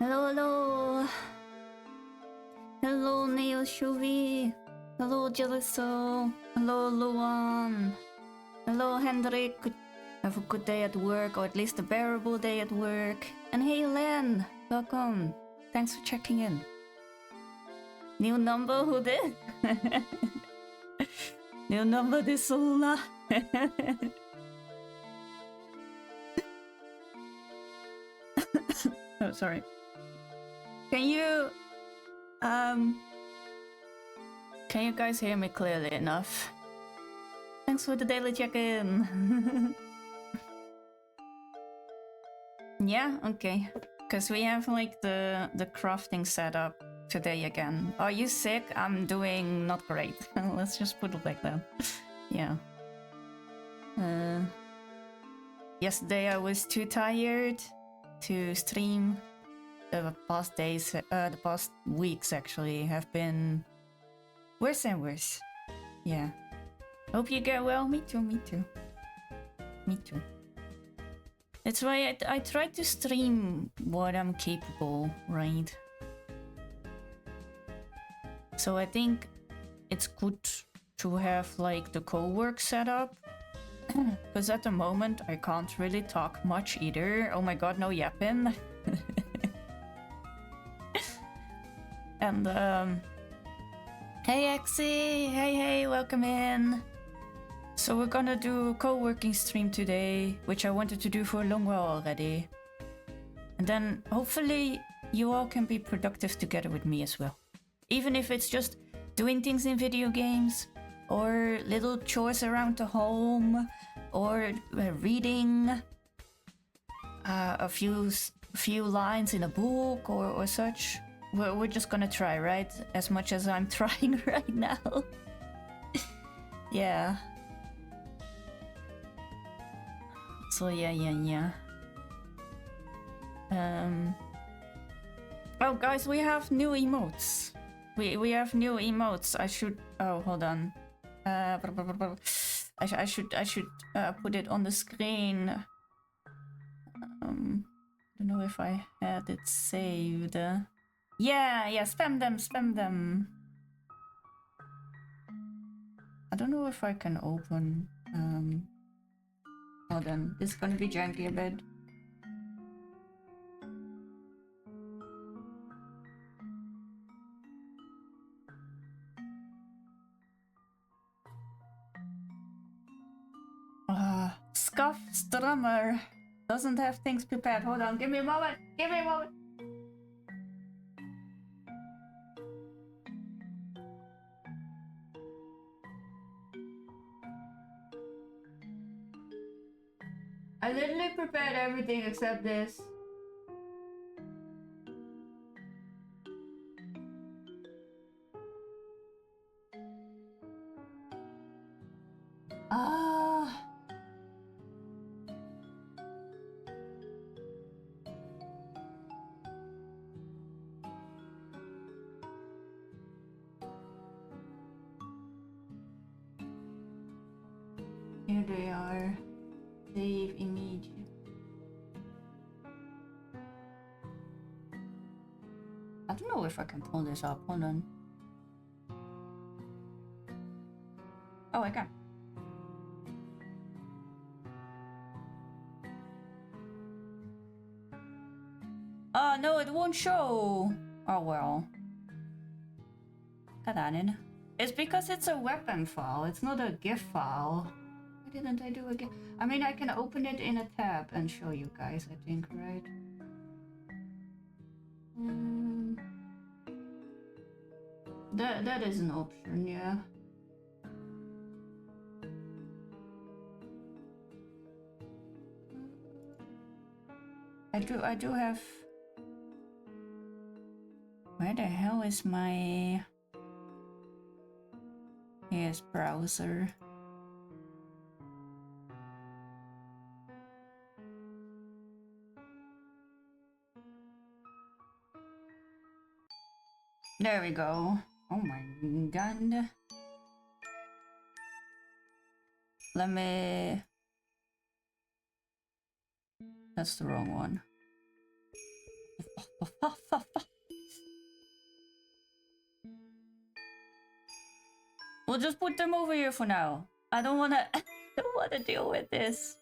Hello, hello. Hello, Neo Shuvi. Hello, Jeliso. Hello, Luan. Hello, Hendrik. Have a good day at work, or at least a bearable day at work. And hey, Len. Welcome. Thanks for checking in. New number, who did? New number, this Solouna. Oh, sorry. Can you guys hear me clearly enough? Thanks for the daily check-in. Yeah, okay. Because we have like the crafting setup today again. Are you sick? I'm doing not great. Let's just put it like that. Yeah. Yesterday I was too tired to stream. The past days, the past weeks actually have been worse and worse. Yeah. Hope you get well. Me too, me too. Me too. That's why I try to stream what I'm capable, right? So I think it's good to have like the co-work set up. Because at the moment I can't really talk much either. Oh my god, no yapping. And hey Axie, hey, welcome in. So we're gonna do a co-working stream today, which I wanted to do for a long while already. And then hopefully you all can be productive together with me as well. Even if it's just doing things in video games, or little chores around the home, or reading a few lines in a book or such. We're just gonna try, right? As much as I'm trying right now. Yeah. So yeah. Oh guys, we have new emotes. We have new emotes. I should... Oh, hold on. I should put it on the screen. Don't know if I had it saved. Yeah, spam them. I don't know if I can open. Hold on, this is gonna be janky a bit. Scuff Strummer doesn't have things prepared. Hold on, give me a moment. I literally prepared everything except this. Here they are. Save image. I don't know if I can pull this up. Hold on. Oh, I can. Oh no, it won't show. Oh well. Got that in. It's because it's a weapon file. It's not a GIF file. Why didn't I do a GIF? I mean, I can open it in a tab and show you guys, I think, right? That is an option, yeah. I do have. Where the hell is my? Here's browser. There we go. Oh my god. Let me. That's the wrong one. We'll just put them over here for now. I don't wanna deal with this.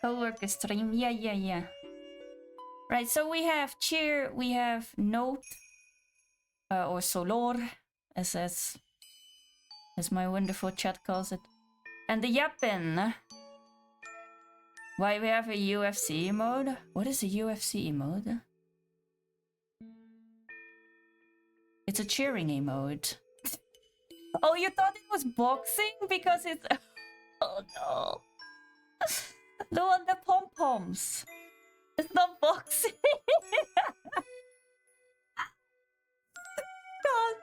Co-worker stream, yeah. Right, so we have cheer, we have note, or solor, as my wonderful chat calls it, and the yappin. Why we have a UFC mode? What is a UFC mode? It's a cheering emote. Oh, you thought it was boxing because it's. Oh no. The one, the pom-poms. It's not boxing. God.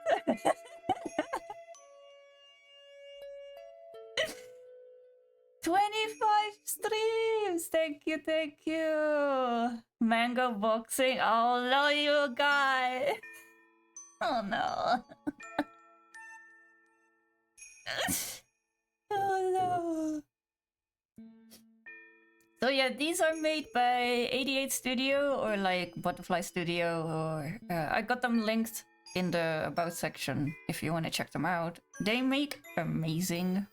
25 streams. Thank you. Mango boxing. Oh no, you guy. Oh no. Oh no. So yeah, these are made by 88 Studio or like Butterfly Studio, or I got them linked in the about section if you want to check them out. They make amazing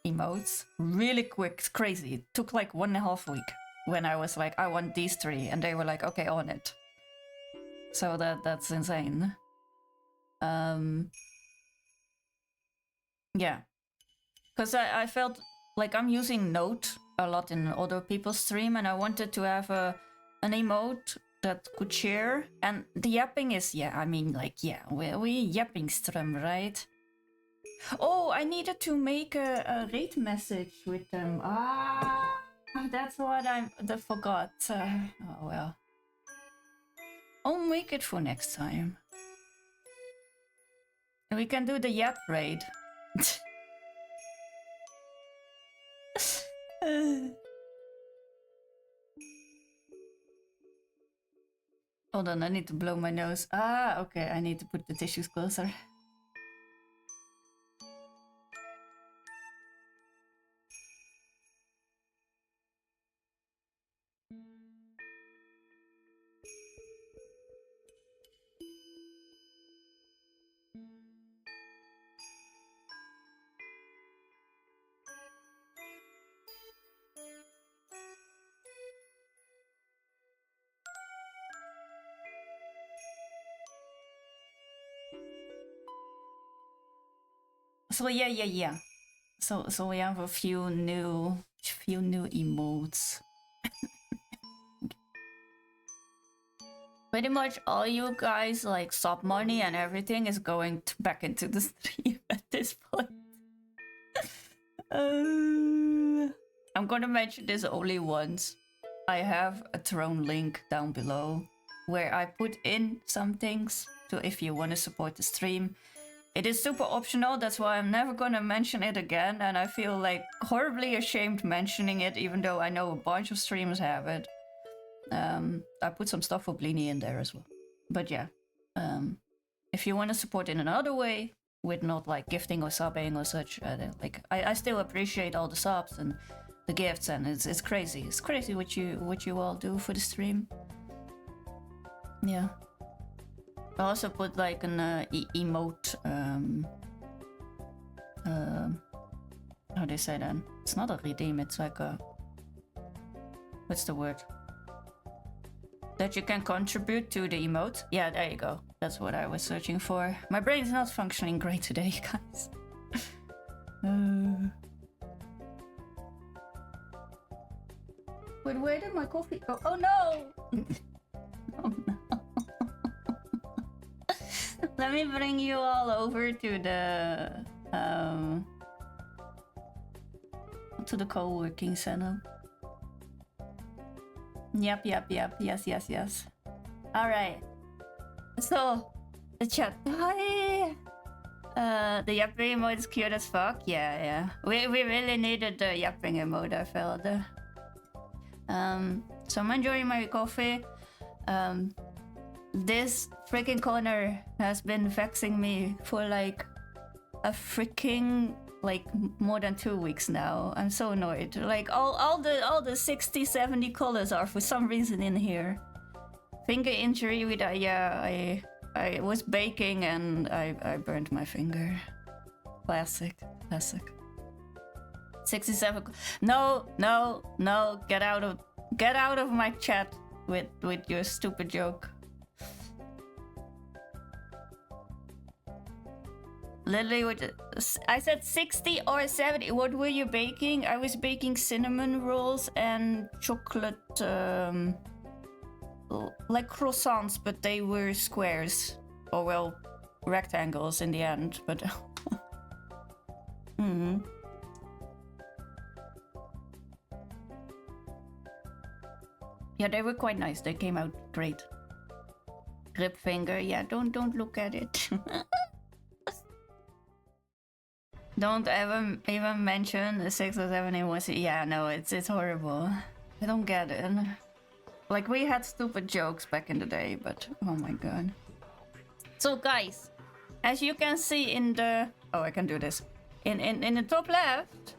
emotes really quick. It's crazy. It took like 1.5 weeks when I was like, I want these 3, and they were like, okay, on it. So that's insane. Yeah, because I felt like I'm using Note a lot in other people's stream, and I wanted to have an emote that could share. And the yapping is, yeah, I mean, like, yeah, we yapping stream, right? Oh, I needed to make a rate message with them. That's what I forgot. Oh well, I'll make it for next time. We can do the yap raid. Hold Hold on, I need to blow my nose. Ah, okay, I need to put the tissues closer. So yeah. So we have a few new emotes. Pretty much all you guys like sub money and everything is going back into the stream at this point. I'm gonna mention this only once. I have a Throne link down below where I put in some things to if you want to support the stream. It is super optional, that's why I'm never gonna mention it again, and I feel like horribly ashamed mentioning it even though I know a bunch of streamers have it. I put some stuff for Bleenie in there as well. But yeah, if you want to support in another way, with not like gifting or subbing or such, like I still appreciate all the subs and the gifts, and it's crazy. It's crazy what you all do for the stream. Yeah. I also put like an emote. How do you say that? It's not a redeem. It's like a. What's the word? That you can contribute to the emote. Yeah, there you go. That's what I was searching for. My brain's not functioning great today, guys. But where did my coffee go? Oh no! Oh no. Let me bring you all over to the co-working center. Yep. Yes. All right. So, the chat. Hi. The yapping emote is cute as fuck. Yeah. We really needed the yapping emote. I felt. So I'm enjoying my coffee. This freaking corner has been vexing me for like a freaking like more than 2 weeks now. I'm so annoyed. Like all the 60-70 colors are for some reason in here. Finger injury with I was baking and I burned my finger. Classic. 67. No. Get out of my chat with your stupid joke. Literally, I said 60 or 70. What were you baking? I was baking cinnamon rolls and chocolate, like croissants, but they were squares. Or, well, rectangles in the end, but... Yeah, they were quite nice. They came out great. Grip finger. Yeah, don't look at it. Don't ever even mention the 6 or 7 in one. Yeah, no, it's horrible. I don't get it. Like, we had stupid jokes back in the day, but oh my god. So guys, as you can see in the... Oh, I can do this. In the top left,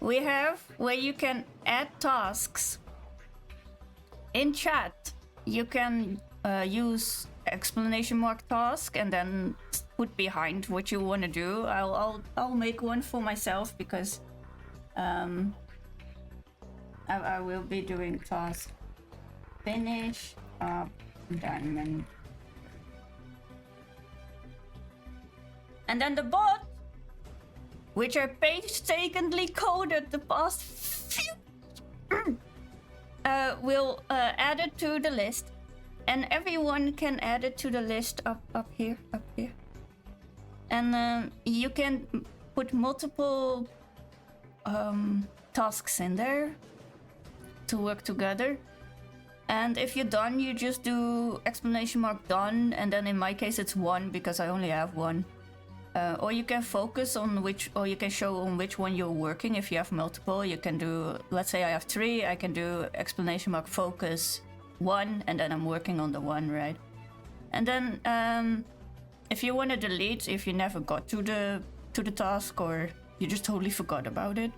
we have where you can add tasks. In chat, you can use exclamation mark task and then put behind what you want to do. I'll make one for myself because I will be doing task finish up diamond. And then the bot, which I painstakingly coded the past few will add it to the list, and everyone can add it to the list up here. And you can put multiple tasks in there to work together. And if you're done, you just do exclamation mark done, and then in my case it's 1 because I only have 1. Or you can focus on which, or you can show on which one you're working. If you have multiple, you can do, let's say I have 3, I can do exclamation mark focus one, and then I'm working on the one, right? And then if you want to delete, if you never got to the task or you just totally forgot about it,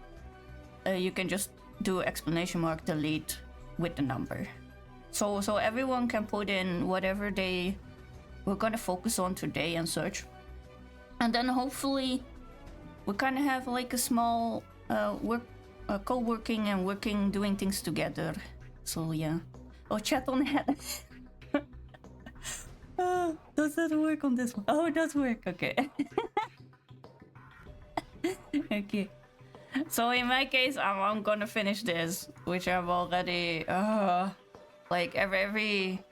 you can just do exclamation mark delete with the number. So everyone can put in whatever we're gonna focus on today and such. And then hopefully we kind of have like a small co-working and working, doing things together. So yeah. Oh, chat on that. Does that work on this one? Oh, it does work. Okay. Okay. So in my case, I'm gonna finish this, which I've already like every.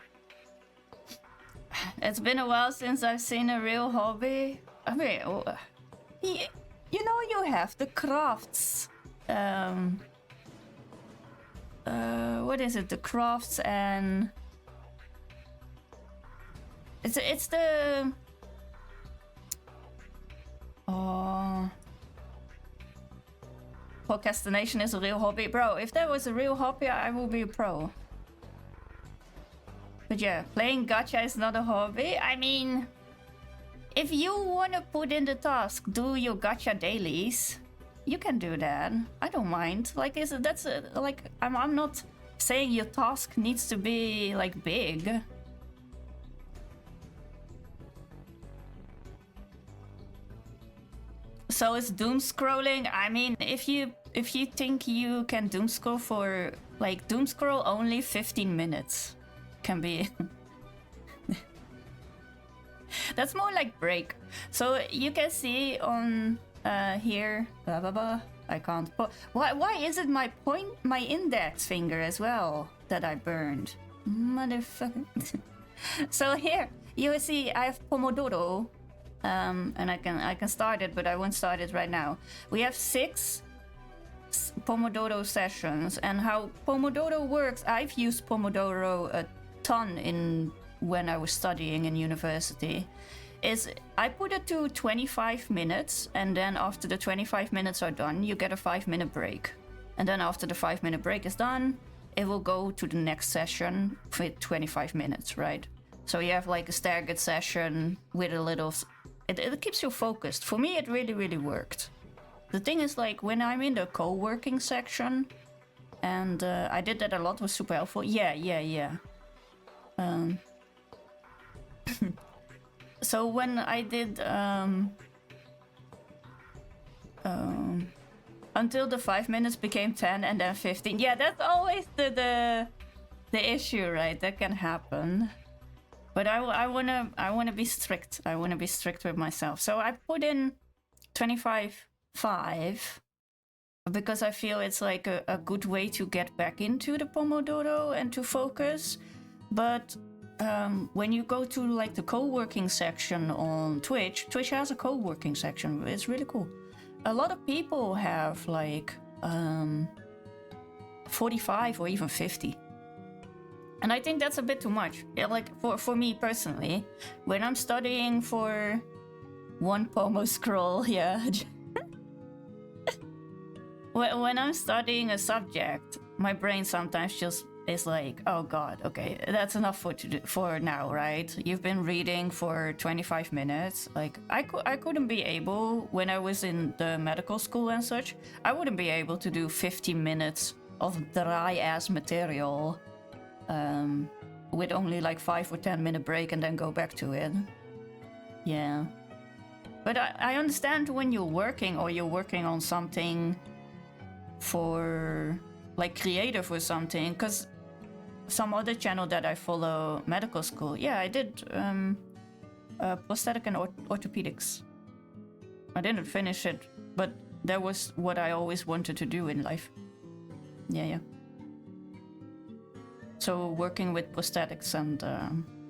It's been a while since I've seen a real hobby. I mean, you know, you have the crafts. What is it? The crafts and it's the procrastination is a real hobby, bro. If that was a real hobby, I would be a pro. But yeah, playing gacha is not a hobby. I mean, if you want to put in the task, do your gacha dailies, you can do that. I don't mind. Like, like I'm not saying your task needs to be like big. So it's doom scrolling. I mean, if you think you can doom scroll for like doom scroll only 15 minutes can be. That's more like break. So you can see on here, blah blah blah. I can't. Why is it my index finger as well that I burned? Motherfucker. So here you see I have Pomodoro. And I can start it, but I won't start it right now. We have 6 Pomodoro sessions, and how Pomodoro works, I've used Pomodoro a ton when I was studying in university, is I put it to 25 minutes, and then after the 25 minutes are done, you get a 5-minute break. And then after the 5-minute break is done, it will go to the next session with 25 minutes, right? So you have like a staggered session with a little... It keeps you focused. For me, it really, really worked. The thing is, like, when I'm in the co-working section, and I did that a lot, was super helpful. Yeah. So when I did... until the 5 minutes became 10 and then 15. Yeah, that's always the issue, right? That can happen. But I wanna be strict. I wanna be strict with myself. So I put in 25.5 because I feel it's like a good way to get back into the Pomodoro and to focus. But when you go to like the co-working section on Twitch has a co-working section. It's really cool. A lot of people have like 45 or even 50. And I think that's a bit too much. Yeah, like for me personally, when I'm studying for one Pomo scroll, yeah. When I'm studying a subject, my brain sometimes just is like, oh god, okay, that's enough for now, right? You've been reading for 25 minutes. Like I couldn't be able, when I was in the medical school and such, I wouldn't be able to do 50 minutes of dry ass material. With only like 5 or 10 minute break and then go back to it. Yeah. But I understand when you're working or you're working on something for like creative or something, because some other channel that I follow, medical school, yeah, I did prosthetic and orthopedics. I didn't finish it, but that was what I always wanted to do in life. Yeah. So working with prosthetics and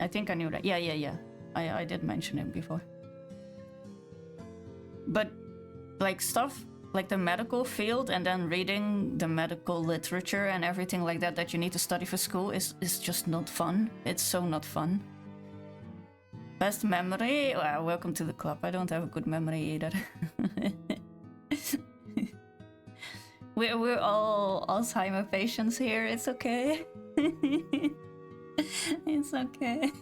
I think I knew that. Yeah. I did mention it before. But like stuff like the medical field and then reading the medical literature and everything like that you need to study for school is just not fun. It's so not fun. Best memory? Well, welcome to the club. I don't have a good memory either. We're all Alzheimer patients here. It's okay. It's okay.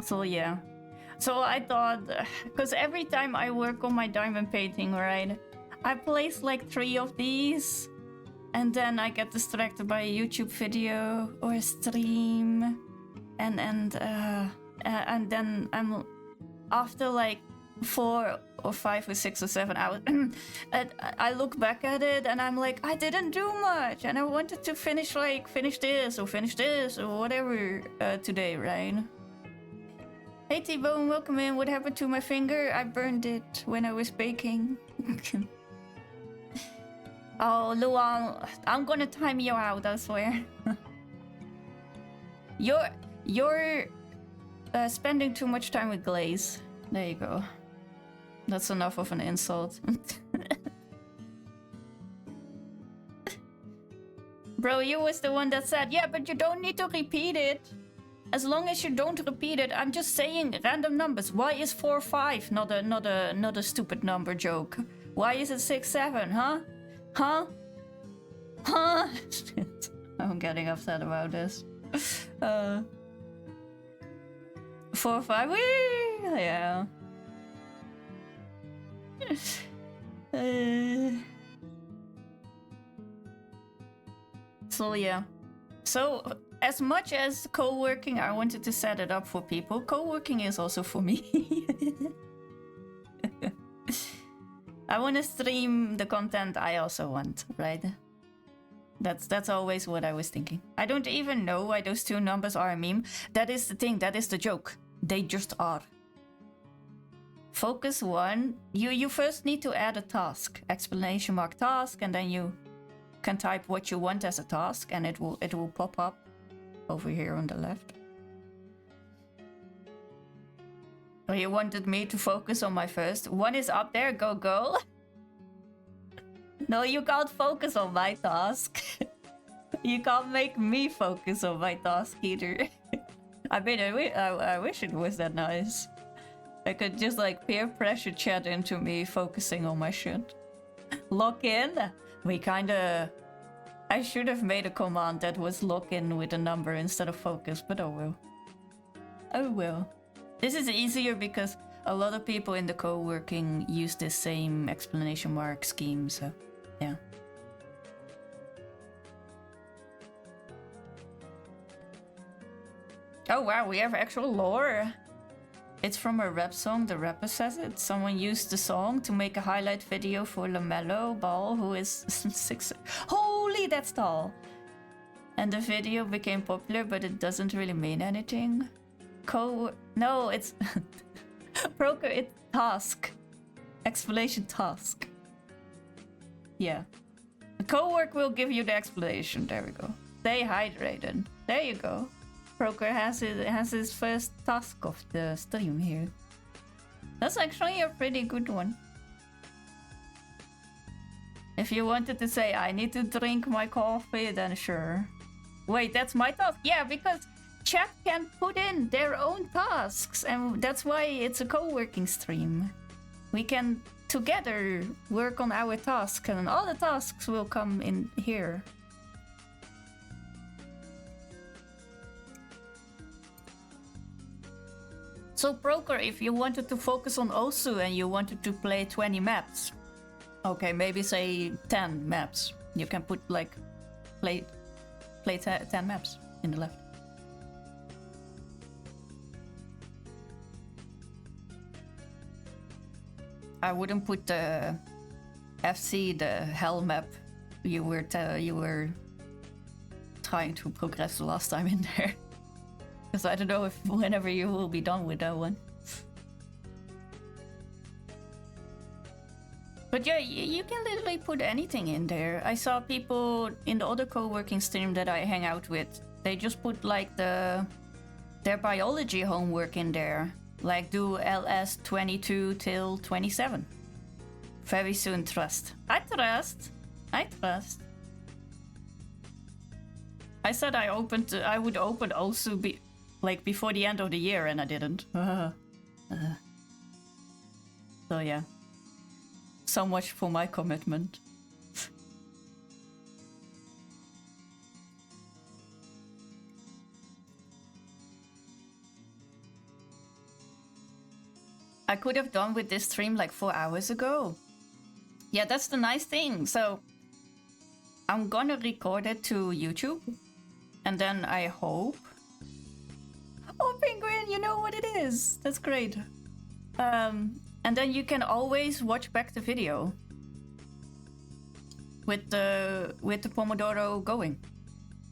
So yeah. So I thought, because every time I work on my diamond painting, right, I place like 3 of these, and then I get distracted by a YouTube video or a stream, and then I'm after like 4 or 5 or 6 or 7 hours, I look back at it and I'm like, I didn't do much, and I wanted to finish this or whatever today, right? Hey T-Bone, welcome in. What happened to my finger? I burned it when I was baking. Oh, Luan, I'm gonna time you out, I swear. You're spending too much time with Glaze. There you go. That's enough of an insult. Bro, you was the one that said, yeah, but you don't need to repeat it. As long as you don't repeat it, I'm just saying random numbers. Why is 4 5 not a stupid number joke? Why is it 6 7? Huh? Huh? Huh? I'm getting upset about this. 4 5. Whee! Yeah. So yeah. So as much as co-working, I wanted to set it up for people. Co-working is also for me. I want to stream the content I also want, right? That's always what I was thinking. I don't even know why those 2 numbers are a meme. That is the thing, that is the joke. They just are. Focus 1. You first need to add a task. Exclamation mark task, and then you can type what you want as a task, and it will pop up over here on the left. Oh, you wanted me to focus on my first. 1 is up there, go. No, you can't focus on my task. You can't make me focus on my task either. I mean, I wish it was that nice. I could just like peer pressure chat into me focusing on my shit. Lock in? We kinda... I should have made a command that was lock in with a number instead of focus, but oh well. Oh well. This is easier because a lot of people in the co-working use this same exclamation mark scheme, so yeah. Oh wow, we have actual lore. It's from a rap song, the rapper says it. Someone used the song to make a highlight video for LaMelo Ball, who is 6... Holy, that's tall! And the video became popular, but it doesn't really mean anything. No, it's... Broker, it's task. Explanation task. Yeah. The co-work will give you the explanation. There we go. Stay hydrated. There you go. Broker has his first task of the stream here. That's actually a pretty good one. If you wanted to say, I need to drink my coffee, then sure. Wait, that's my task? Yeah, because chat can put in their own tasks, and that's why it's a co-working stream. We can together work on our tasks, and all the tasks will come in here. So Broker, if you wanted to focus on Osu and you wanted to play 20 maps, okay, maybe say 10 maps. You can put like play 10 maps in the left. I wouldn't put the FC, the hell map you were trying to progress the last time in there. Because I don't know if whenever you will be done with that one. But yeah, you can literally put anything in there. I saw people in the other co-working stream that I hang out with, they just put like their biology homework in there. Like do LS 22 till 27. Very soon, trust. I trust. I said I would open also like before the end of the year, and I didn't. So yeah. So much for my commitment. I could have done with this stream like 4 hours ago. Yeah, that's the nice thing. So I'm gonna record it to YouTube, and then I hope. Oh, Penguin, you know what it is. That's great. And then you can always watch back the video with the Pomodoro going.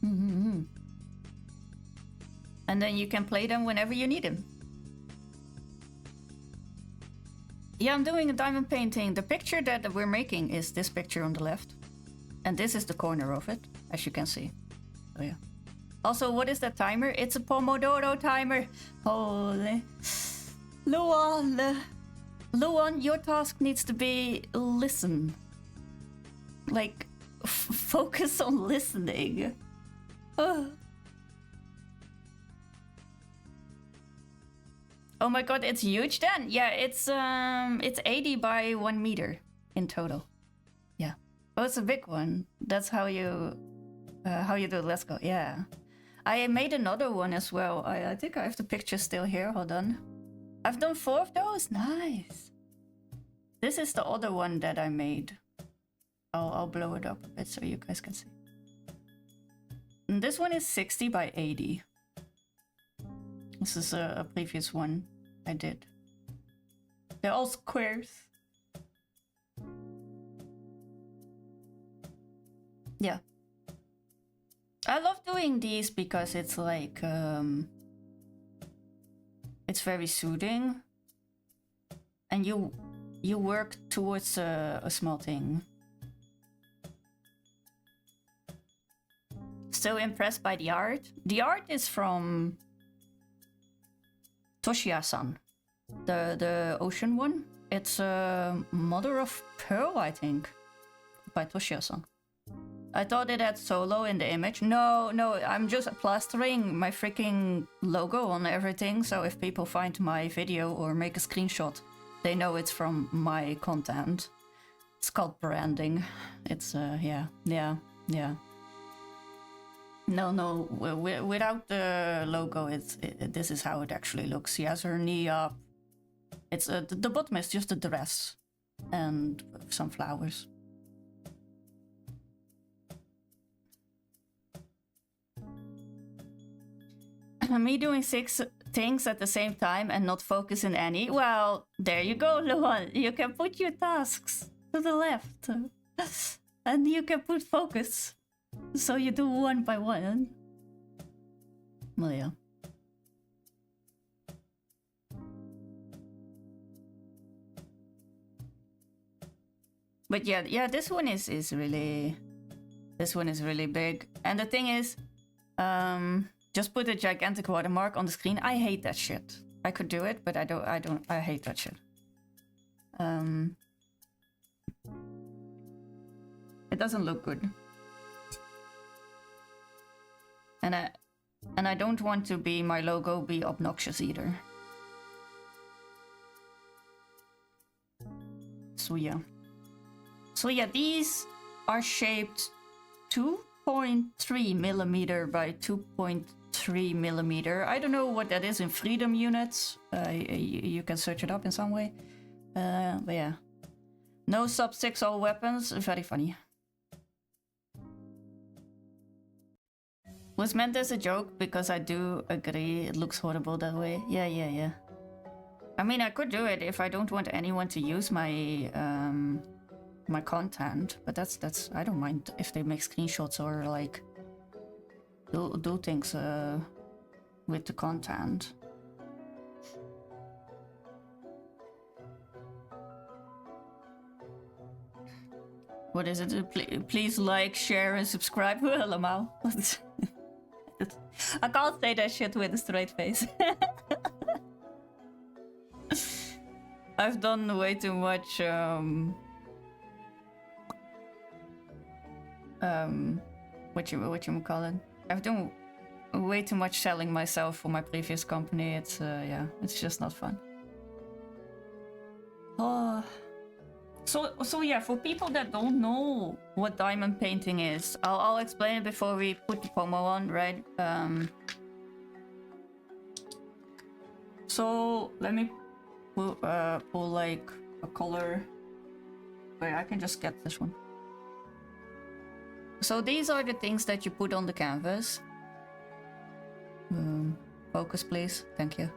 Mm-hmm. And then you can play them whenever you need them. Yeah, I'm doing a diamond painting. The picture that we're making is this picture on the left. And this is the corner of it, as you can see. Oh yeah. Also, what is that timer? It's a Pomodoro timer. Holy. Luan, your task needs to be listen. Like, focus on listening. Oh my god, it's huge then. Yeah, it's 80 by 1 meter in total. Yeah. Oh, it's a big one. That's how you do it. Let's go. Yeah. I made another one as well. I think I have the picture still here. Hold on. I've done 4 of those. Nice. This is the other one that I made. I'll blow it up a bit so you guys can see. And this one is 60 by 80. This is a previous one I did. They're all squares. Yeah. I love doing these because it's like, it's very soothing. And you work towards a small thing. So impressed by the art. The art is from Toshiya-san, the ocean one. It's Mother of Pearl, I think, by Toshiya-san. I thought it had Solo in the image. No, I'm just plastering my freaking logo on everything, so if people find my video or make a screenshot, they know it's from my content. It's called branding. It's, yeah. No, without the logo, this is how it actually looks. She has her knee up. It's the bottom is just a dress and some flowers. Me doing 6 things at the same time and not focus in any. Well, there you go, Luan. You can put your tasks to the left. And you can put focus. So you do one by one. Well, yeah. But yeah, this one is really big. And the thing is, just put a gigantic watermark on the screen. I hate that shit. I could do it, but I hate that shit. It doesn't look good. And I don't want to be my logo be obnoxious either. So yeah, these are shaped 2.3 millimeter by 2.3 millimeter. I don't know what that is in freedom units. You can search it up in some way. But yeah. No sub-6 all weapons. Very funny. Was meant as a joke because I do agree it looks horrible that way. Yeah. I mean, I could do it if I don't want anyone to use my my content, but that's I don't mind if they make screenshots or like do things with the content. What is it? Please like, share, and subscribe. Helemaal. I can't say that shit with a straight face. I've done way too much what you call it? I've done way too much selling myself for my previous company. It's yeah, it's just not fun. Oh. So yeah, for people that don't know what diamond painting is, I'll explain it before we put the pomo on, right? So let me pull like a color. Wait, I can just get this one. So these are the things that you put on the canvas. Focus, please. Thank you.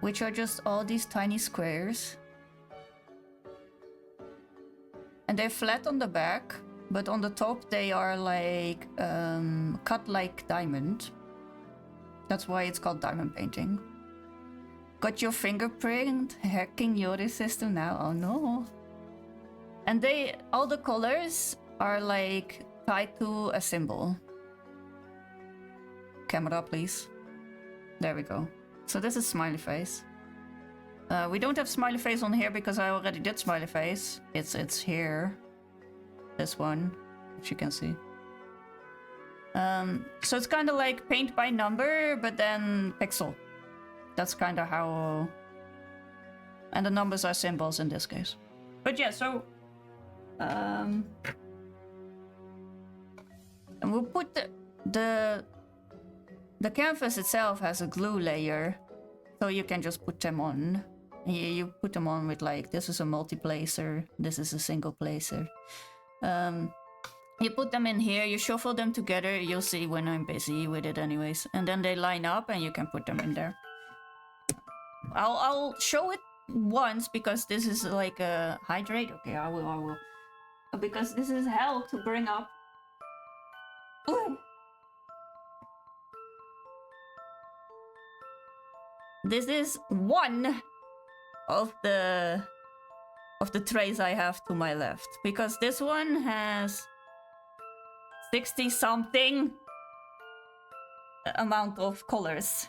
Which are just all these tiny squares. And they're flat on the back, but on the top they are like cut like diamond. That's why it's called diamond painting. Got your fingerprint hacking your system now? Oh no. And all the colors are like tied to a symbol. Camera, please. There we go. So this is smiley face. We don't have smiley face on here because I already did smiley face. It's here. This one, which you can see. So it's kind of like paint by number, but then pixel. That's kind of how... And the numbers are symbols in this case. But yeah, so... And we'll put the canvas itself has a glue layer, so you can just put them on. You put them on with like, this is a multi-placer, this is a single placer. You put them in here, you shuffle them together, you'll see when I'm busy with it anyways. And then they line up and you can put them in there. I'll show it once because this is like a hydrate. Okay, I will. Because this is hell to bring up. Ooh. This is one of the trays I have to my left, because this one has 60 something amount of colors.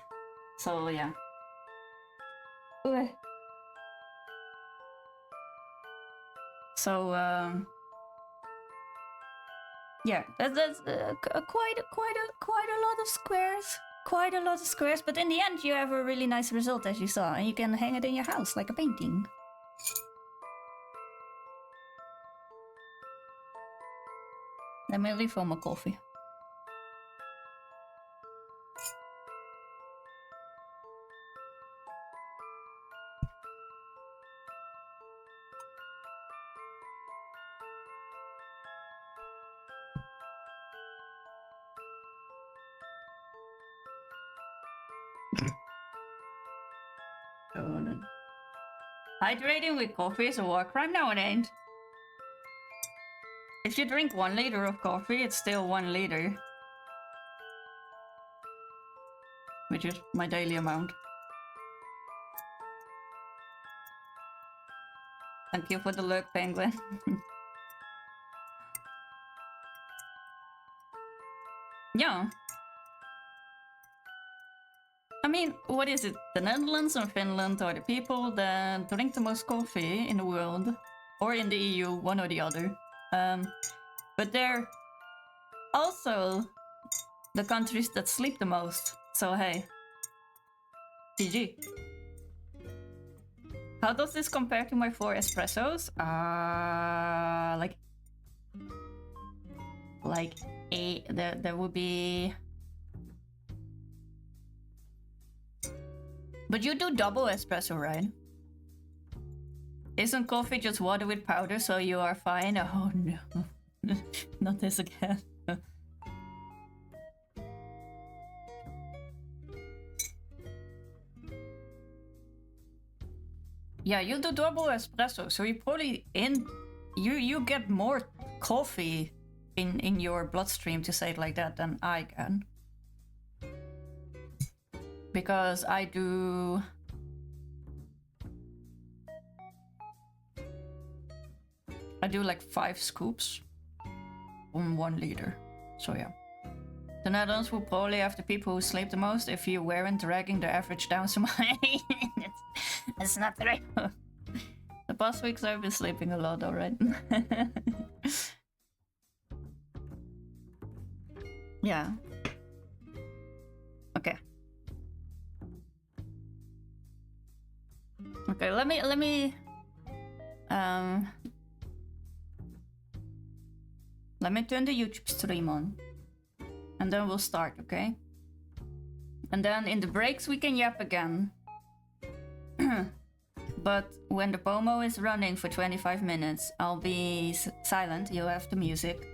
So yeah. So yeah, that's quite a lot of squares. Quite a lot of squares, but in the end you have a really nice result, as you saw, and you can hang it in your house like a painting. Let me refill my coffee. Hydrating with coffee is a war crime? No, it ain't. If you drink 1 liter of coffee, it's still 1 liter. Which is my daily amount. Thank you for the lurk, penguin. Yeah. I mean, what is it? The Netherlands and Finland are the people that drink the most coffee in the world. Or in the EU, one or the other. But they're also the countries that sleep the most. So hey. GG. How does this compare to my 4 espressos? There would be... But you do double espresso, right? Isn't coffee just water with powder, so you are fine? Oh no. Not this again. Yeah, you do double espresso, so you probably you get more coffee in your bloodstream, to say it like that, than I can. Because I do... like 5 scoops on 1 liter. So yeah. The Netherlands will probably have the people who sleep the most if you weren't dragging the average down so much. It's not true. The past weeks I've been sleeping a lot already. Yeah. Okay. Okay, let me turn the YouTube stream on. And then we'll start, okay? And then in the breaks we can yap again. But when the promo is running for 25 minutes, I'll be silent. You'll have the music.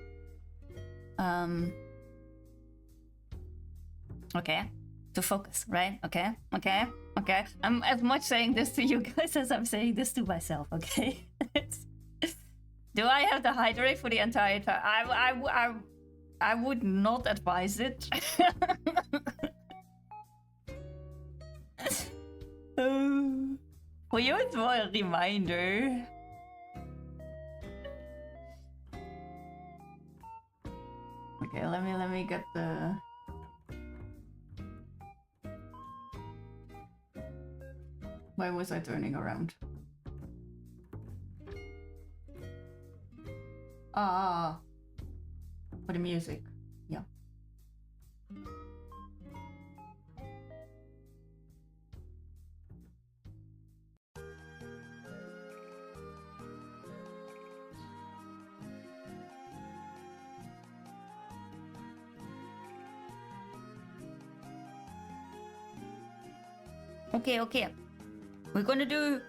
Okay. To focus, right? Okay. I'm as much saying this to you guys as I'm saying this to myself, okay? Do I have to hydrate for the entire time? I would not advise it. For you, it's more a reminder. Okay, let me get the... Why was I turning around? Ah, for the music. Yeah. Okay. We're gonna do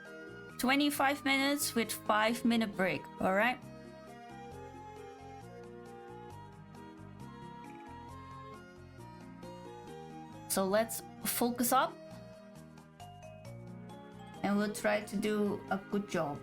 25 minutes with 5-minute break, alright? So let's focus up. And we'll try to do a good job.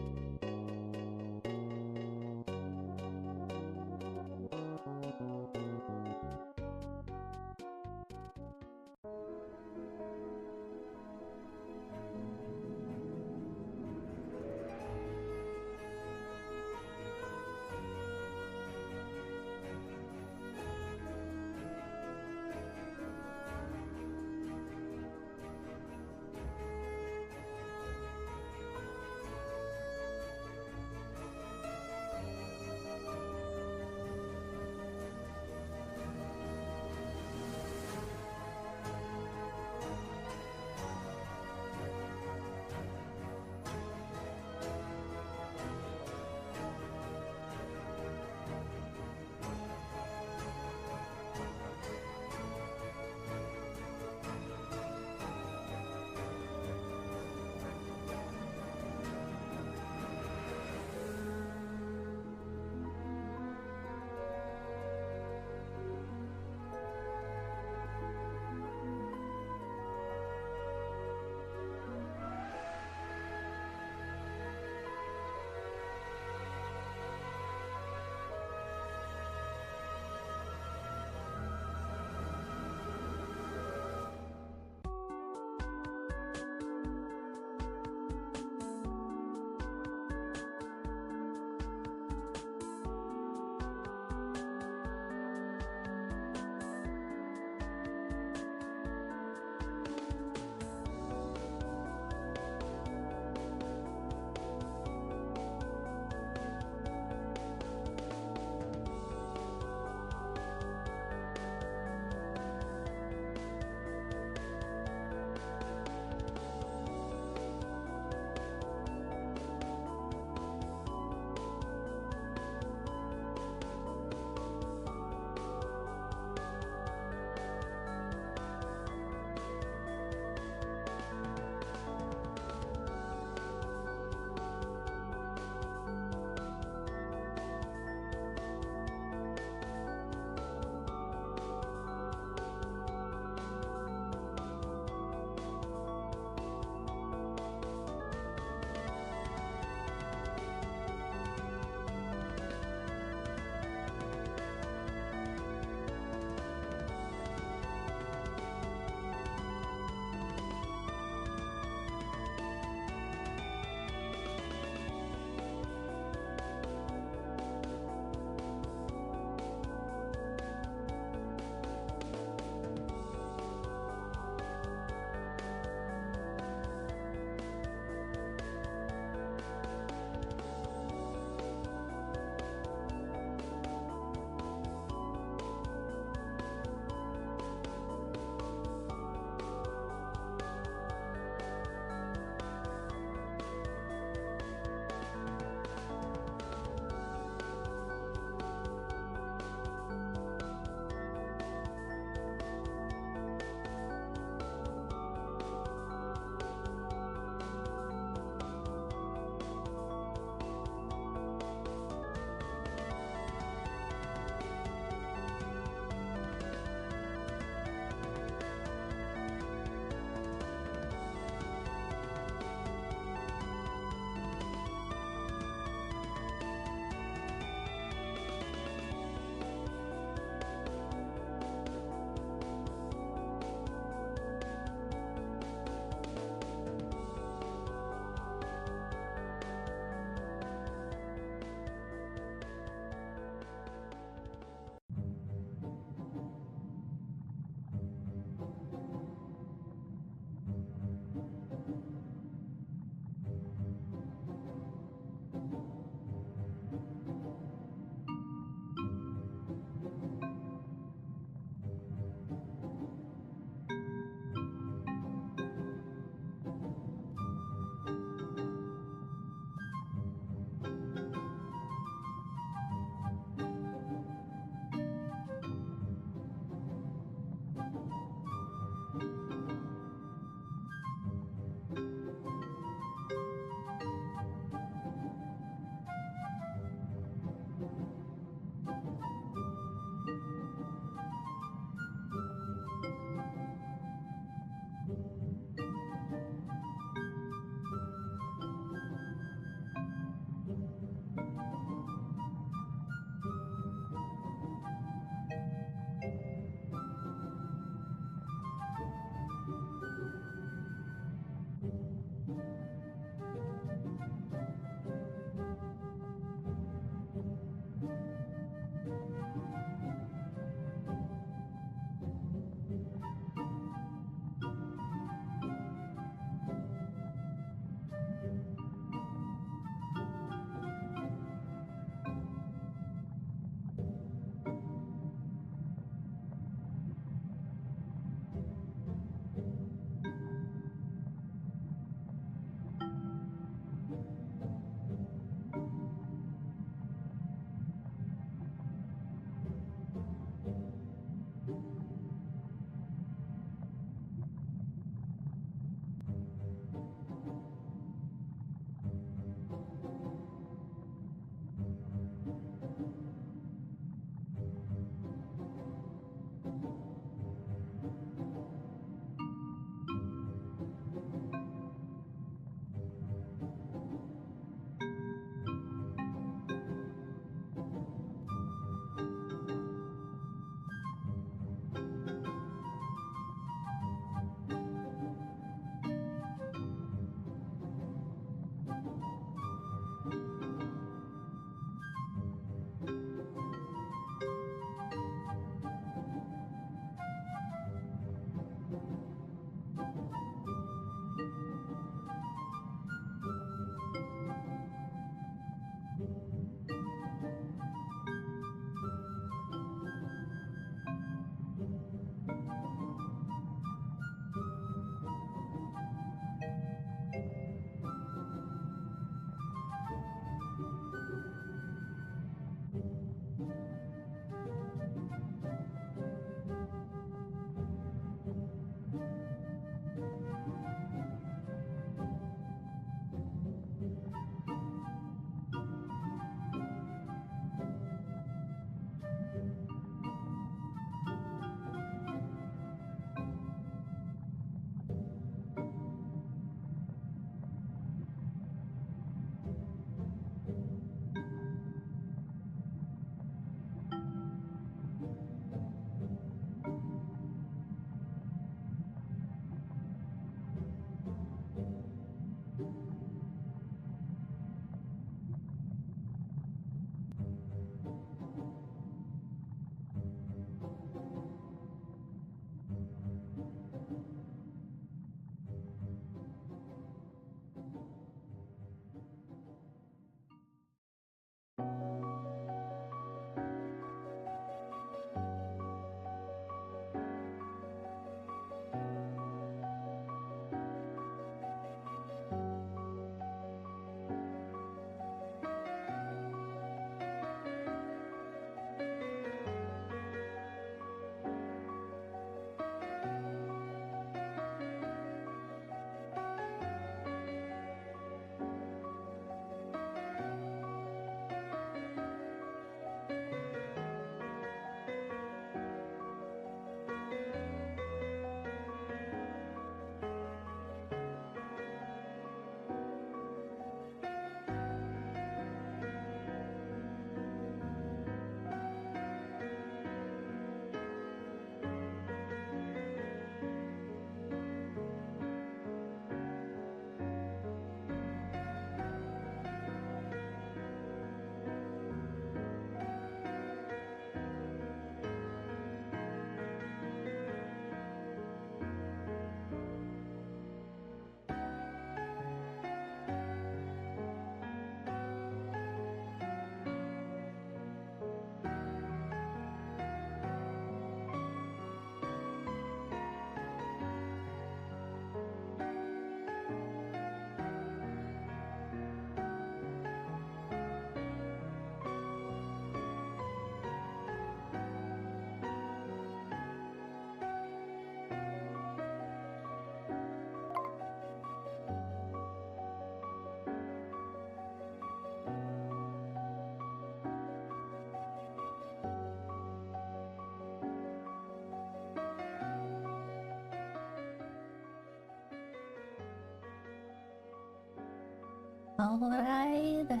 Alright.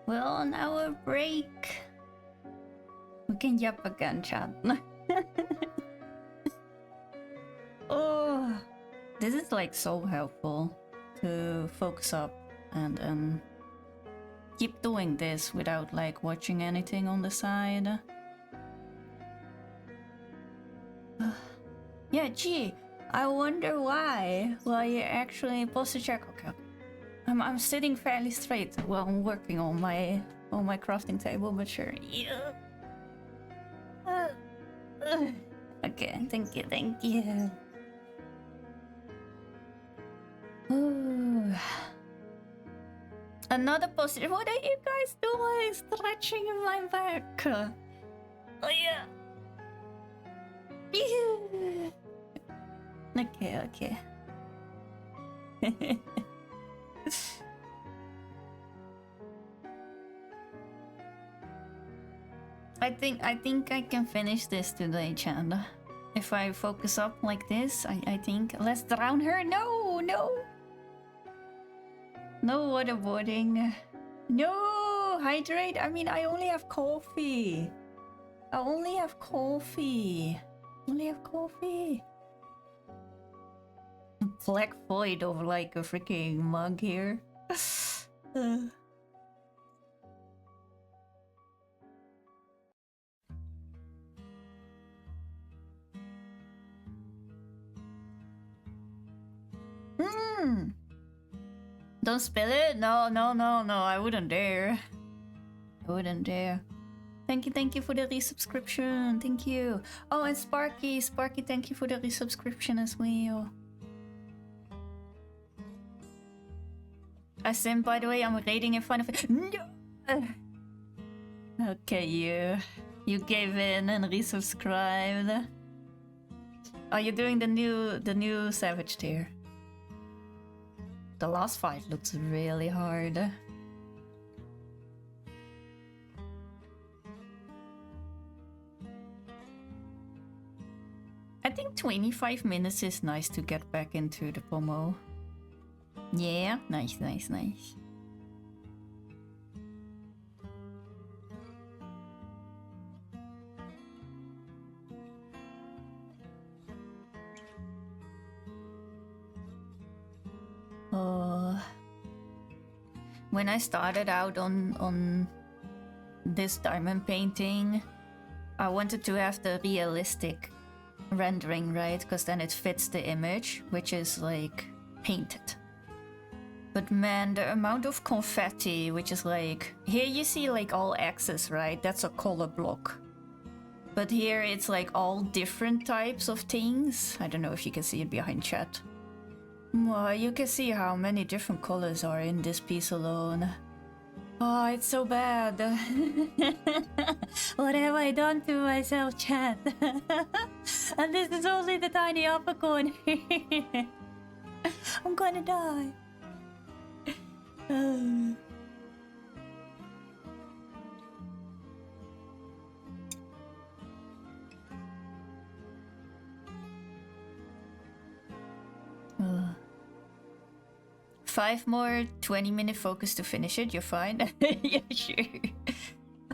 We're on our break. We can yap again, chat. Oh, this is like so helpful to focus up and keep doing this without like watching anything on the side. Yeah, gee, I wonder why. Well, you actually posture check. Okay, I'm sitting fairly straight while I'm working on my crafting table, but sure. Yeah. Okay, thank you. Ooh. Another posture. What are you guys doing? Stretching in my back. Oh yeah. Okay. I think I can finish this today, Chan. If I focus up like this, I think. Let's drown her. No. No waterboarding. No, hydrate. I mean, I only have coffee. Black void of like a freaking mug here. Don't spill it? No, I wouldn't dare. Thank you for the resubscription. Thank you. Oh, and Sparky, thank you for the resubscription as well. I sim, by the way, I'm rating in front of it. No. Okay, you gave in and resubscribed. Are you doing the new Savage tier? The last fight looks really hard. I think 25 minutes is nice to get back into the pomo. Yeah, nice. When I started out on this diamond painting, I wanted to have the realistic rendering, right? Because then it fits the image, which is like painted. But man, the amount of confetti, which is like, here you see like all X's, right? That's a color block. But here it's like all different types of things. I don't know if you can see it behind chat. Well, you can see how many different colors are in this piece alone. Oh, it's so bad. What have I done to myself, chat? And this is only the tiny upper corner. I'm gonna die. 5 more 20-minute focus to finish it. You're fine. Yeah, sure.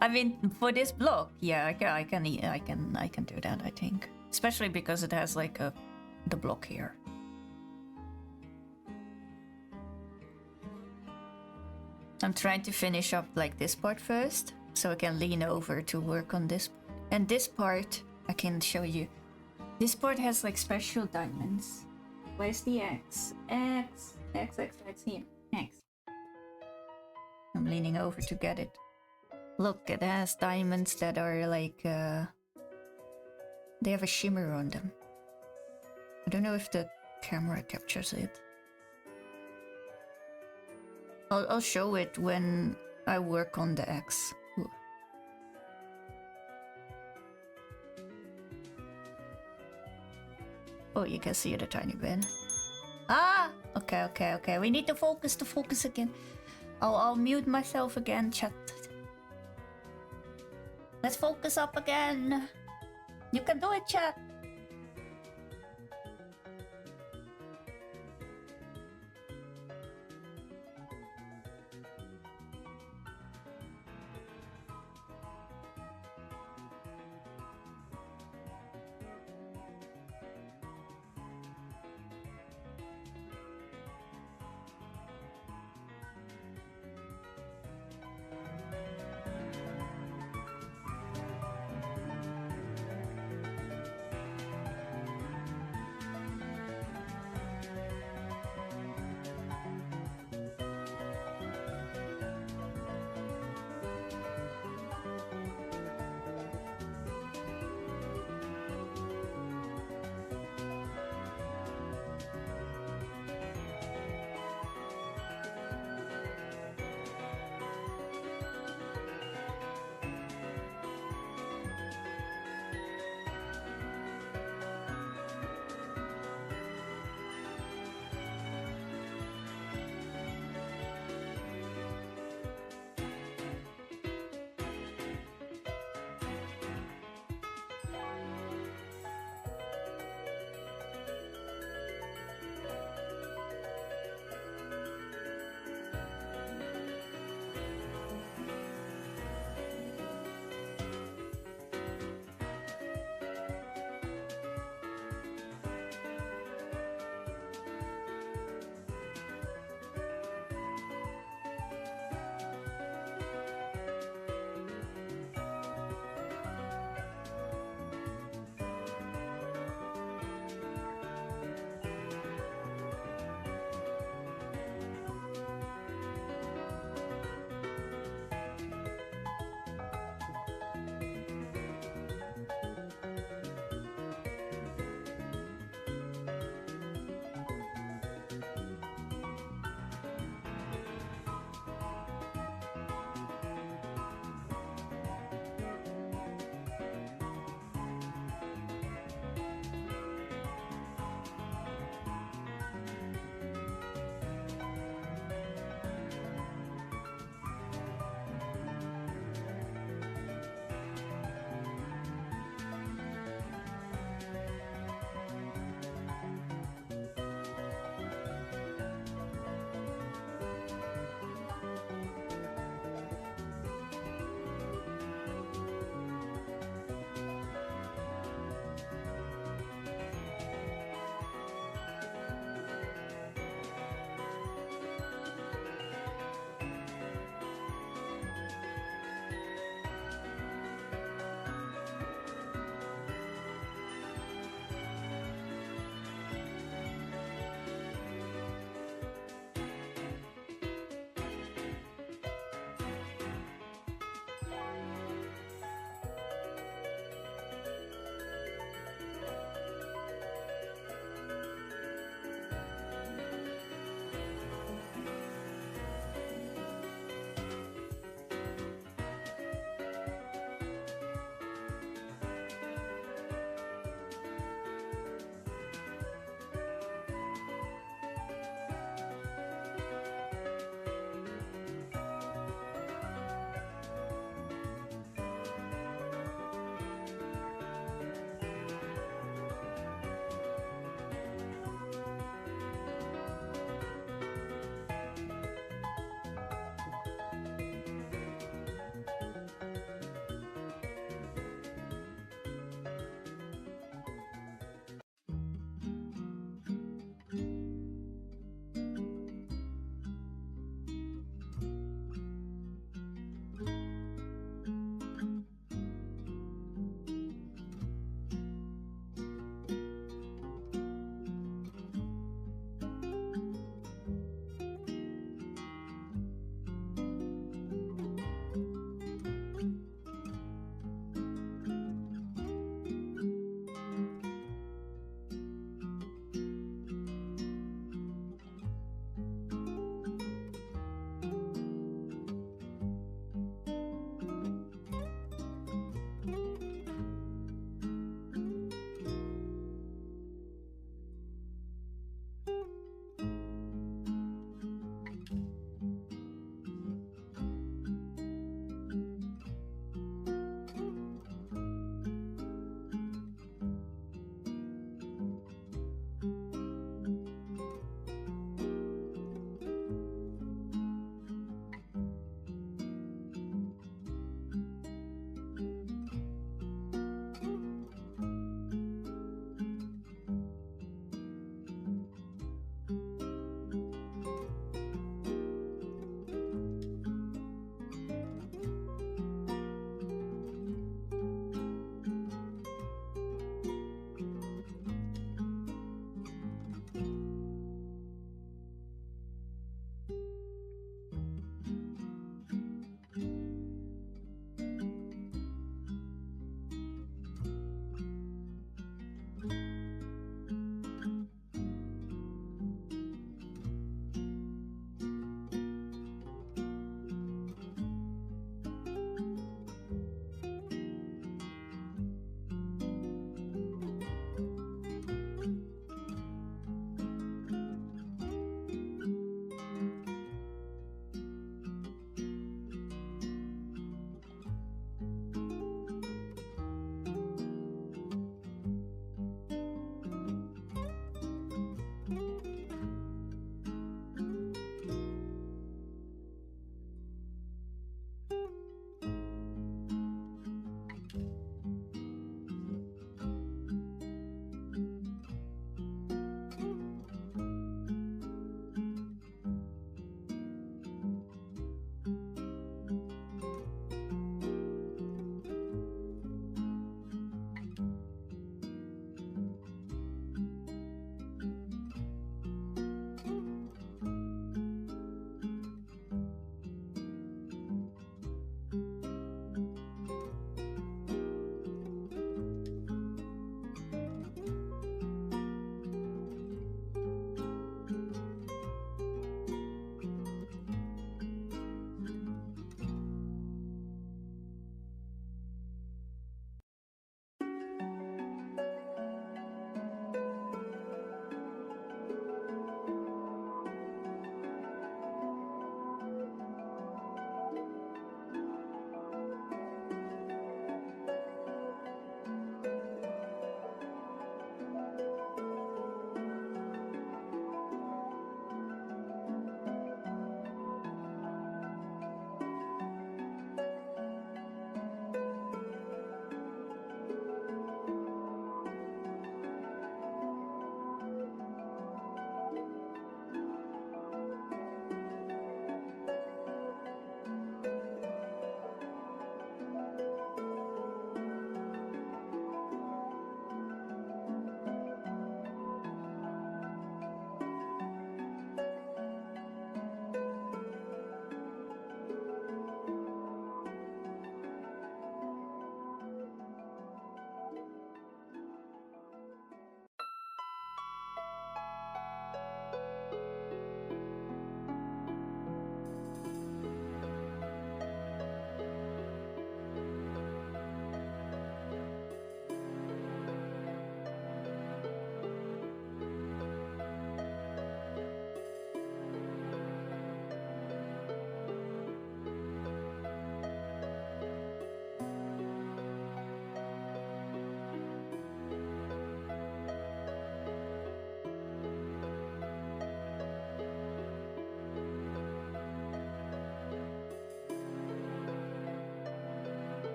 I mean, for this block, yeah, I can do that. I think, especially because it has like the block here. I'm trying to finish up like this part first, so I can lean over to work on this. And this part, I can show you. This part has like special diamonds. Where's the X? X here. X. I'm leaning over to get it. Look, it has diamonds that are like, they have a shimmer on them. I don't know if the camera captures it. I'll show it when I work on the X. Ooh. Oh, you can see it a tiny bit. Ah! Okay. We need to focus again. I'll mute myself again, chat. Let's focus up again. You can do it, chat.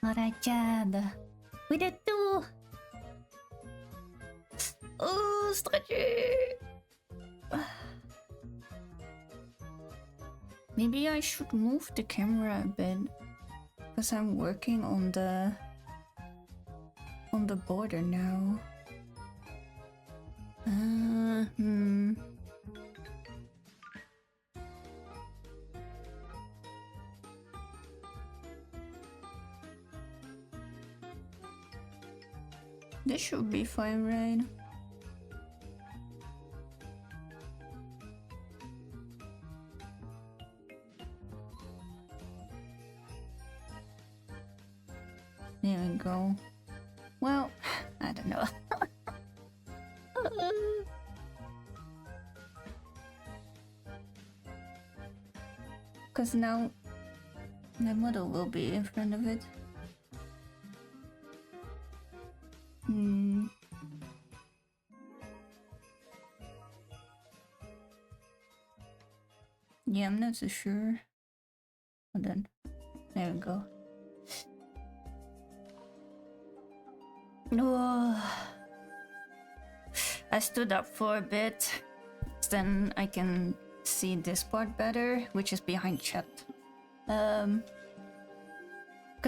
Alright, Chad. We did 2! Oh, stretchy! Maybe I should move the camera a bit. Because I'm working on the border now. This should be fine, right? There we go. Well, I don't know. Because now my model will be in front of it. Yeah, I'm not so sure. Hold on. There we go. Oh. I stood up for a bit. Then I can see this part better, which is behind chat. Because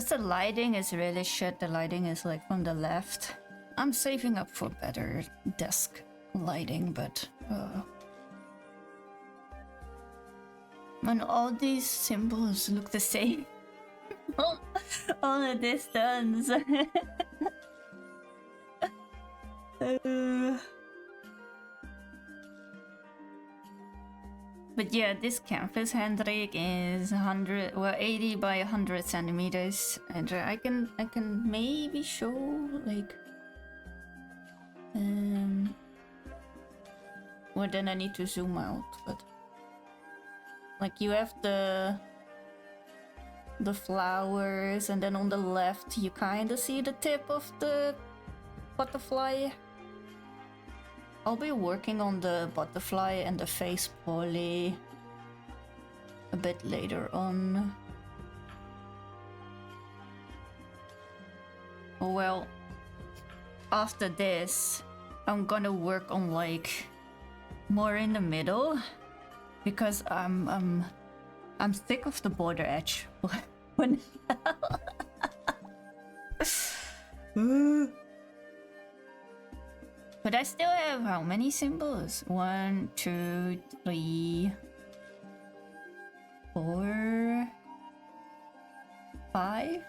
the lighting is really shit. The lighting is like from the left. I'm saving up for better desk lighting, but and all these symbols look the same. All a distance. But yeah, this canvas handrake is 80 by 100 centimeters, and I can maybe show like well, then I need to zoom out, but like you have the flowers, and then on the left you kind of see the tip of the butterfly. I'll be working on the butterfly and the face poly a bit later on. Well, after this, I'm gonna work on like more in the middle, because I'm sick of the border edge. But I still have how many symbols? 1, 2, 3, 4, 5.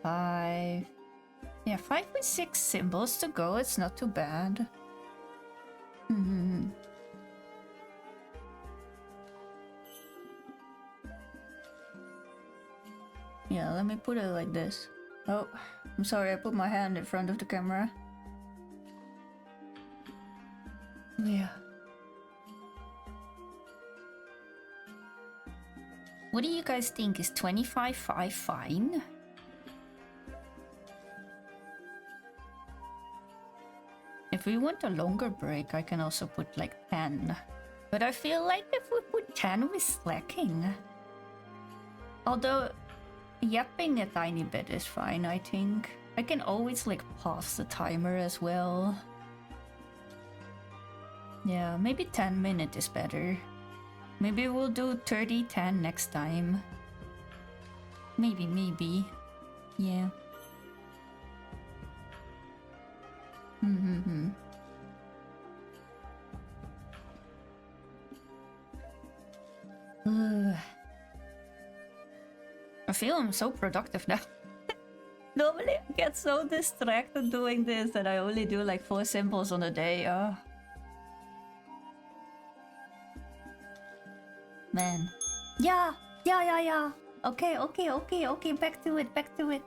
5. Yeah, 5 with 6 symbols to go. It's not too bad. Yeah, let me put it like this. Oh, I'm sorry, I put my hand in front of the camera. Yeah. What do you guys think? Is 25.5 fine? If we want a longer break, I can also put like 10. But I feel like if we put 10, we're slacking. Although yapping a tiny bit is fine, I think. I can always like pause the timer as well. Yeah, maybe 10 minutes is better. Maybe we'll do 30-10 next time. Maybe. Yeah. I feel I'm so productive now. Normally I get so distracted doing this that I only do like 4 symbols on a day. Oh. Man. Yeah. Okay, back to it.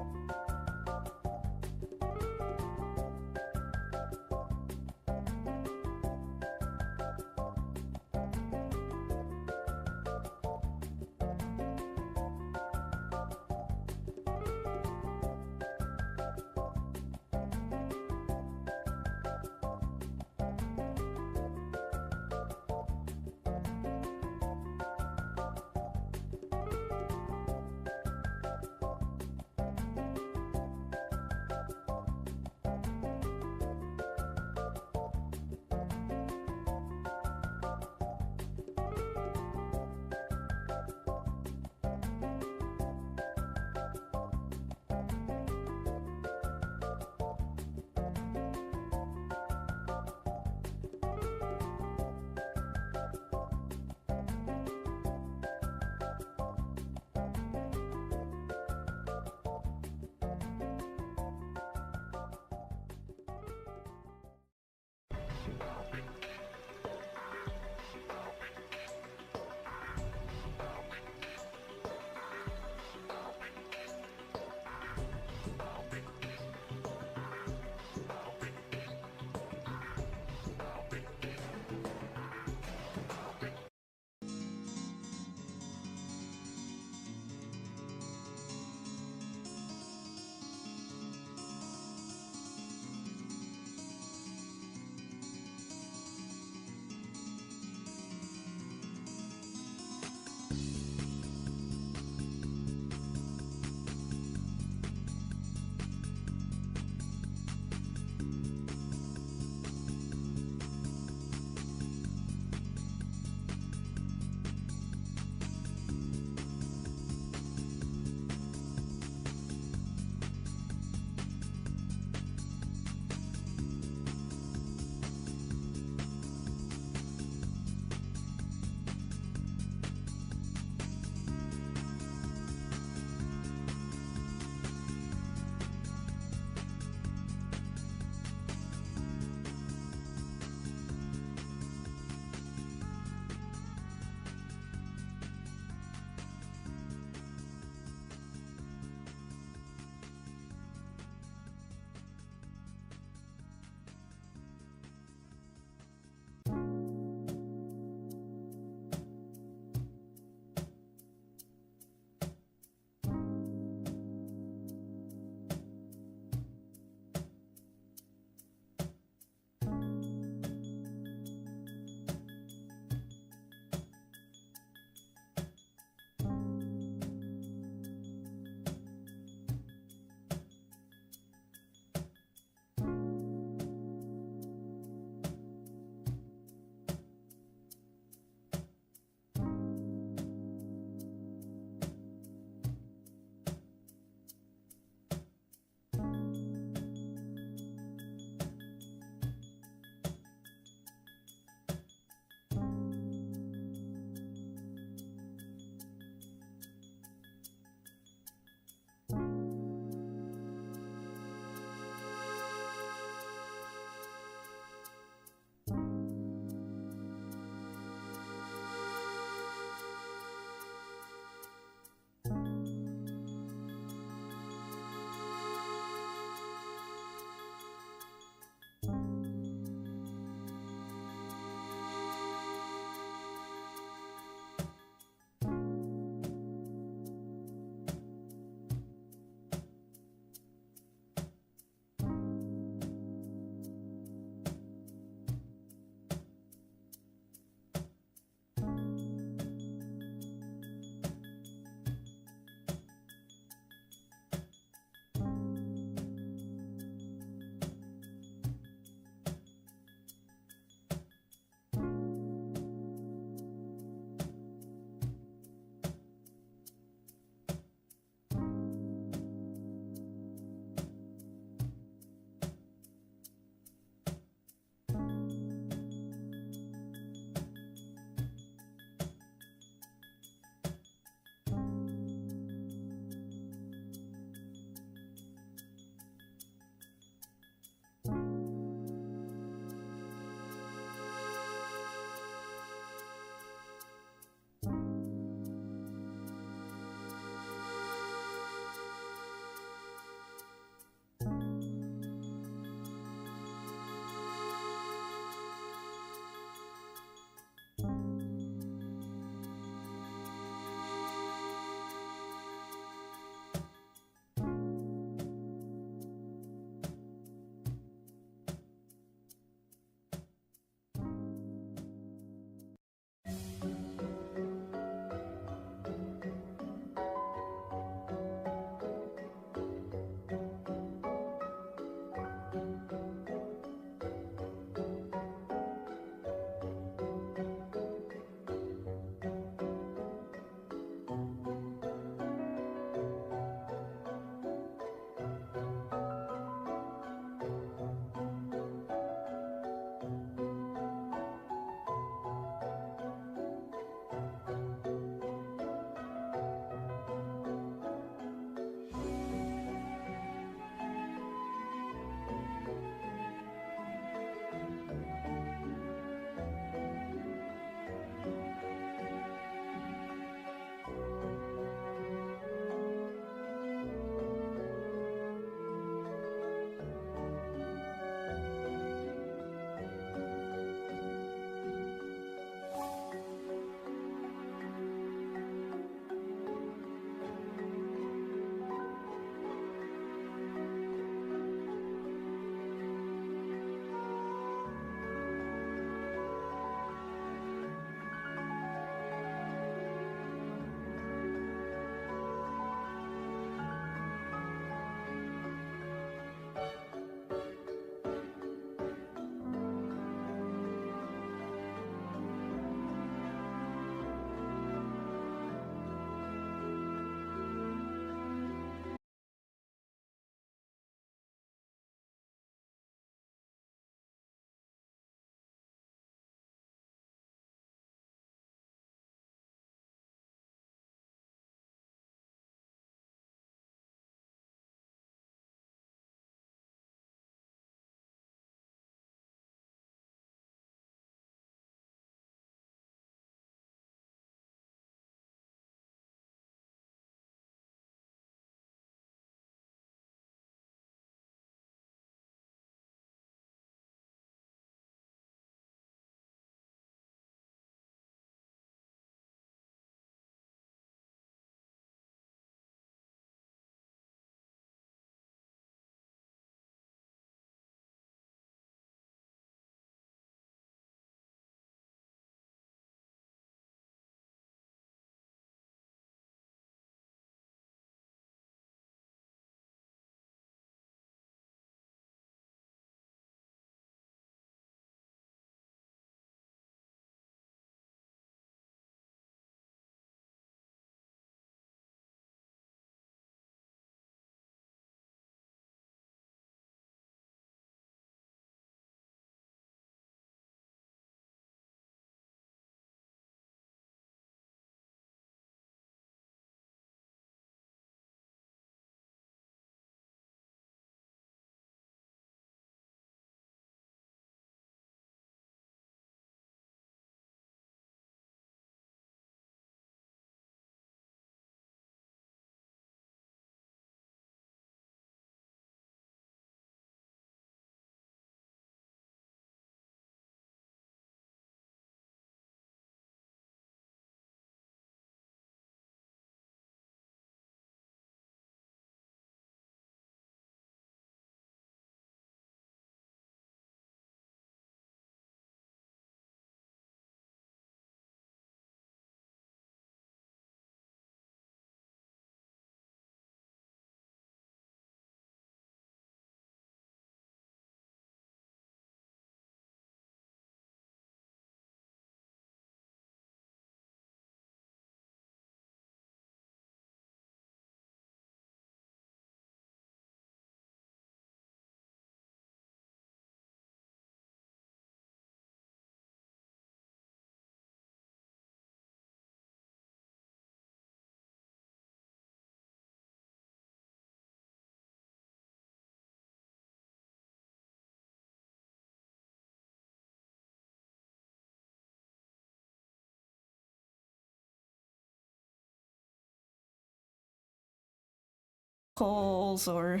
calls or,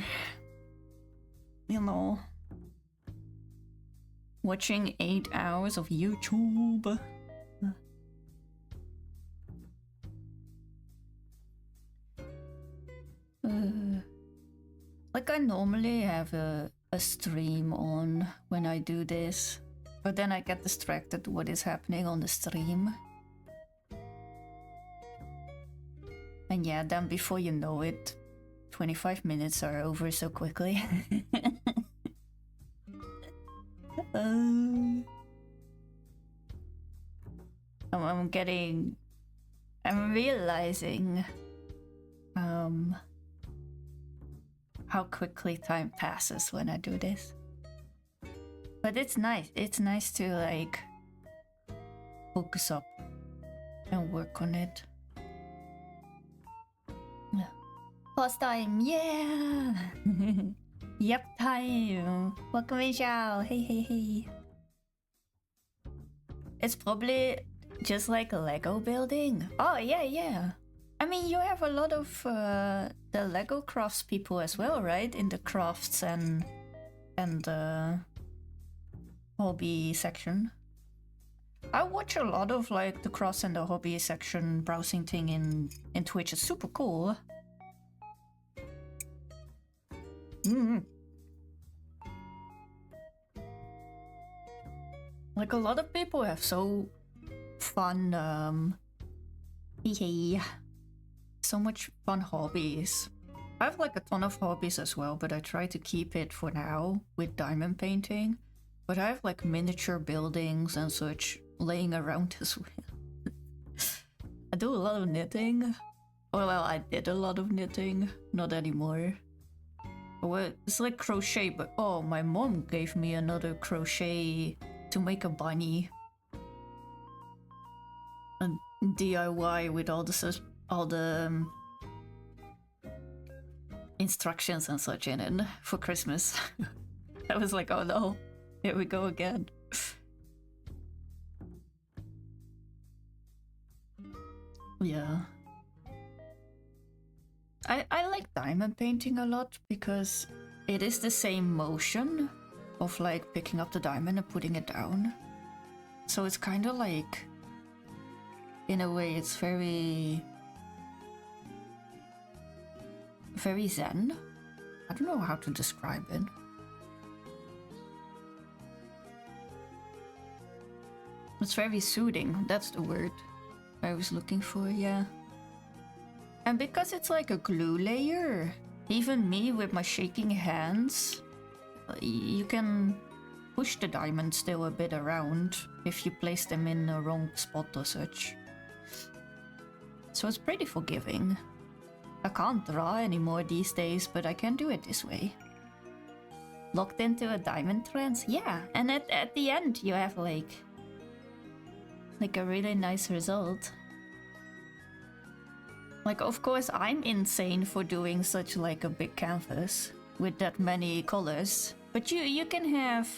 you know, watching 8 hours of YouTube. Like I normally have a stream on when I do this, but then I get distracted what is happening on the stream. And yeah, then before you know it, 25 minutes are over so quickly. I'm realizing how quickly time passes when I do this. But it's nice to like focus up and work on it. Pause time, yeah! Yep, time! Welcome in, Xiao! Hey. It's probably just like a Lego building. Oh, yeah. I mean, you have a lot of the Lego crafts people as well, right? In the crafts and hobby section. I watch a lot of like the crafts and the hobby section browsing thing in Twitch. It's super cool. Like a lot of people have so fun so much fun hobbies. I have like a ton of hobbies as well, but I try to keep it for now with diamond painting. But I have like miniature buildings and such laying around as well. I do a lot of knitting. Well, I did a lot of knitting, not anymore. Well, it's like crochet, but oh, my mom gave me another crochet to make a bunny. A DIY with all the instructions and such in it for Christmas. I was like, oh no, here we go again. Yeah. I like diamond painting a lot because it is the same motion of like picking up the diamond and putting it down. So it's kind of like, in a way, it's very zen. I don't know how to describe it. It's very soothing, that's the word I was looking for, yeah. And because it's like a glue layer, even me with my shaking hands, you can push the diamonds still a bit around if you place them in the wrong spot or such. So it's pretty forgiving. I can't draw anymore these days, but I can do it this way. Locked into a diamond trance? Yeah, and at the end you have like a really nice result. Like, of course, I'm insane for doing such like a big canvas with that many colors, but you can have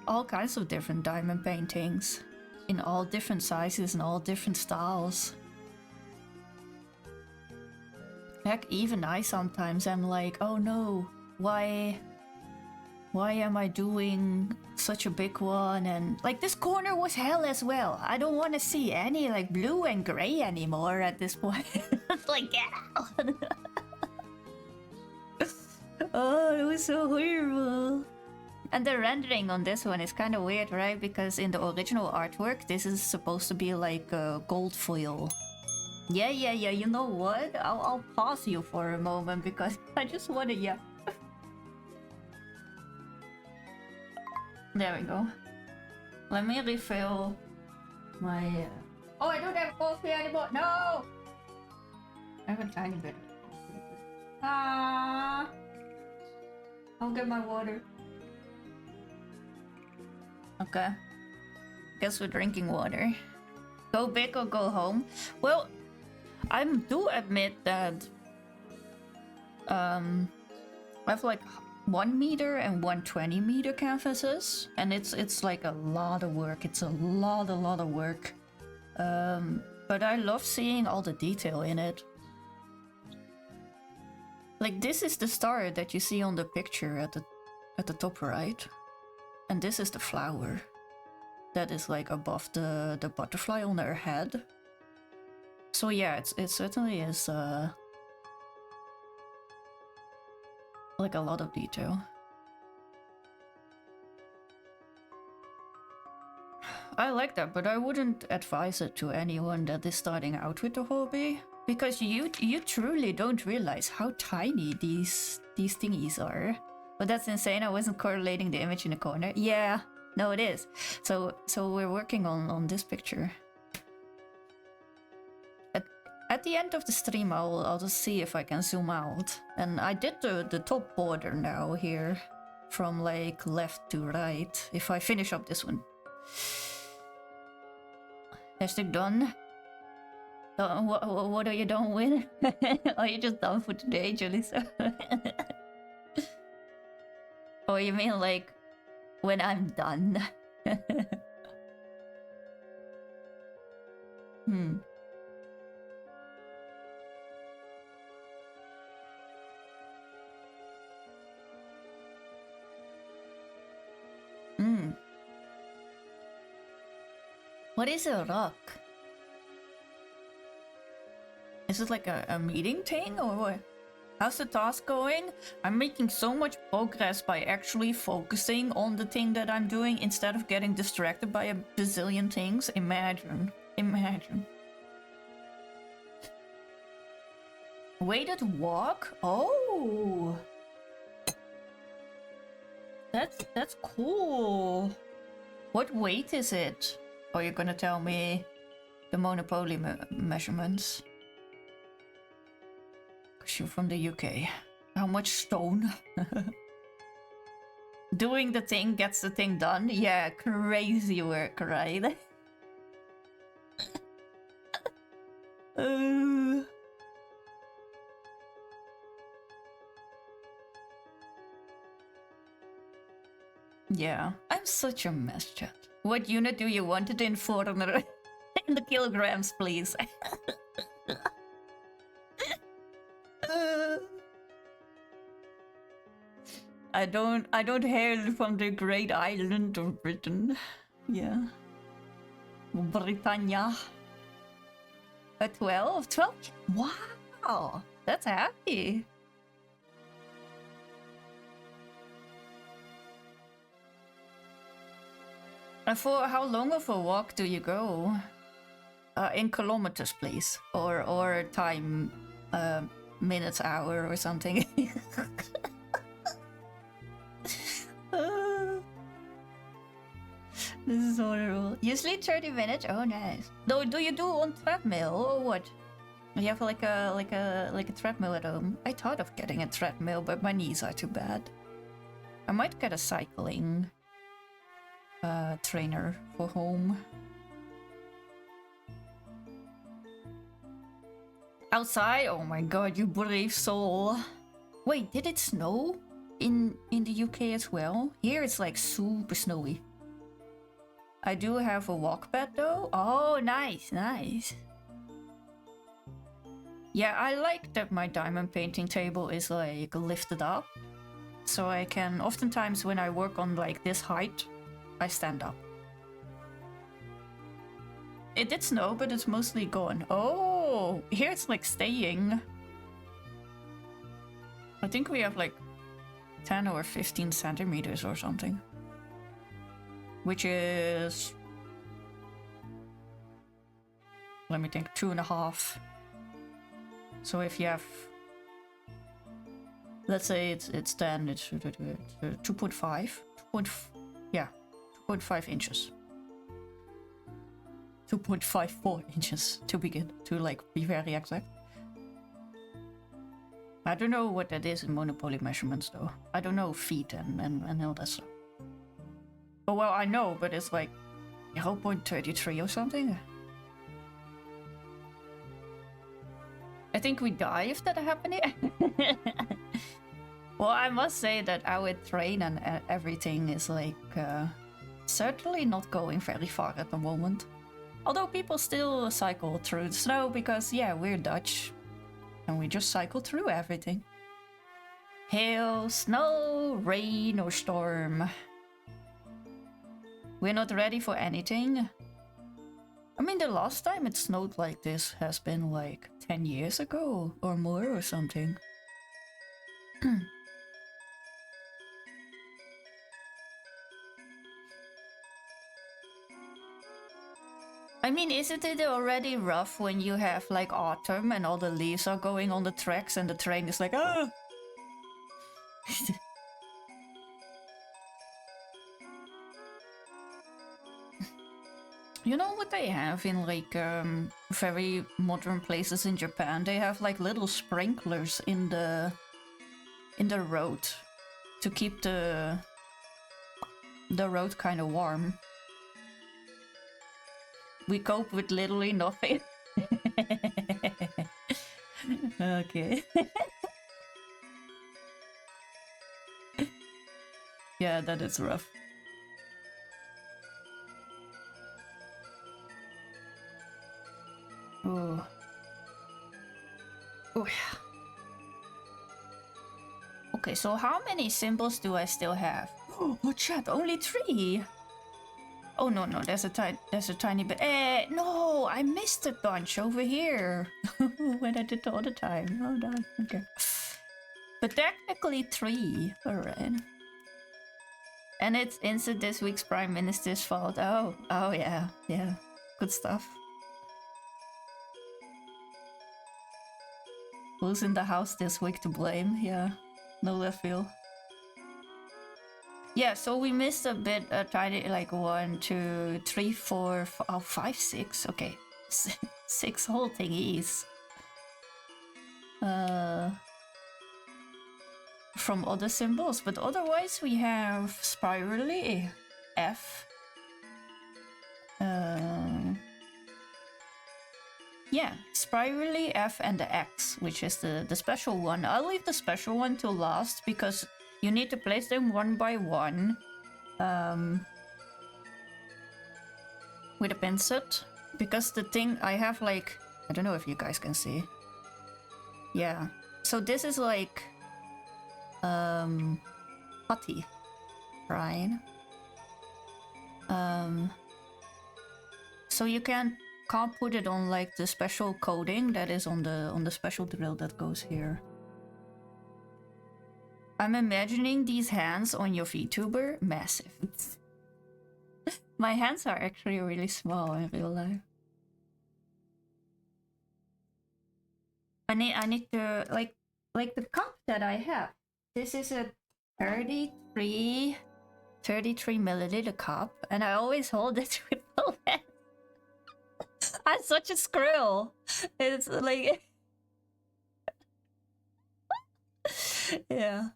all kinds of different diamond paintings in all different sizes and all different styles. Heck, even I sometimes am like, oh no, why am I doing such a big one? And like this corner was hell as well. I don't want to see any like blue and gray anymore at this point. It's like, get out. Oh, it was so horrible. And the rendering on this one is kind of weird, right? Because in the original artwork, this is supposed to be like a gold foil. Yeah, you know what? I'll pause you for a moment because I just want to, yeah. There we go. Let me refill my... Oh, I don't have coffee anymore! No! I have a tiny bit of coffee. Ah! I'll get my water. Okay. Guess we're drinking water. Go big or go home? Well, I do admit that I have like 1 meter and 120 meter canvases, and it's like a lot of work. It's a lot of work. But I love seeing all the detail in it. Like this is the star that you see on the picture at the top right. And this is the flower that is like above the butterfly on her head. So yeah, it certainly is like a lot of detail. I like that, but I wouldn't advise it to anyone that is starting out with the hobby, because you truly don't realize how tiny these thingies are. But that's insane. I wasn't correlating the image in the corner. Yeah, no, it is. So we're working on this picture. At the end of the stream, I'll just see if I can zoom out. And I did the top border now here, from like left to right. If I finish up this one. Hashtag done. What are you done with? Are you just done for today, Julissa? Oh, you mean like when I'm done? Hmm. Hmm. What is a rock? Is it like a meeting thing or what? How's the task going? I'm making so much progress by actually focusing on the thing that I'm doing instead of getting distracted by a bazillion things. Imagine. Weighted walk? Oh! That's cool. What weight is it? Or you're gonna tell me the Monopoly measurements? Cause you're from the UK. How much stone? Doing the thing gets the thing done? Yeah, crazy work, right? Yeah, I'm such a mess, chat. What unit do you want it in for? In the kilograms, please. I don't hail from the great island of Britain. Yeah. Britannia. A 12? 12? Wow! That's happy. And for how long of a walk do you go? In kilometers, please. Or time, minutes, hour, or something. This is horrible. Usually 30 minutes? Oh, nice. Do you do on treadmill or what? You have like a treadmill at home? I thought of getting a treadmill, but my knees are too bad. I might get a cycling trainer for home. Outside? Oh my god, you brave soul. Wait, did it snow in the UK as well? Here it's like super snowy. I do have a walk bed though. Oh, nice, nice. Yeah, I like that my diamond painting table is like lifted up. So I can, oftentimes when I work on like this height, I stand up. It did snow, but it's mostly gone. Oh, here it's like staying. I think we have like 10 or 15 centimeters or something. Which is... let me think, 2.5. So if you have... let's say it's 10, it's 2.5. Yeah, 2.5 inches. 2.54 inches to begin, to like be very exact. I don't know what that is in Monopoly measurements though. I don't know feet and all that stuff. Oh well, I know, but it's like 0.33 or something. I think we die if that happened. Well, I must say that our train and everything is like certainly not going very far at the moment. Although people still cycle through the snow because, yeah, we're Dutch. And we just cycle through everything. Hail, snow, rain, or storm. We're not ready for anything. I mean, the last time it snowed like this has been like 10 years ago or more or something. I mean, isn't it already rough when you have like autumn and all the leaves are going on the tracks and the train is like, ah! You know what they have in like very modern places in Japan? They have like little sprinklers in the road to keep the road kind of warm. We cope with literally nothing. Okay. Yeah, that is rough. Oh. Oh yeah. Okay, so how many symbols do I still have? Oh, chat, only 3. Oh no, there's a tiny bit. No, I missed a bunch over here when I did all the time. Oh no, okay. But technically 3, alright. And it's this week's Prime Minister's fault. Oh yeah, good stuff. Who's in the house this week to blame? Yeah, no left field. Yeah, so we missed a bit, a tiny, like 1, 2, 3, 4, 5, 6. Okay, 6 whole thingies. From other symbols, but otherwise we have spirally F. Yeah, spirally F and the X, which is the special one. I'll leave the special one to last because you need to place them one by one with a pin set. Because the thing I have, like, I don't know if you guys can see. Yeah, so this is like putty, right? So you can't put it on like the special coating that is on the special drill that goes here. I'm imagining these hands on your VTuber massive. My hands are actually really small in real life. I need to like the cup that I have. This is a 33 milliliter cup, and I always hold it with both hands. I'm such a squirrel. It's like yeah.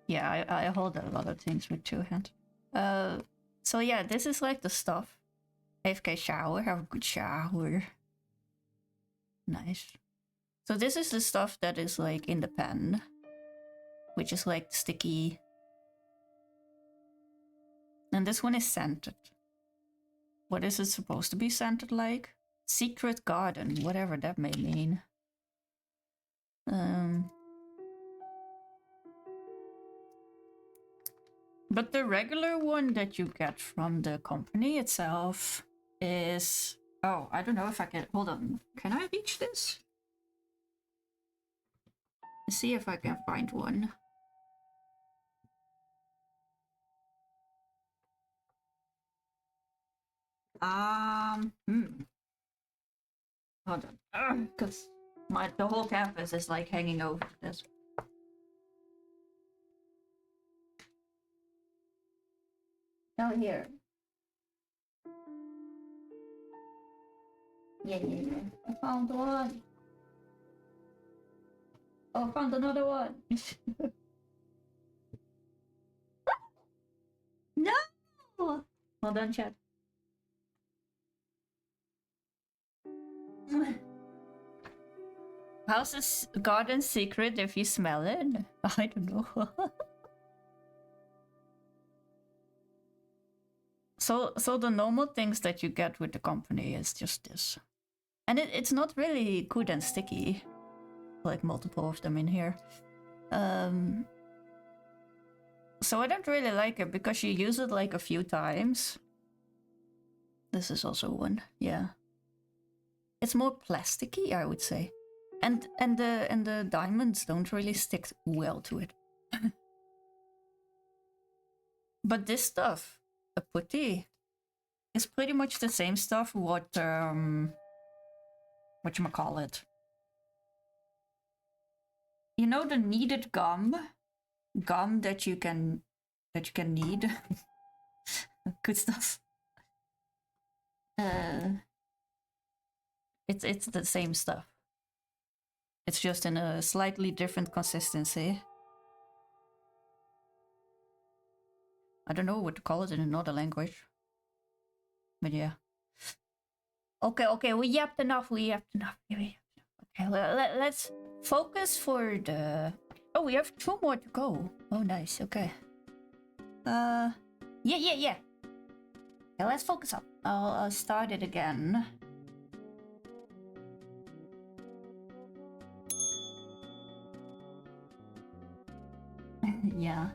Yeah, I hold a lot of things with 2 hands. So yeah, this is like the stuff. AFK shower, have a good shower. Nice. So this is the stuff that is like in the pen, which is like sticky. And this one is scented. What is it supposed to be scented like? Secret garden, whatever that may mean. But the regular one that you get from the company itself is... Oh, I don't know if I can... Hold on. Can I reach this? Let's see if I can find one. Hold on. Because the whole campus is like hanging over this. Oh, here. Yeah. I found one. Oh, I found another one. No! Hold on, chat. How's a garden secret if you smell it? I don't know. So the normal things that you get with the company is just this. And it's not really good and sticky. Like multiple of them in here. So I don't really like it because you use it like a few times. This is also one, yeah. It's more plasticky, I would say. And the diamonds don't really stick well to it. But this stuff, the putty, is pretty much the same stuff whatchamacallit. You know the kneaded gum that you can knead. Good stuff. It's the same stuff. It's just in a slightly different consistency. I don't know what to call it in another language. But yeah. Okay, we yapped enough. Okay, let's focus for the... Oh, we have 2 more to go. Oh, nice, okay. Yeah. Yeah, let's focus up. I'll start it again. Yeah.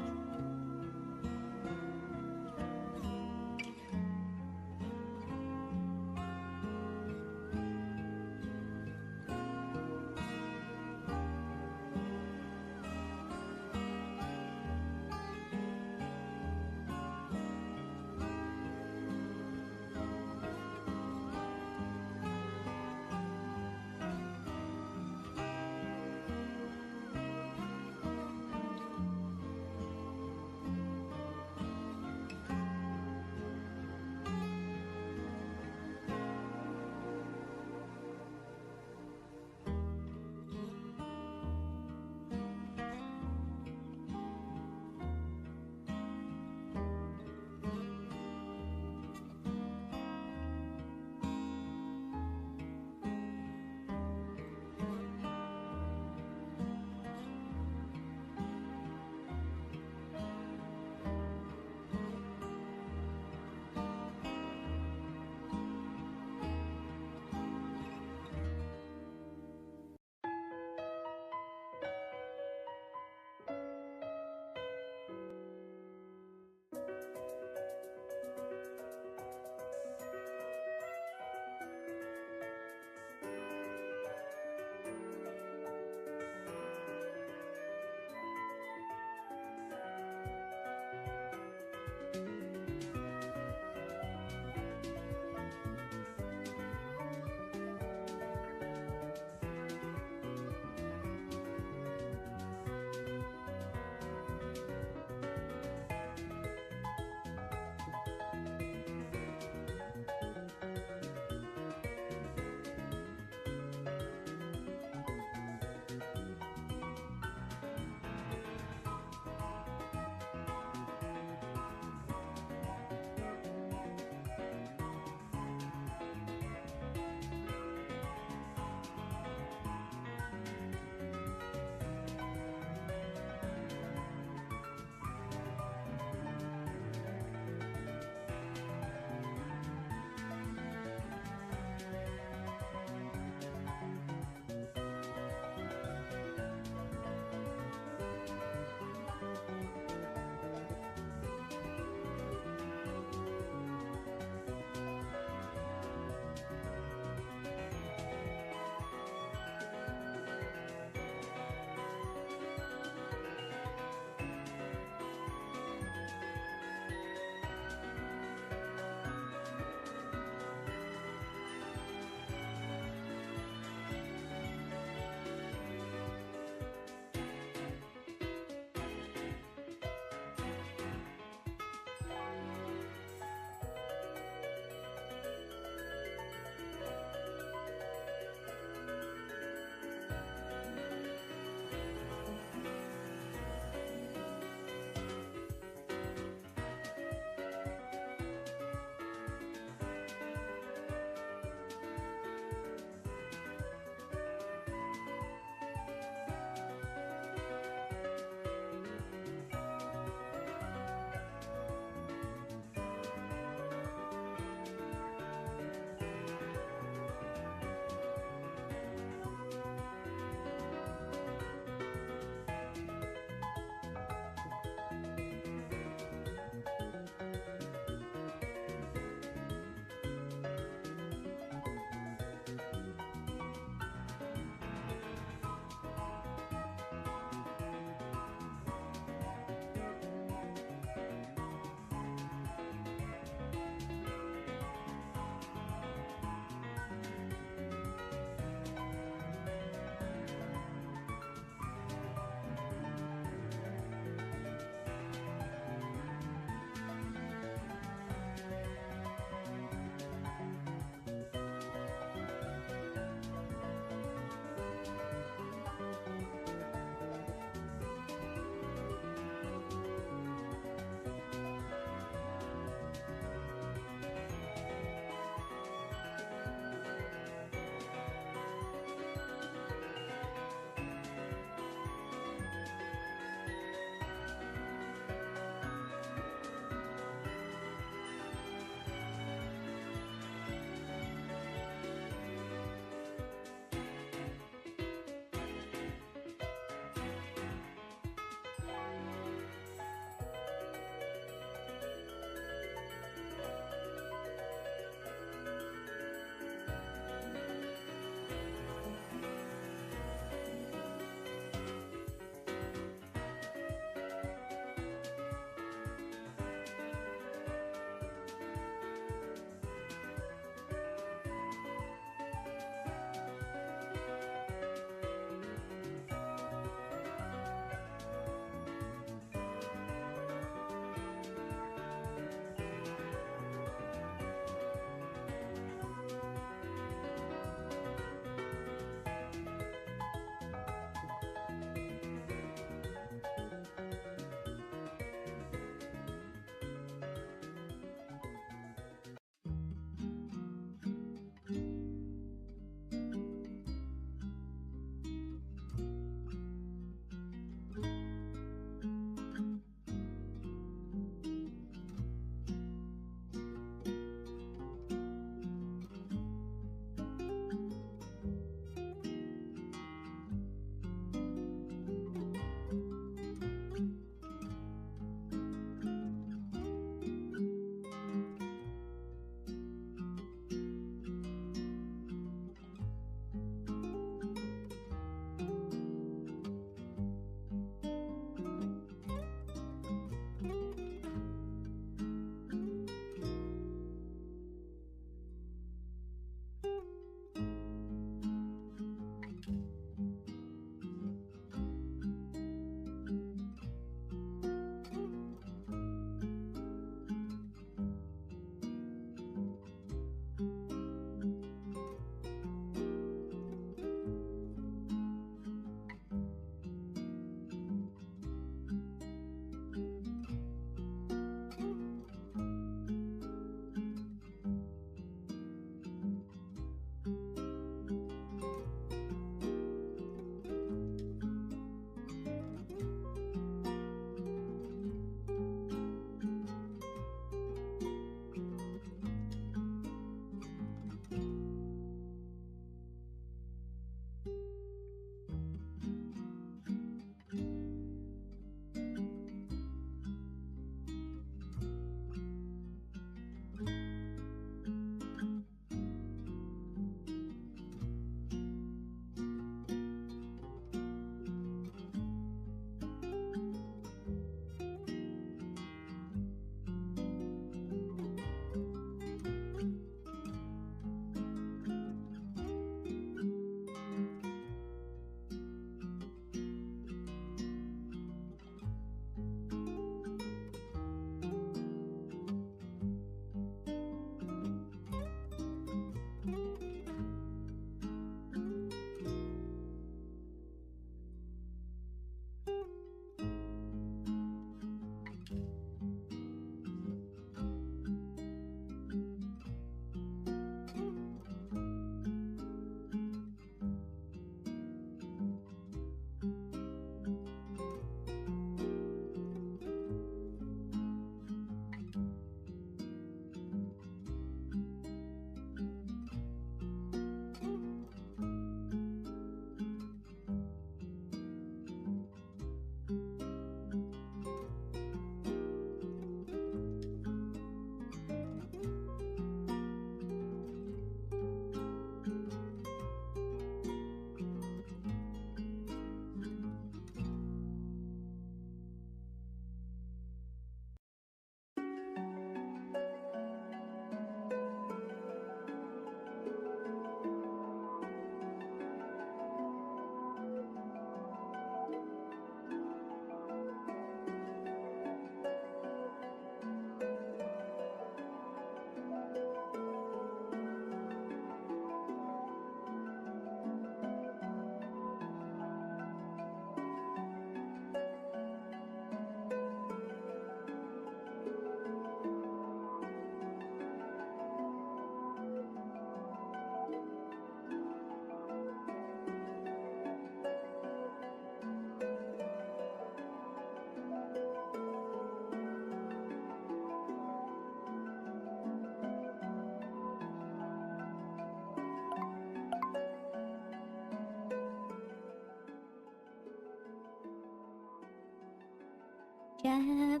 Cat.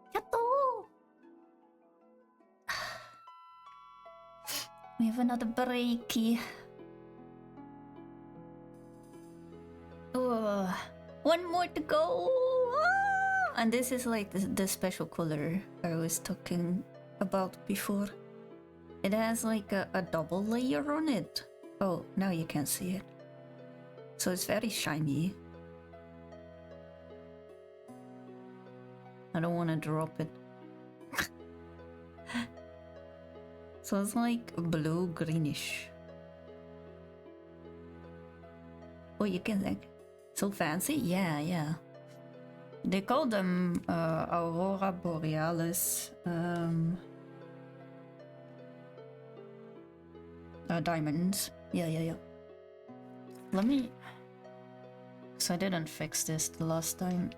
Kato! We have another breaky. Oh, one more to go! Ah! And this is like the special color I was talking about before. It has like a double layer on it. Oh, now you can see it. So it's very shiny. I don't want to drop it. So it's like blue greenish. Oh, you can think. So fancy? Yeah, yeah. They call them Aurora Borealis diamonds. Yeah, yeah, yeah. Let me... So I didn't fix this the last time.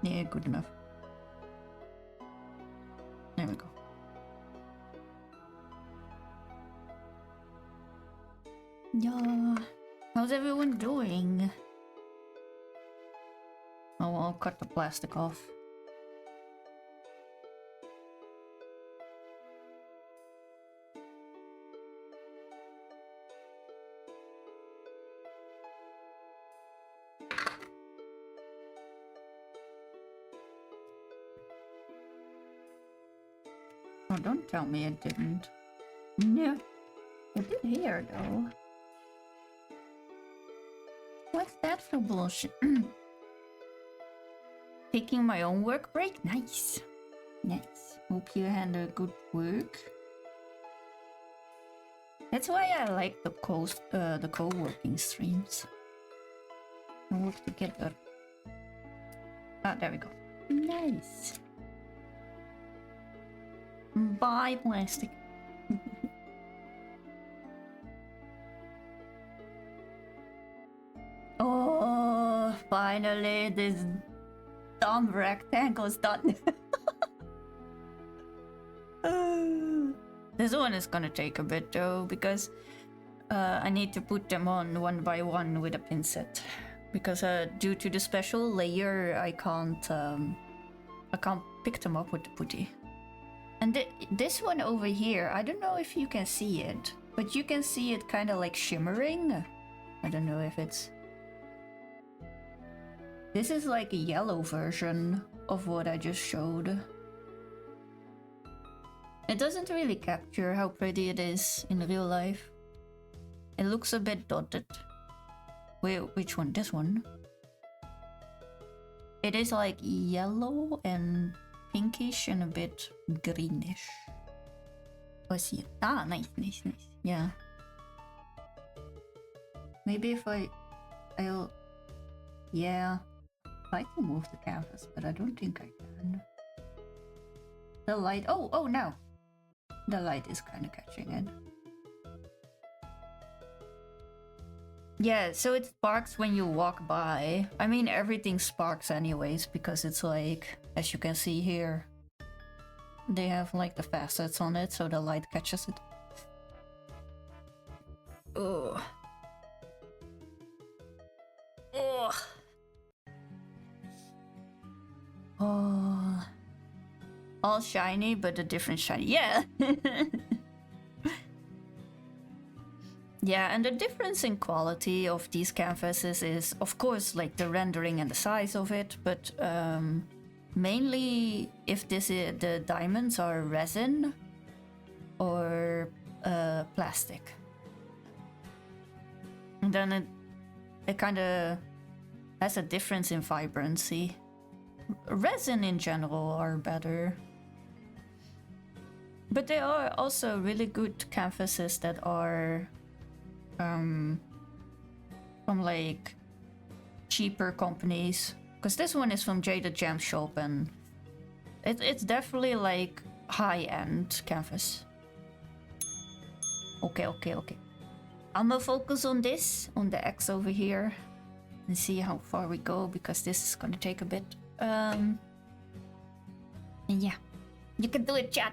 Yeah, good enough. There we go. Yeah. How's everyone doing? Oh, I'll cut the plastic off. Oh, don't tell me it didn't. No. It did here, though. What's that for bullshit? Taking my own work break? Nice. Nice. Hope you had a good work. That's why I like the co-working streams. We work together. Ah, there we go. Nice. Bye, plastic. Oh, finally, this dumb rectangle's done. This one is gonna take a bit though, because I need to put them on one by one with a pincet. Because due to the special layer, I can't pick them up with the putty. And this one over here, I don't know if you can see it, but you can see it kind of like shimmering. I don't know if it's... This is like a yellow version of what I just showed. It doesn't really capture how pretty it is in real life. It looks a bit dotted. Wait, which one? This one? It is like yellow and pinkish and a bit greenish. Oh, I see it. Ah, nice, nice, nice. Yeah. Maybe if I'll... Yeah. I can move the canvas, but I don't think I can. The light... Oh, no! The light is kind of catching it. Yeah, so it sparks when you walk by. I mean, everything sparks anyways, because it's like, as you can see here, they have like the facets on it, so the light catches it. Ugh. Ugh. Oh. All shiny, but a different shiny. Yeah! Yeah, and the difference in quality of these canvases is, of course, like the rendering and the size of it, but mainly if the diamonds are resin or plastic. And then it kind of has a difference in vibrancy. Resin in general are better. But there are also really good canvases that are from like cheaper companies. Because this one is from Jada Jam Shop and it's definitely like high-end canvas. Okay. I'ma focus on this, on the X over here. and see how far we go, because this is gonna take a bit. And yeah, you can do it, chat.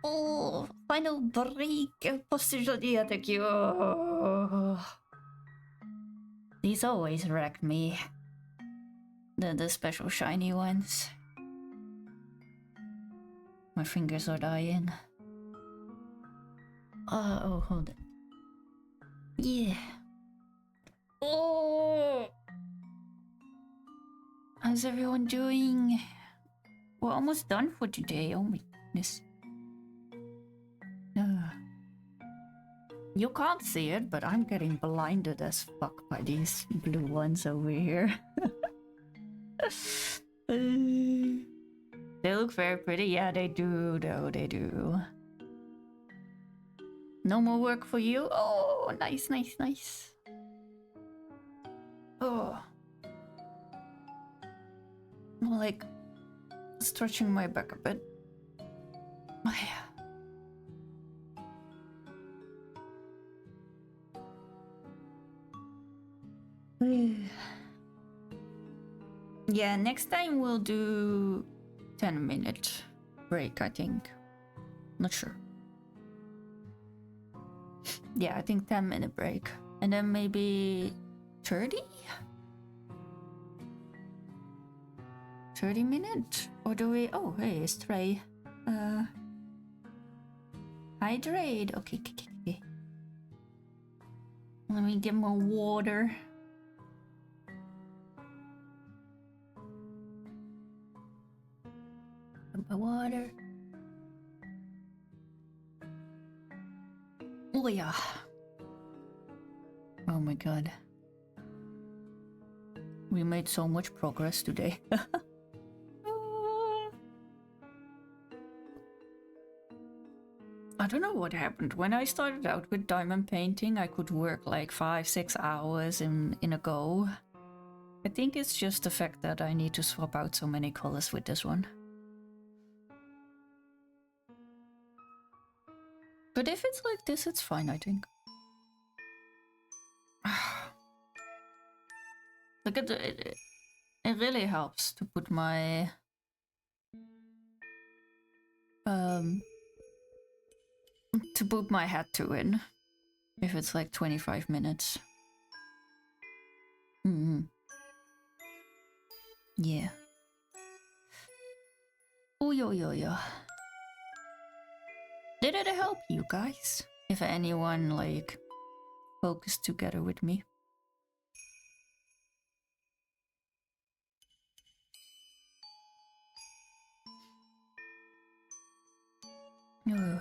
Oh, final break. Position, thank you. Oh. These always wreck me. The special shiny ones. My fingers are dying. Oh, hold it. Yeah. Oh! How's everyone doing? We're almost done for today. Oh my goodness. You can't see it, but I'm getting blinded as fuck by these blue ones over here. They look very pretty. Yeah, they do, though. They do. No more work for you? Oh, nice, nice, nice. Oh. I'm like stretching my back a bit. Oh, yeah. Yeah, next time we'll do 10-minute break, I think. Not sure. Yeah, I think 10-minute break. And then maybe 30? 30 minutes? Or do we... Oh, hey, Stray. Hydrate. Okay. Let me get more water. My water. Oh yeah. Oh my god. We made so much progress today. I don't know what happened. When I started out with diamond painting, I could work like 5-6 hours in a go. I think it's just the fact that I need to swap out so many colors with this one. But if it's like this, it's fine, I think. Look at it. It really helps to put my hat to in. If it's like 25 minutes. Yeah. Oh, yo. Did it help you guys? If anyone like focused together with me? Oh.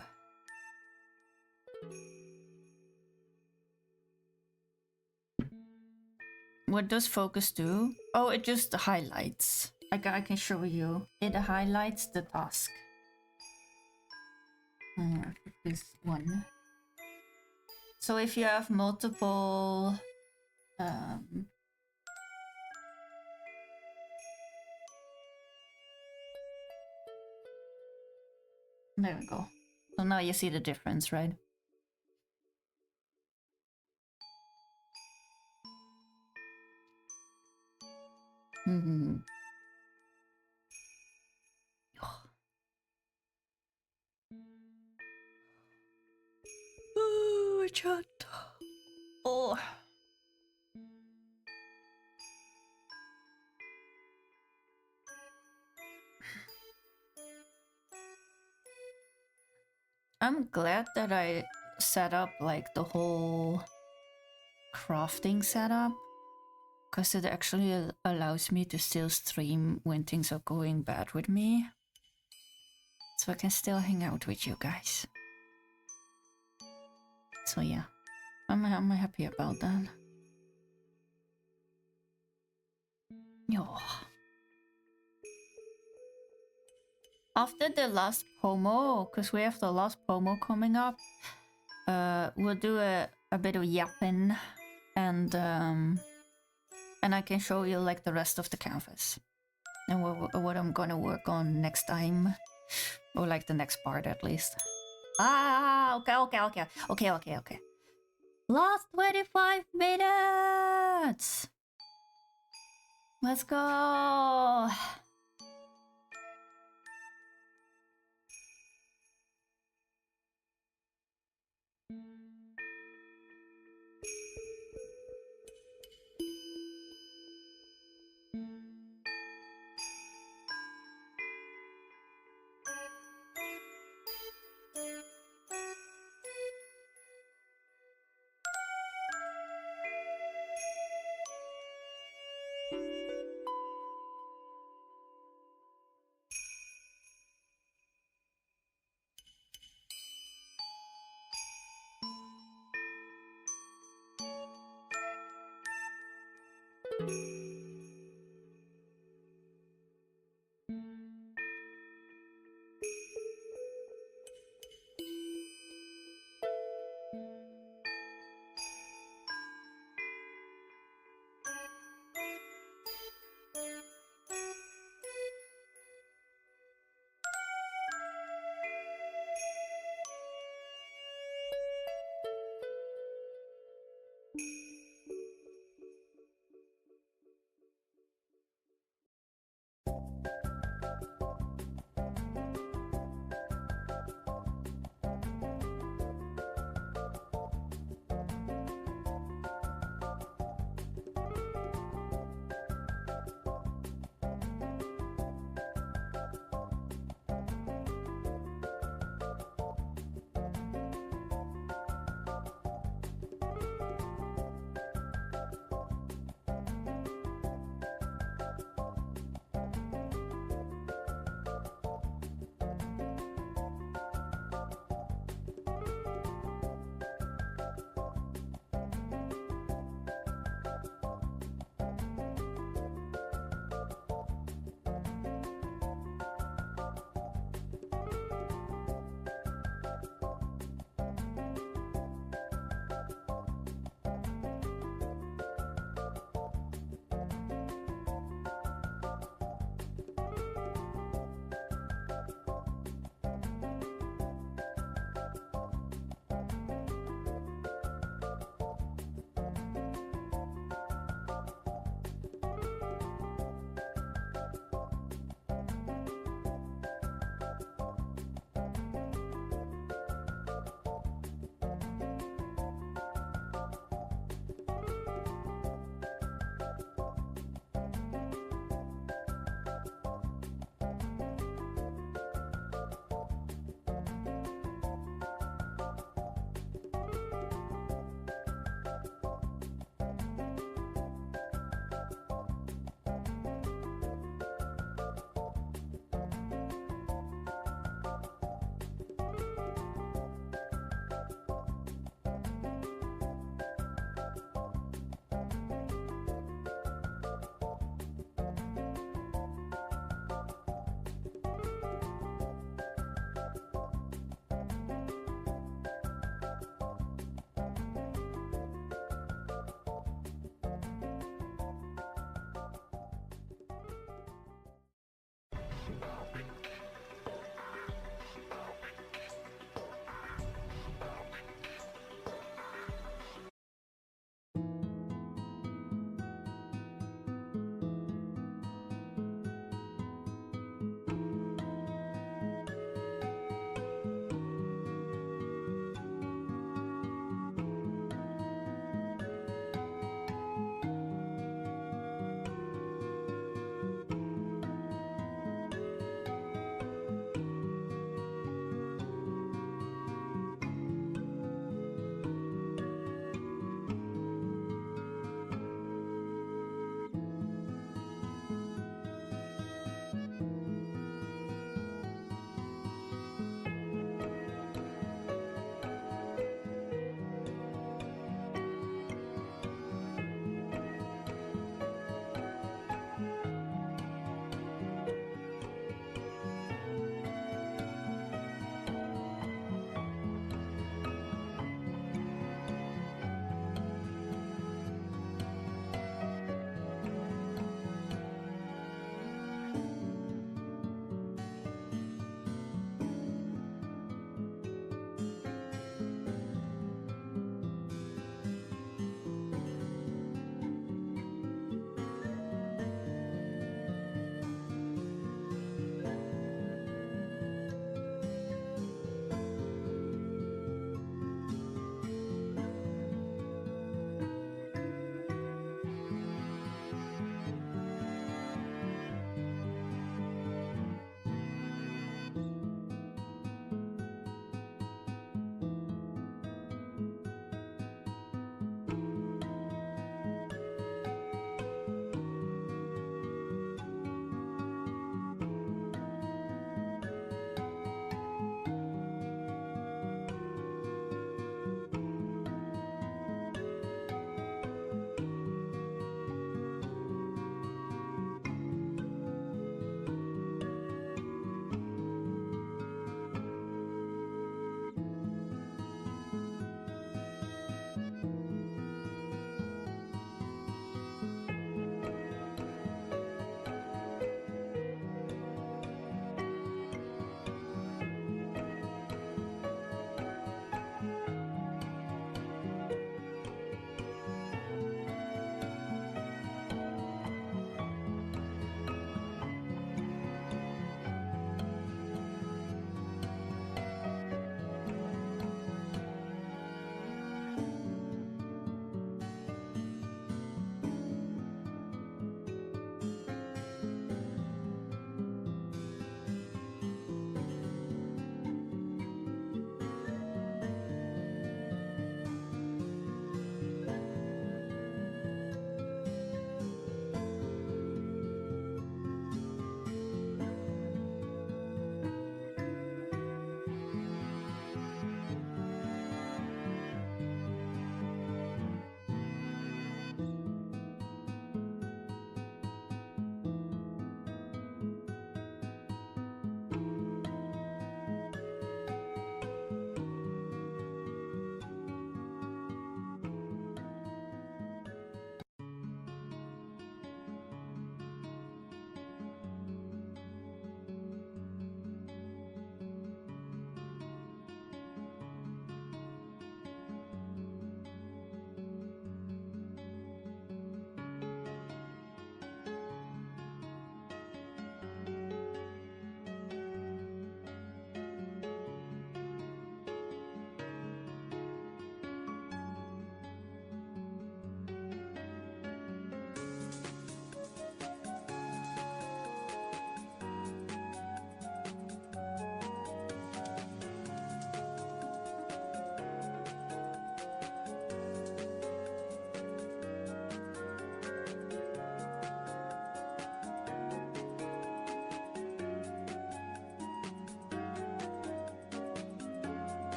What does focus do? Oh, it just highlights. I can show you. It highlights the task. This one. So if you have multiple there we go. So now you see the difference, right? Oh, chat. Oh. I'm glad that I set up like the whole crafting setup, because it actually allows me to still stream when things are going bad with me, so I can still hang out with you guys. So yeah, I'm happy about that. Oh. After the last promo, because we have the last promo coming up, we'll do a bit of yapping, and I can show you like the rest of the canvas and what I'm gonna work on next time, or like the next part at least. Okay. Last 25 minutes. Let's go.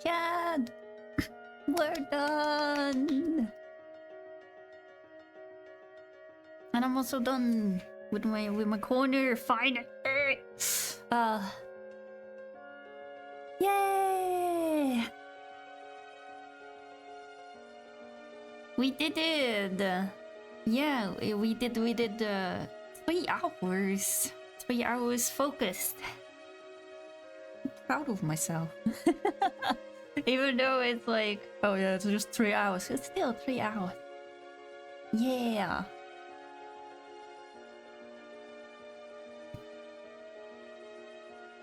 Chad, we're done. And I'm also done with my corner. Fine. Yay! We did it. Yeah, we did 3 hours. 3 hours focused. I'm proud of myself. Even though it's like, oh yeah, it's just 3 hours. It's still 3 hours. Yeah.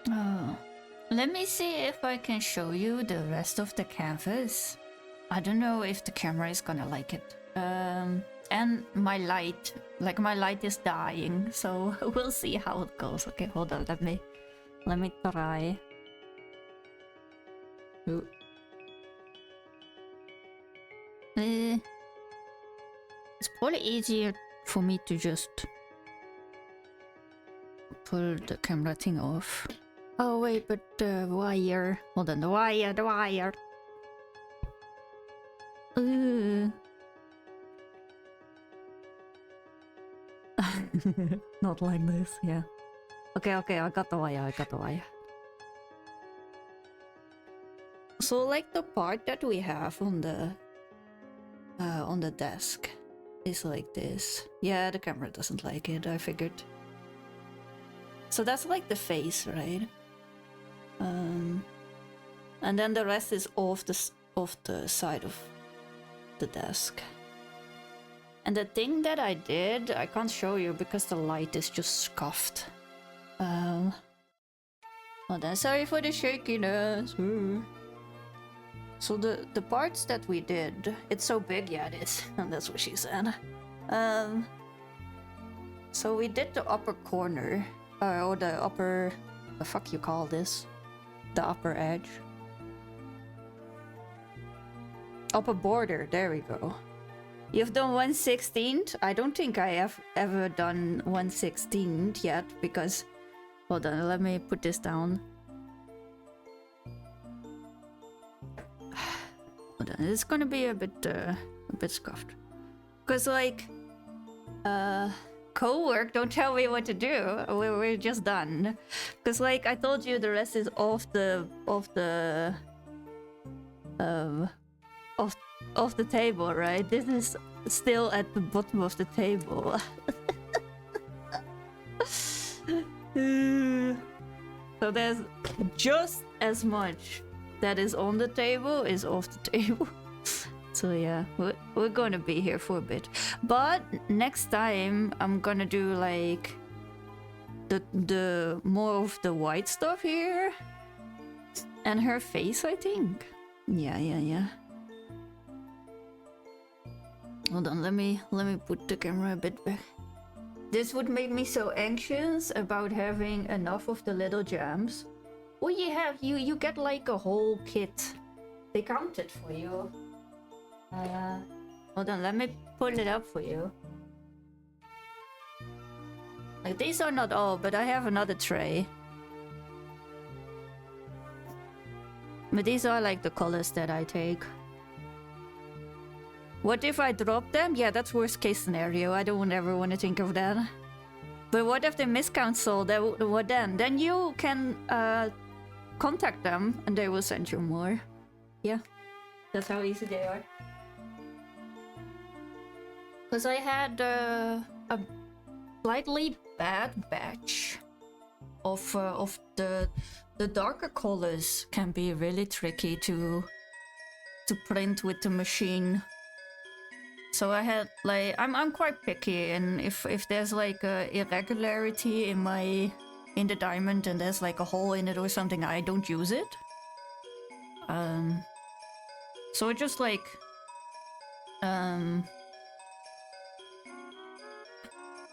Oh. Let me see if I can show you the rest of the canvas. I don't know if the camera is gonna like it. And my light, like my light is dying, so we'll see how it goes. Okay, hold on, let me try. Ooh. It's probably easier for me to just pull the camera thing off. Oh wait, but the wire. Hold on, the wire. Not like this, yeah. Okay, I got the wire. So like the part that we have on the desk is like this. Yeah, the camera doesn't like it, I figured. So that's like the face, right? And then the rest is off the side of the desk. And the thing that I did, I can't show you because the light is just scuffed. Well then, sorry for the shakiness. So the parts that we did, it's so big, yeah it is, and that's what she said. So we did the upper corner, or the upper, the fuck you call this? The upper edge. Upper border, there we go. You've done 1/16th? I don't think I have ever done 1/16th yet, because... Hold on, let me put this down. Hold on, it's gonna be a bit scuffed. Because like... co-work, don't tell me what to do. We're just done. Because like I told you, the rest is off the table, right? This is still at the bottom of the table. So there's just as much that is on the table is off the table. So yeah, we're gonna be here for a bit. But next time I'm gonna do like the more of the white stuff here. And her face, I think. Yeah. Hold on, let me put the camera a bit back. This would make me so anxious about having enough of the little jams. Well, you get like a whole kit. They count it for you. Hold on, let me pull it up for you. Like, these are not all, but I have another tray. But these are like the colors that I take. What if I drop them? Yeah, that's worst case scenario. I don't ever want to think of that. But what if they miscount sold? What then? Then you can contact them and they will send you more. Yeah, that's how easy they are. Because I had a slightly bad batch of the darker colors can be really tricky to print with the machine. So I had like I'm quite picky, and if there's like a irregularity in the diamond and there's like a hole in it or something, I don't use it. So it just like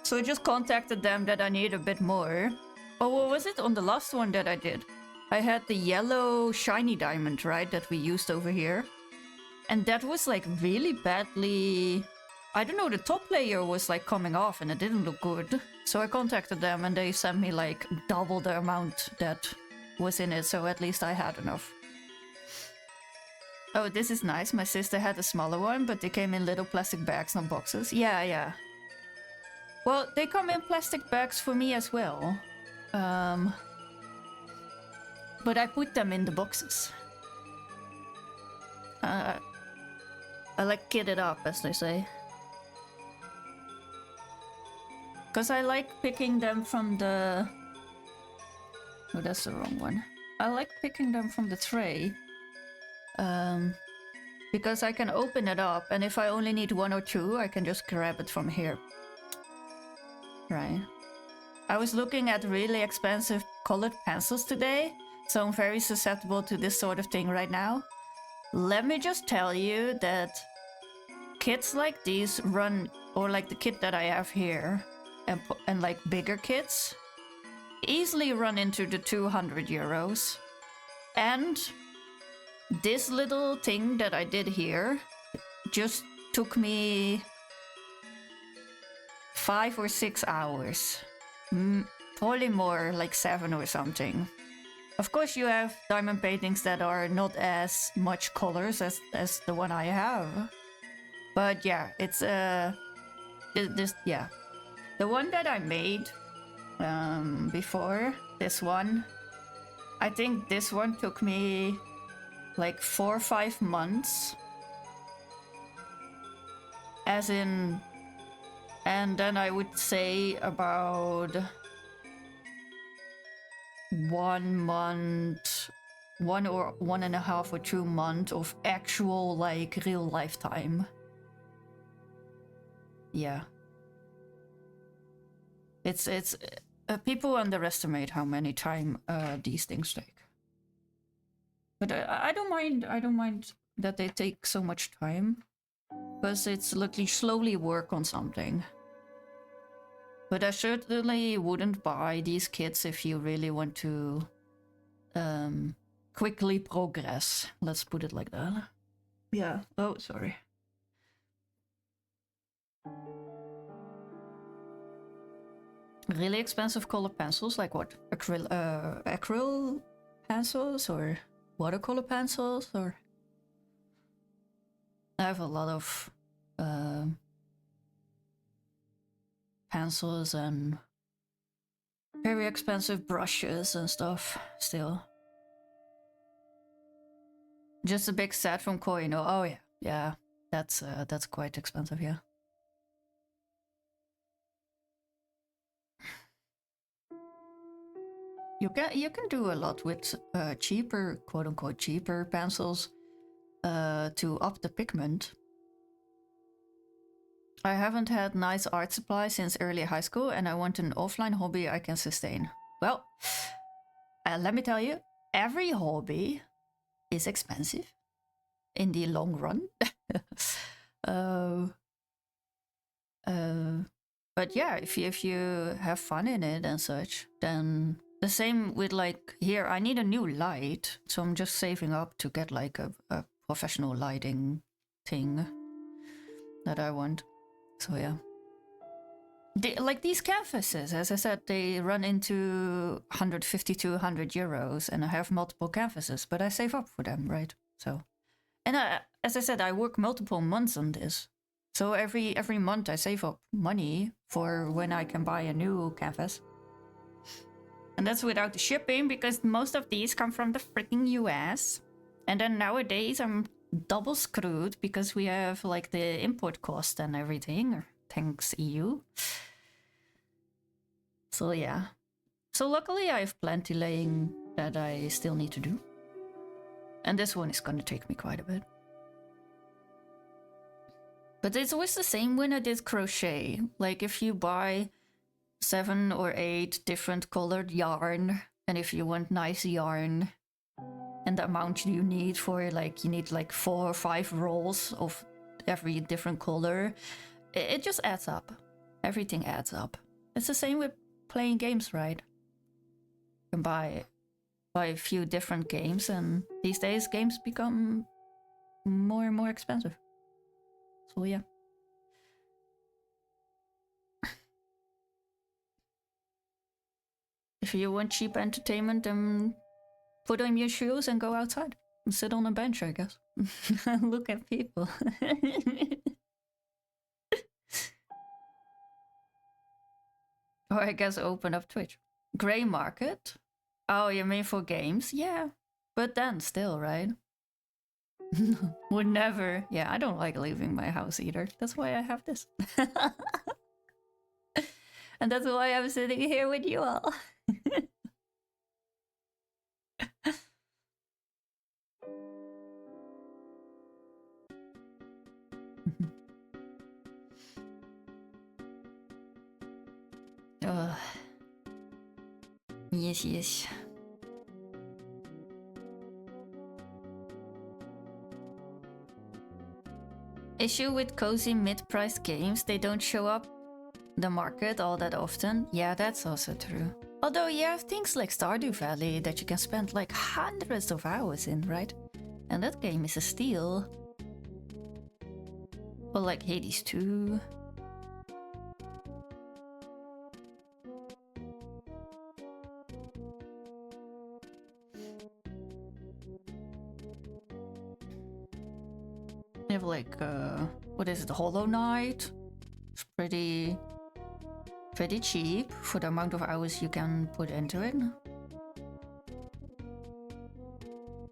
so I just contacted them that I need a bit more. Oh, what was it on the last one that I did? I had the yellow shiny diamond, right, that we used over here. And that was like really badly... I don't know, the top layer was like coming off and it didn't look good. So I contacted them and they sent me like double the amount that was in it, so at least I had enough. Oh, this is nice. My sister had a smaller one, but they came in little plastic bags, not boxes. Yeah. Well, they come in plastic bags for me as well. But I put them in the boxes. I like kit it up, as they say. Because I like picking them from the... Oh, that's the wrong one. I like picking them from the tray. Because I can open it up, and if I only need one or two, I can just grab it from here. Right. I was looking at really expensive colored pencils today. so I'm very susceptible to this sort of thing right now. Let me just tell you that kits like these run, or like the kit that I have here, and like bigger kits, easily run into the 200 euros. And this little thing that I did here just took me 5 or 6 hours. Probably more, like 7 or something. Of course, you have diamond paintings that are not as much colors as the one I have. But yeah, it's this yeah. The one that I made before, this one, I think this one took me like 4 or 5 months. As in, and then I would say about 1 month, 1.5 or 2 months of actual like real lifetime. Yeah. It's people underestimate how many time these things take. But I don't mind that they take so much time, because it's like you slowly work on something. But I certainly wouldn't buy these kits if you really want to quickly progress. Let's put it like that. Yeah. Oh, sorry. Really expensive color pencils, like what? Acryl pencils or watercolor pencils, or I have a lot of pencils and very expensive brushes and stuff still. Just a big set from Koino. Oh yeah, that's quite expensive, yeah. You can do a lot with cheaper, quote unquote, cheaper pencils to up the pigment. I haven't had nice art supplies since early high school, and I want an offline hobby I can sustain. Well, let me tell you, every hobby is expensive in the long run. But yeah, if you have fun in it and such, then the same with like here, I need a new light, so I'm just saving up to get like a professional lighting thing that I want. So yeah. Like these canvases, as I said, they run into 150 to 100 euros, and I have multiple canvases, but I save up for them, right? So, and as I said, I work multiple months on this, so every month I save up money for when I can buy a new canvas, and that's without the shipping, because most of these come from the freaking US, and then nowadays I'm double screwed because we have like the import cost and everything. Thanks EU. So yeah. So luckily I have plenty laying that I still need to do. And this one is gonna take me quite a bit. But it's always the same when I did crochet. Like if you buy 7 or 8 different colored yarn, and if you want nice yarn, and the amount you need for like, you need like 4 or 5 rolls of every different color, it just adds up. Everything adds up. It's the same with playing games, right? You can buy a few different games, and these days games become more and more expensive. So yeah. If you want cheap entertainment, then put on your shoes and go outside and sit on a bench, I guess. Look at people. Or I guess open up Twitch. Grey market? Oh, you mean for games? Yeah. But then still, right? Would never. Yeah, I don't like leaving my house either. That's why I have this. And that's why I'm sitting here with you all. Yes, yes. Issue with cozy mid-priced games, they don't show up the market all that often. Yeah, that's also true. Although you have things like Stardew Valley that you can spend like hundreds of hours in, right? And that game is a steal. Or like Hades 2. You have like, what is it, Hollow Knight? It's pretty cheap for the amount of hours you can put into it.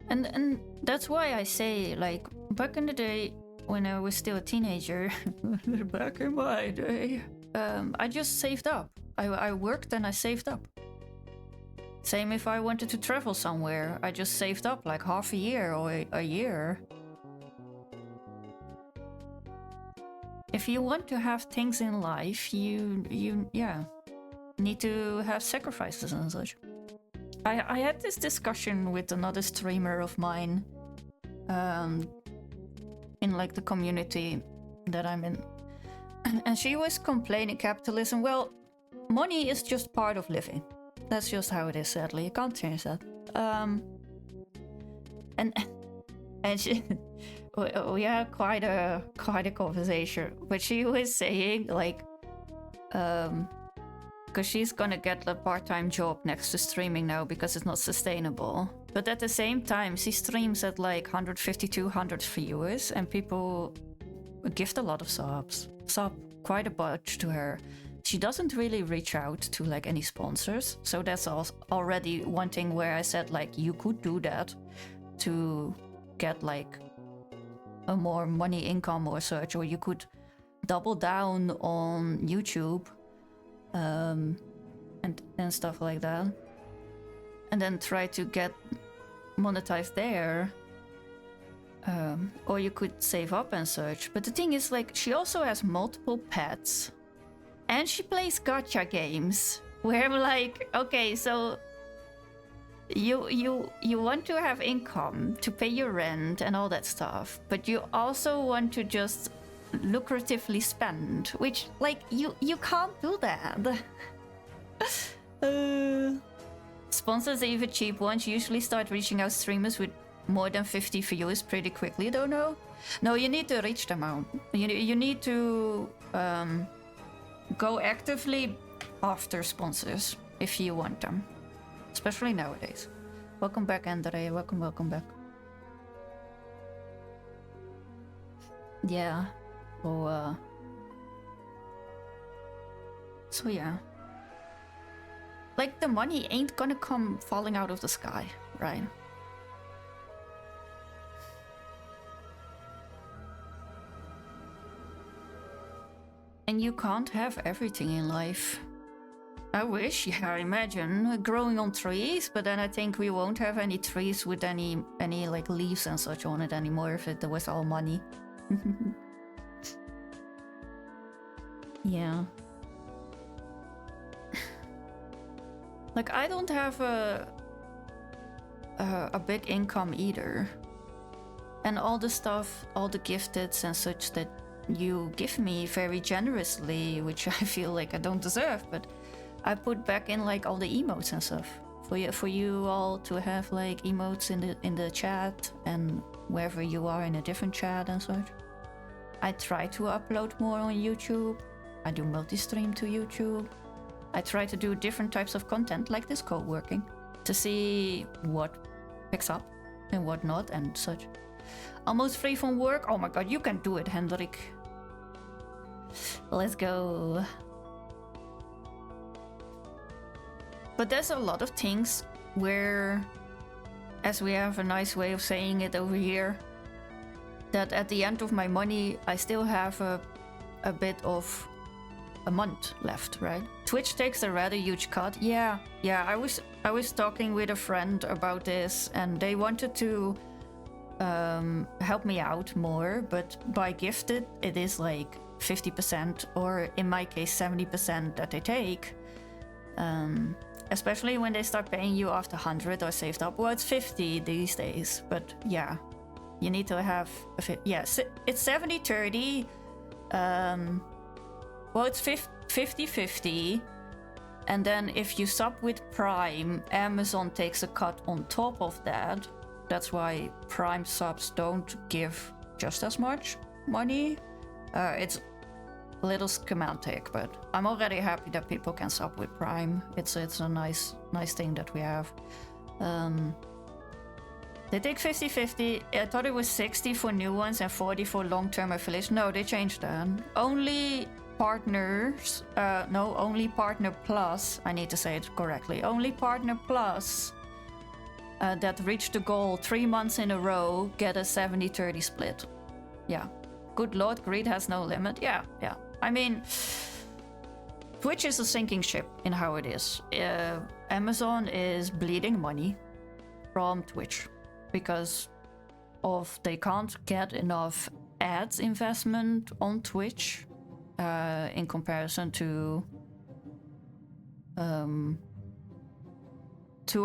And that's why I say, like, back in the day when I was still a teenager, back in my day, I just saved up. I worked and I saved up. Same if I wanted to travel somewhere, I just saved up like half a year or a year. If you want to have things in life, you need to have sacrifices and such. I had this discussion with another streamer of mine, in like the community that I'm in, and she was complaining capitalism. Well, money is just part of living. That's just how it is. Sadly, you can't change that. And she. We had quite a conversation, but she was saying like, because she's gonna get a part-time job next to streaming now because it's not sustainable. But at the same time, she streams at like 150, 200 viewers, and people gift a lot of subs, quite a bunch to her. She doesn't really reach out to like any sponsors, so that's already one thing where I said like you could do that to get like a more money income or such, or you could double down on YouTube and stuff like that, and then try to get monetized there, or you could save up and such. But the thing is, like, she also has multiple pets and she plays gacha games where I'm like, okay, so you want to have income to pay your rent and all that stuff, but you also want to just lucratively spend, which like you can't do that. Sponsors, even cheap ones, usually start reaching out streamers with more than 50 viewers pretty quickly, don't know? No, you need to reach them out. You need to go actively after sponsors if you want them. Especially nowadays. Welcome back, Andre. Welcome back. Yeah. So yeah. Like, the money ain't gonna come falling out of the sky, right? And you can't have everything in life. I wish, yeah, imagine growing on trees, but then I think we won't have any trees with any like leaves and such on it anymore if it was all money. Yeah. Like, I don't have a big income either. And all the stuff, all the gifteds and such that you give me very generously, which I feel like I don't deserve, but I put back in like all the emotes and stuff for you all to have like emotes in the chat and wherever you are in a different chat and such. I try to upload more on YouTube. I do multi-stream to YouTube. I try to do different types of content like this co-working to see what picks up and what not and such. Almost free from work. Oh my god, you can do it, Hendrik. Let's go. But there's a lot of things where, as we have a nice way of saying it over here, that at the end of my money, I still have a bit of a month left, right? Twitch takes a rather huge cut. Yeah, I was talking with a friend about this, and they wanted to help me out more, but by gifted, it is like 50%, or in my case, 70% that they take. Especially when they start paying you after 100 or saved up. Well, it's 50 these days, but yeah. You need to have, yes, it's 70-30. Well, it's 50-50. And then if you sub with Prime, Amazon takes a cut on top of that. That's why Prime subs don't give just as much money. It's a little schematic, but I'm already happy that people can sub with Prime. It's a nice thing that we have. They take 50-50. I thought it was 60 for new ones and 40 for long-term affiliates. No, they changed that. Only partners, only Partner Plus, I need to say it correctly, only Partner Plus that reach the goal 3 months in a row get a 70-30 split. Yeah. Good lord, greed has no limit. Yeah. I mean, Twitch is a sinking ship in how it is. Amazon is bleeding money from Twitch because of they can't get enough ads investment on Twitch in comparison to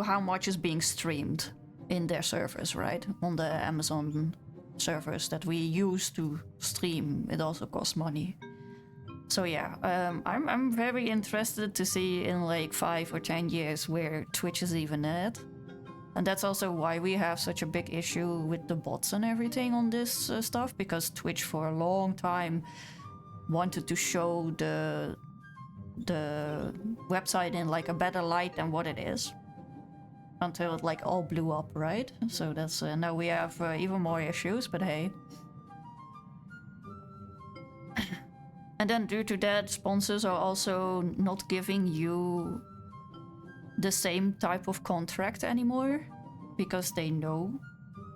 how much is being streamed in their servers, right? On the Amazon servers that we use to stream, it also costs money. So yeah, I'm very interested to see in like 5 or 10 years where Twitch is even at. And that's also why we have such a big issue with the bots and everything on this stuff, because Twitch for a long time wanted to show the website in like a better light than what it is, until it like all blew up, right? So that's now we have even more issues, but hey. And then due to that, sponsors are also not giving you the same type of contract anymore, because they know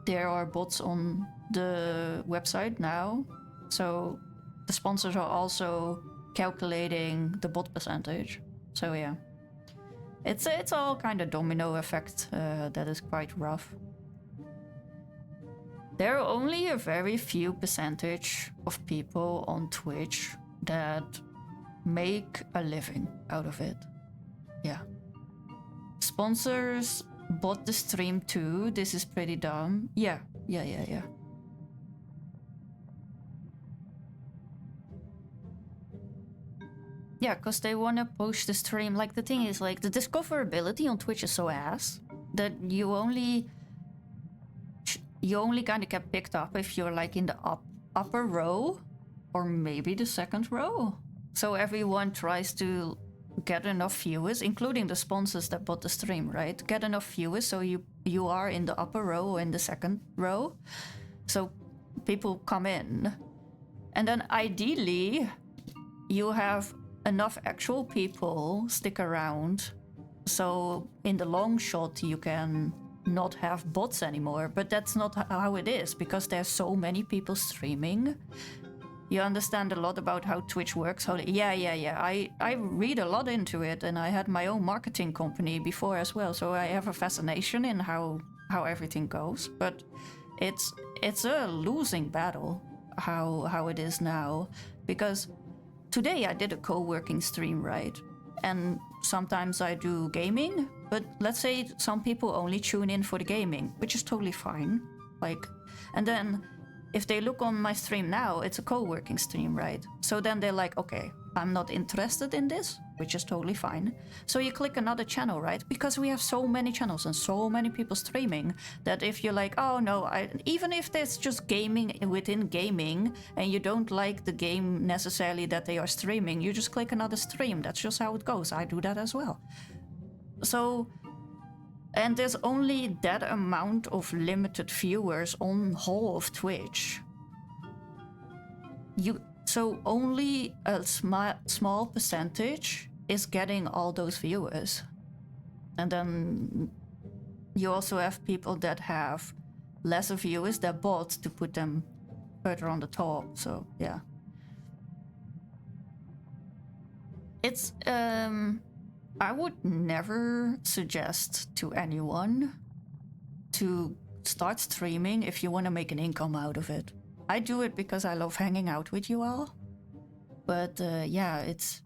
there are bots on the website now. So the sponsors are also calculating the bot percentage. So yeah, it's all kind of domino effect that is quite rough. There are only a very few percentage of people on Twitch that make a living out of it. Yeah. Sponsors bought the stream too. This is pretty dumb. Yeah. Yeah, because they want to push the stream. Like, the thing is, like, the discoverability on Twitch is so ass that you only kind of get picked up if you're like in the upper row or maybe the second row. So everyone tries to get enough viewers, including the sponsors that bought the stream, right? Get enough viewers so you are in the upper row or in the second row, so people come in. And then ideally you have enough actual people stick around, so in the long shot you can not have bots anymore. But that's not how it is, because there's so many people streaming. You understand a lot about how Twitch works. I read a lot into it, and I had my own marketing company before as well, so I have a fascination in how everything goes. But it's a losing battle how it is now, because today I did a co-working stream, right? And sometimes I do gaming, but let's say some people only tune in for the gaming, which is totally fine. Like, and then if they look on my stream now, it's a co-working stream, right? So then they're like, okay, I'm not interested in this, which is totally fine. So you click another channel, right? Because we have so many channels and so many people streaming that if you're like, oh no, even if there's just gaming within gaming and you don't like the game necessarily that they are streaming, you just click another stream. That's just how it goes. I do that as well. So, and there's only that amount of limited viewers on whole of Twitch. So only a small percentage is getting all those viewers. And then you also have people that have lesser viewers that bought to put them further on the top. So yeah. It's I would never suggest to anyone to start streaming if you want to make an income out of it. I do it because I love hanging out with you all. But yeah, it's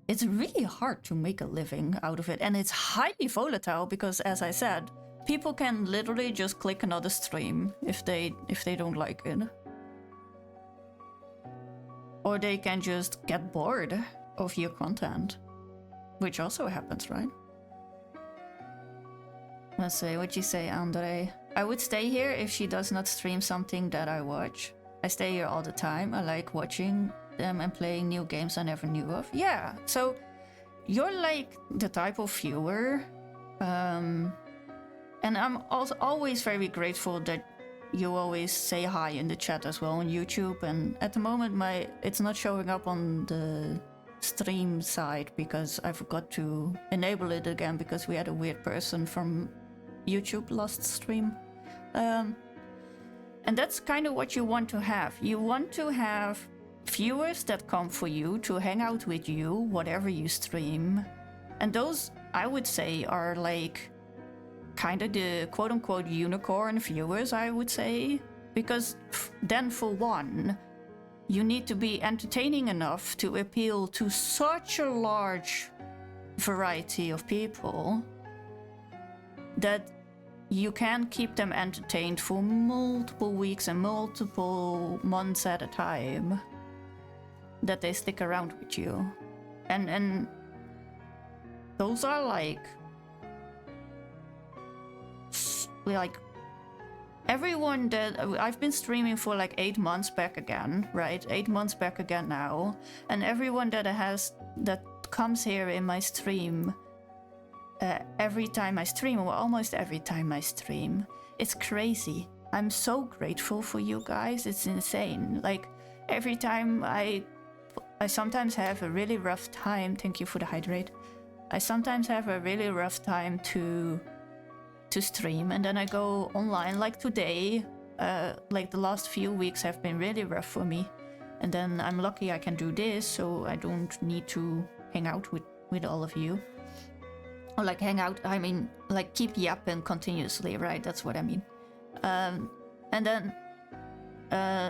really hard to make a living out of it. And it's highly volatile because, as I said, people can literally just click another stream if they don't like it. Or they can just get bored of your content, which also happens, right? Let's see, what you say, Andre? I would stay here if she does not stream something that I watch. I stay here all the time. I like watching them and playing new games I never knew of. Yeah, so you're like the type of viewer, and I'm also always very grateful that you always say hi in the chat as well on YouTube. And at the moment, it's not showing up on the stream side because I forgot to enable it again because we had a weird person from YouTube last stream. And that's kind of what you want to have. You want to have viewers that come for you to hang out with you, whatever you stream. And those, I would say, are like kind of the quote-unquote unicorn viewers, I would say. Because then for one, you need to be entertaining enough to appeal to such a large variety of people that you can keep them entertained for multiple weeks and multiple months at a time, that they stick around with you. And those are like everyone that I've been streaming for like 8 months back again, right? 8 months back again now. And everyone that comes here in my stream, every time I stream, or almost every time I stream, it's crazy. I'm so grateful for you guys. It's insane. Like every time I sometimes have a really rough time. Thank you for the hydrate. I sometimes have a really rough time to stream, and then I go online. Like today, like the last few weeks have been really rough for me, and then I'm lucky I can do this, so I don't need to hang out with all of you. Or like hang out, I mean, like keep yapping continuously, right? That's what I mean. And then,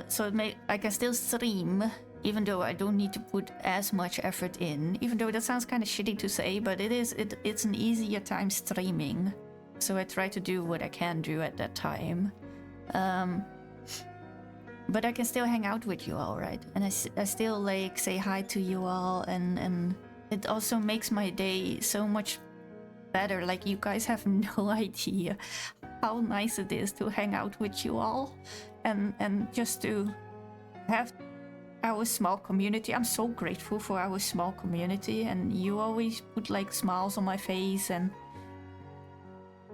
so I can still stream, even though I don't need to put as much effort in. Even though that sounds kind of shitty to say, but it's an easier time streaming. So I try to do what I can do at that time. But I can still hang out with you all, right? And I still like say hi to you all, and it also makes my day so much better. Like you guys have no idea how nice it is to hang out with you all, and just to have our small community. I'm so grateful for our small community, and you always put like smiles on my face, and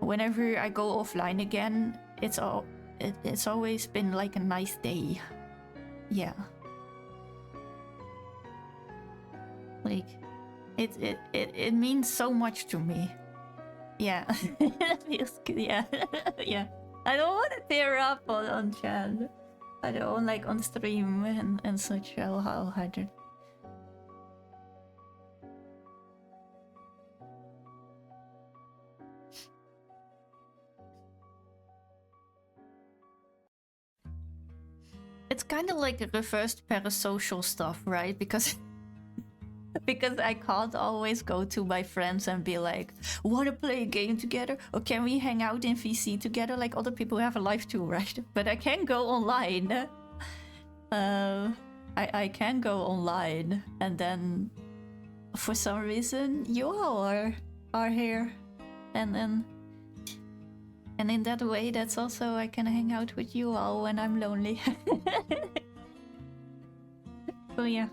whenever I go offline again, it's always been like a nice day. Yeah. Like it means so much to me. Yeah. That feels good. Yeah. Yeah. I don't want to tear up on chat. I don't like on stream and such. I'll hide it. It's kind of like a reversed parasocial stuff, right? Because I can't always go to my friends and be like, wanna play a game together? Or can we hang out in VC together? Like other people have a life too, right? But I can go online. I can go online, and then for some reason you all are here. And in that way, that's also, I can hang out with you all when I'm lonely. So yeah.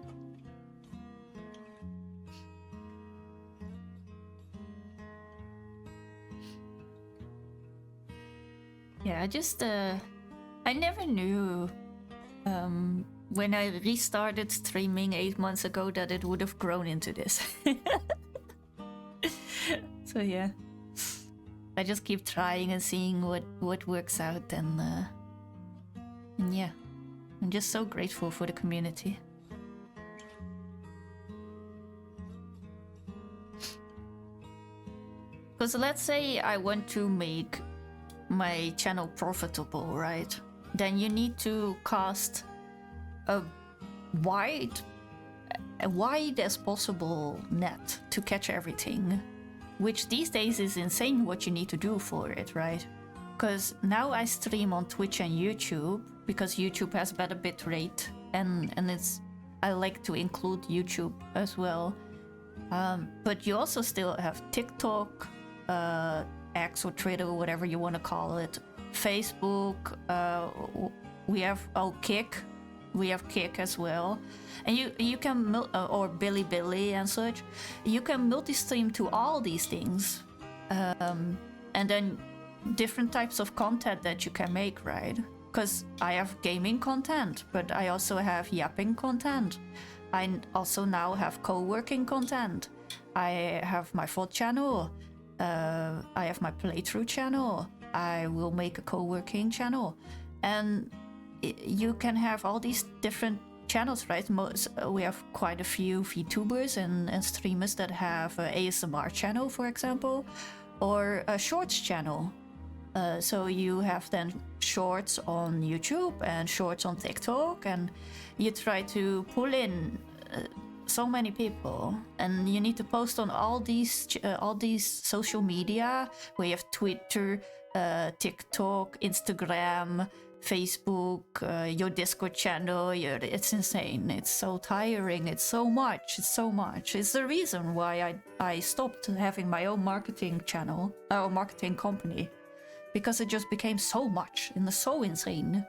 Yeah, I never knew when I restarted streaming 8 months ago that it would have grown into this. So yeah. I just keep trying and seeing what works out, and yeah, I'm just so grateful for the community. Because let's say I want to make my channel profitable, right? Then you need to cast a wide as possible net to catch everything. which these days is insane what you need to do for it, right? Because now I stream on Twitch and YouTube because YouTube has better bit rate, and it's, I like to include YouTube as well. But you also still have TikTok, X or Twitter, whatever you want to call it, Facebook. We have Kick. We have Kick as well, and you can or Bilibili and such. You can multi-stream to all these things, and then different types of content that you can make, right? Because I have gaming content, but I also have yapping content. I also now have co-working content. I have my VOD channel. I have my playthrough channel. I will make a co-working channel, and you can have all these different channels, right? We have quite a few VTubers and streamers that have an ASMR channel, for example, or a shorts channel. So you have then shorts on YouTube and shorts on TikTok, and you try to pull in so many people, and you need to post on all these social media. We have Twitter, TikTok, Instagram, Facebook, your Discord channel. It's insane. It's so tiring. It's so much. It's the reason why I stopped having my own marketing channel or marketing company, because it just became so much and so insane.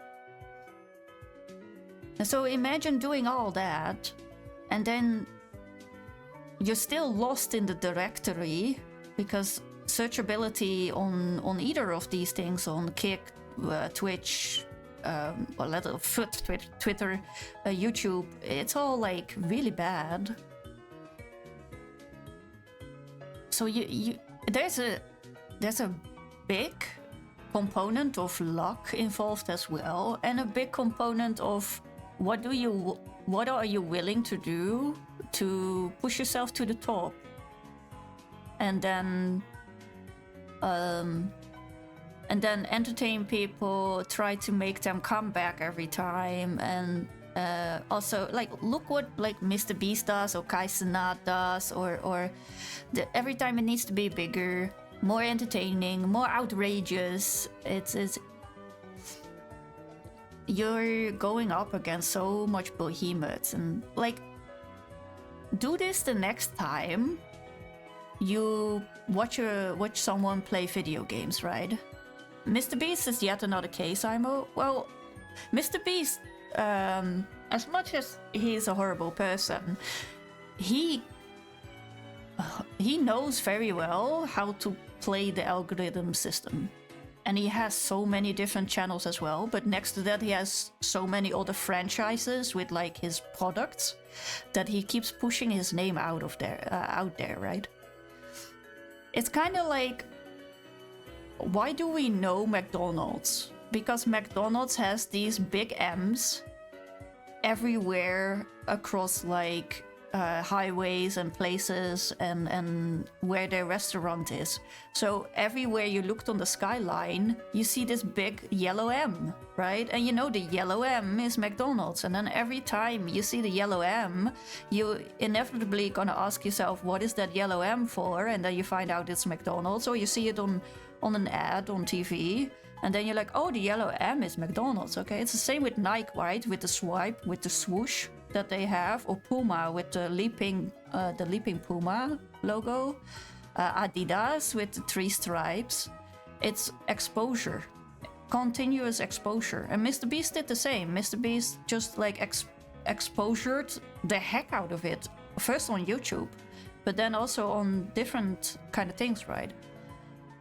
And so imagine doing all that, and then you're still lost in the directory, because searchability on either of these things, on Kick, Twitch, Twitter, YouTube, it's all like really bad. So there's a big component of luck involved as well, and a big component of what are you willing to do to push yourself to the top, and then entertain people, try to make them come back every time, and also like look what like Mr. Beast does or Kai Cenat does, or every time it needs to be bigger, more entertaining, more outrageous. It's you're going up against so much behemoths, and like do this the next time you watch someone play video games, right? Mr. Beast is yet another case, Imo. Well, Mr. Beast, as much as he's a horrible person, he knows very well how to play the algorithm system. And he has so many different channels as well, but next to that he has so many other franchises with like his products that he keeps pushing his name out there, right? It's kind of like, why do we know McDonald's? Because McDonald's has these big M's everywhere across like highways and places and where their restaurant is. So everywhere you looked on the skyline, you see this big yellow M, right? And you know the yellow M is McDonald's. And then every time you see the yellow M, you inevitably gonna ask yourself, what is that yellow M for? And then you find out it's McDonald's, or you see it on an ad on TV. And then you're like, oh, the yellow M is McDonald's. Okay, it's the same with Nike, right? With the swipe, with the swoosh that they have, or Puma with the leaping Puma logo, Adidas with the 3 stripes. It's exposure, continuous exposure. And Mr. Beast did the same. Mr. Beast just like exposured the heck out of it, first on YouTube, but then also on different kind of things, right?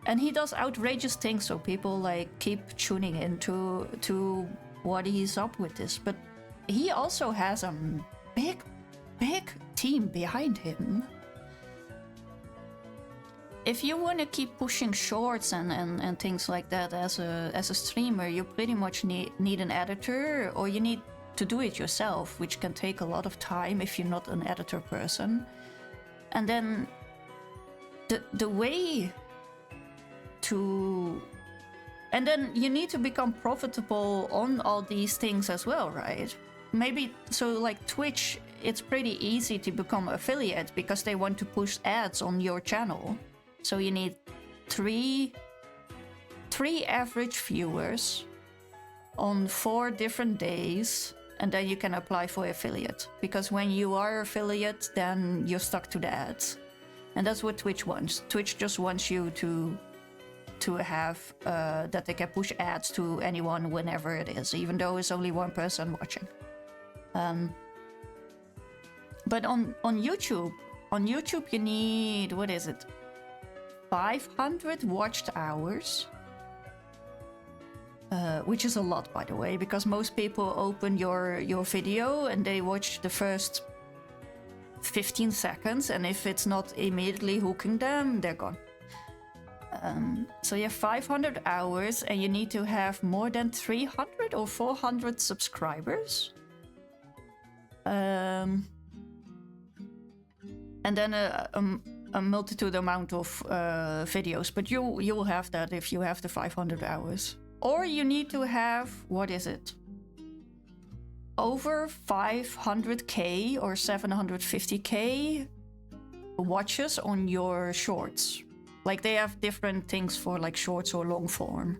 And he does outrageous things, so people like keep tuning into what he's up with this. But he also has a big team behind him. If you want to keep pushing shorts and things like that as a streamer, you pretty much need an editor, or you need to do it yourself, which can take a lot of time if you're not an editor person. And then the way to... And then you need to become profitable on all these things as well, right? Maybe, so like Twitch, it's pretty easy to become affiliate because they want to push ads on your channel. So you need three average viewers on 4 different days, and then you can apply for affiliate. Because when you are affiliate, then you're stuck to the ads. And that's what Twitch wants. Twitch just wants you to have that they can push ads to anyone whenever it is, even though it's only one person watching. But on YouTube you need, what is it? 500 watched hours. Which is a lot, by the way, because most people open your video and they watch the first 15 seconds, and if it's not immediately hooking them, they're gone. So you have 500 hours, and you need to have more than 300 or 400 subscribers. And then a multitude amount of videos, but you will have that if you have the 500 hours. Or you need to have, what is it? Over 500k or 750k watches on your shorts. Like they have different things for like shorts or long form.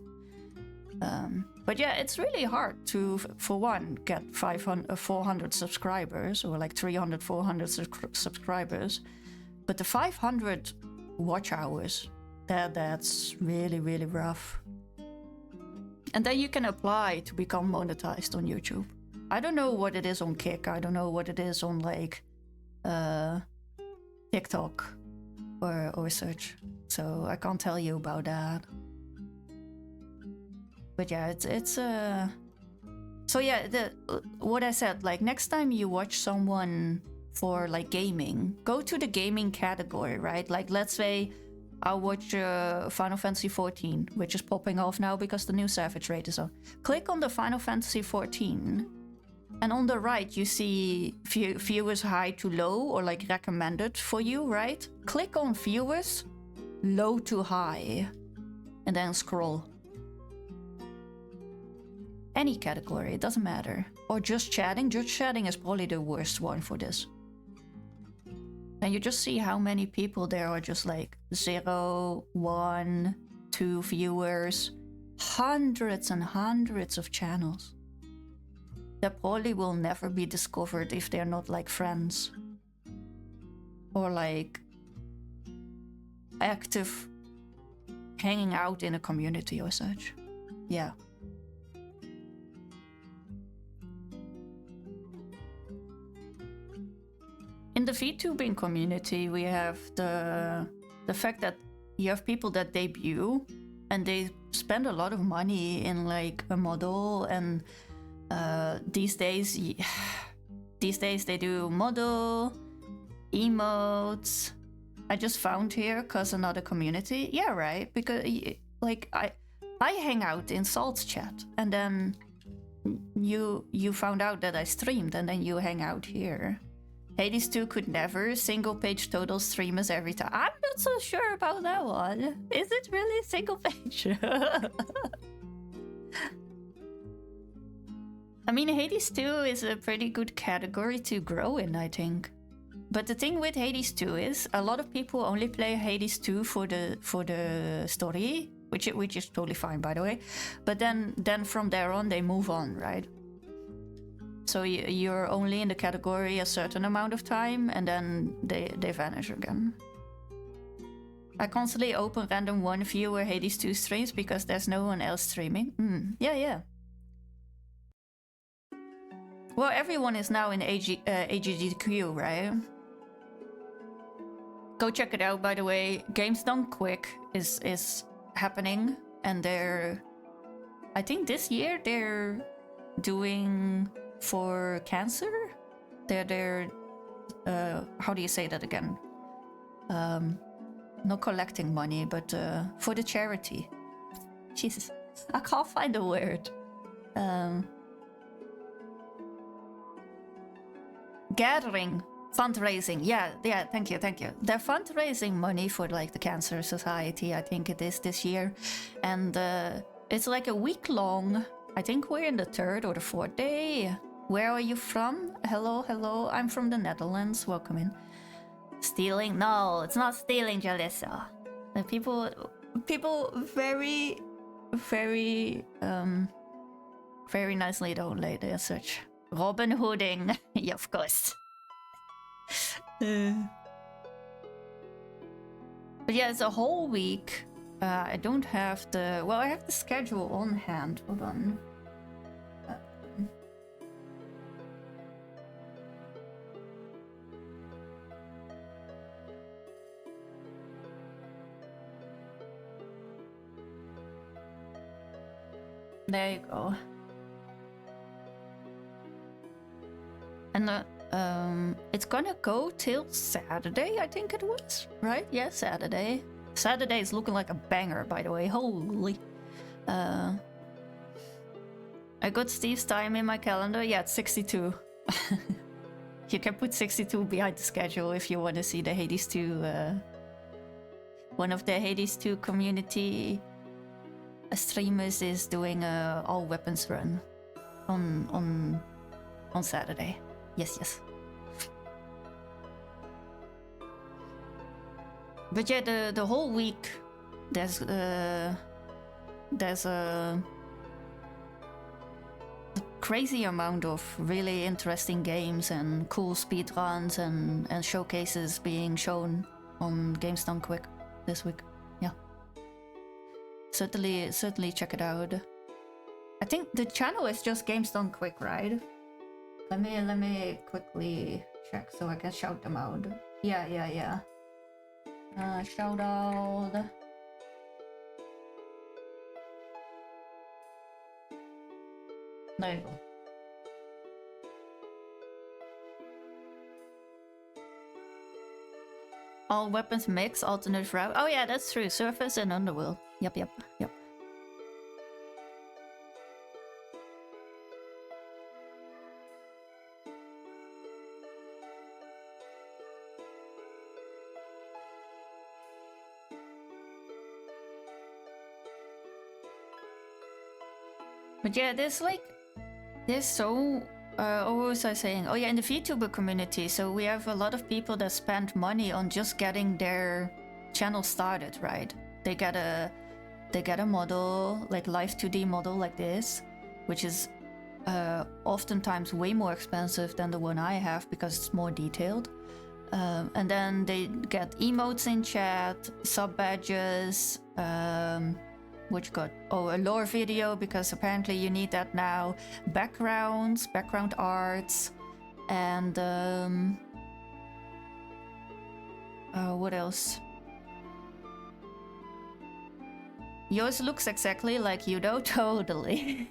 But yeah, it's really hard to, for one, get 400 subscribers or like 300, 400 subscribers. But the 500 watch hours, that's really, really rough. And then you can apply to become monetized on YouTube. I don't know what it is on Kick. I don't know what it is on like TikTok or such. So I can't tell you about that. But yeah, it's so yeah, what I said, like next time you watch someone for like gaming, go to the gaming category, right? Like let's say I'll watch Final Fantasy XIV, which is popping off now because the new Savage Raid is on. Click on the Final Fantasy XIV, and on the right you see viewers high to low or like recommended for you, right? Click on viewers low to high, and then scroll. Any category, it doesn't matter. Or just chatting. Just chatting is probably the worst one for this. And you just see how many people there are just like 0, 1, 2 viewers. Hundreds and hundreds of channels that probably will never be discovered if they're not like friends. Or like active hanging out in a community or such. Yeah. In the VTubing community, we have the fact that you have people that debut and they spend a lot of money in like a model, and these days they do model, emotes. I just found here cause another community. Yeah, right. Because like I hang out in Salt's chat, and then you found out that I streamed, and then you hang out here. Hades 2 could never single page total streamers every time. I'm not so sure about that one. Is it really single page? I mean, Hades 2 is a pretty good category to grow in, I think. But the thing with Hades 2 is a lot of people only play Hades 2 for the story, which is totally fine, by the way. But then from there on they move on, right? So you're only in the category a certain amount of time, and then they vanish again. I constantly open random one viewer Hades 2 streams because there's no one else streaming. Yeah. Well, everyone is now in AGDQ, right? Go check it out, by the way. Games Done Quick is happening, and I think this year they're doing for cancer. They're how do you say that again? Not collecting money, but for the charity. Jesus, I can't find the word. Gathering, fundraising. Yeah, thank you. They're fundraising money for like the Cancer Society, I think it is this year. And it's like a week long. I think we're in the 3rd or the 4th day. Where are you from? Hello. I'm from the Netherlands. Welcome in. Stealing? No, it's not stealing, Jalissa. People very, very, very nicely donated and such. Robin Hooding, yeah, of course. But yeah, it's a whole week. I don't have the... Well, I have the schedule on hand. Hold on. There you go. And it's gonna go till Saturday, I think it was, right? Yeah, Saturday. Saturday is looking like a banger, by the way. Holy. I got Steve's time in my calendar. Yeah, it's 62. You can put 62 behind the schedule if you want to see the Hades 2. One of the Hades 2 community streamers is doing a all weapons run on Saturday. Yes. But yeah, the whole week there's a crazy amount of really interesting games and cool speedruns and showcases being shown on Games Done Quick this week. Yeah. Certainly check it out. I think the channel is just Games Done Quick, right? Let me quickly check so I can shout them out. Yeah. Shout out. There you go. All weapons mix, alternate route. Oh yeah, that's true. Surface and Underworld. Yep. But yeah, there's so... what was I saying? Oh yeah, in the VTuber community, so we have a lot of people that spend money on just getting their channel started, right? They get a model, like live 2D model like this, which is oftentimes way more expensive than the one I have because it's more detailed. And then they get emotes in chat, sub badges, which got a lore video because apparently you need that now, background arts, and what else? Yours looks exactly like you though. Totally.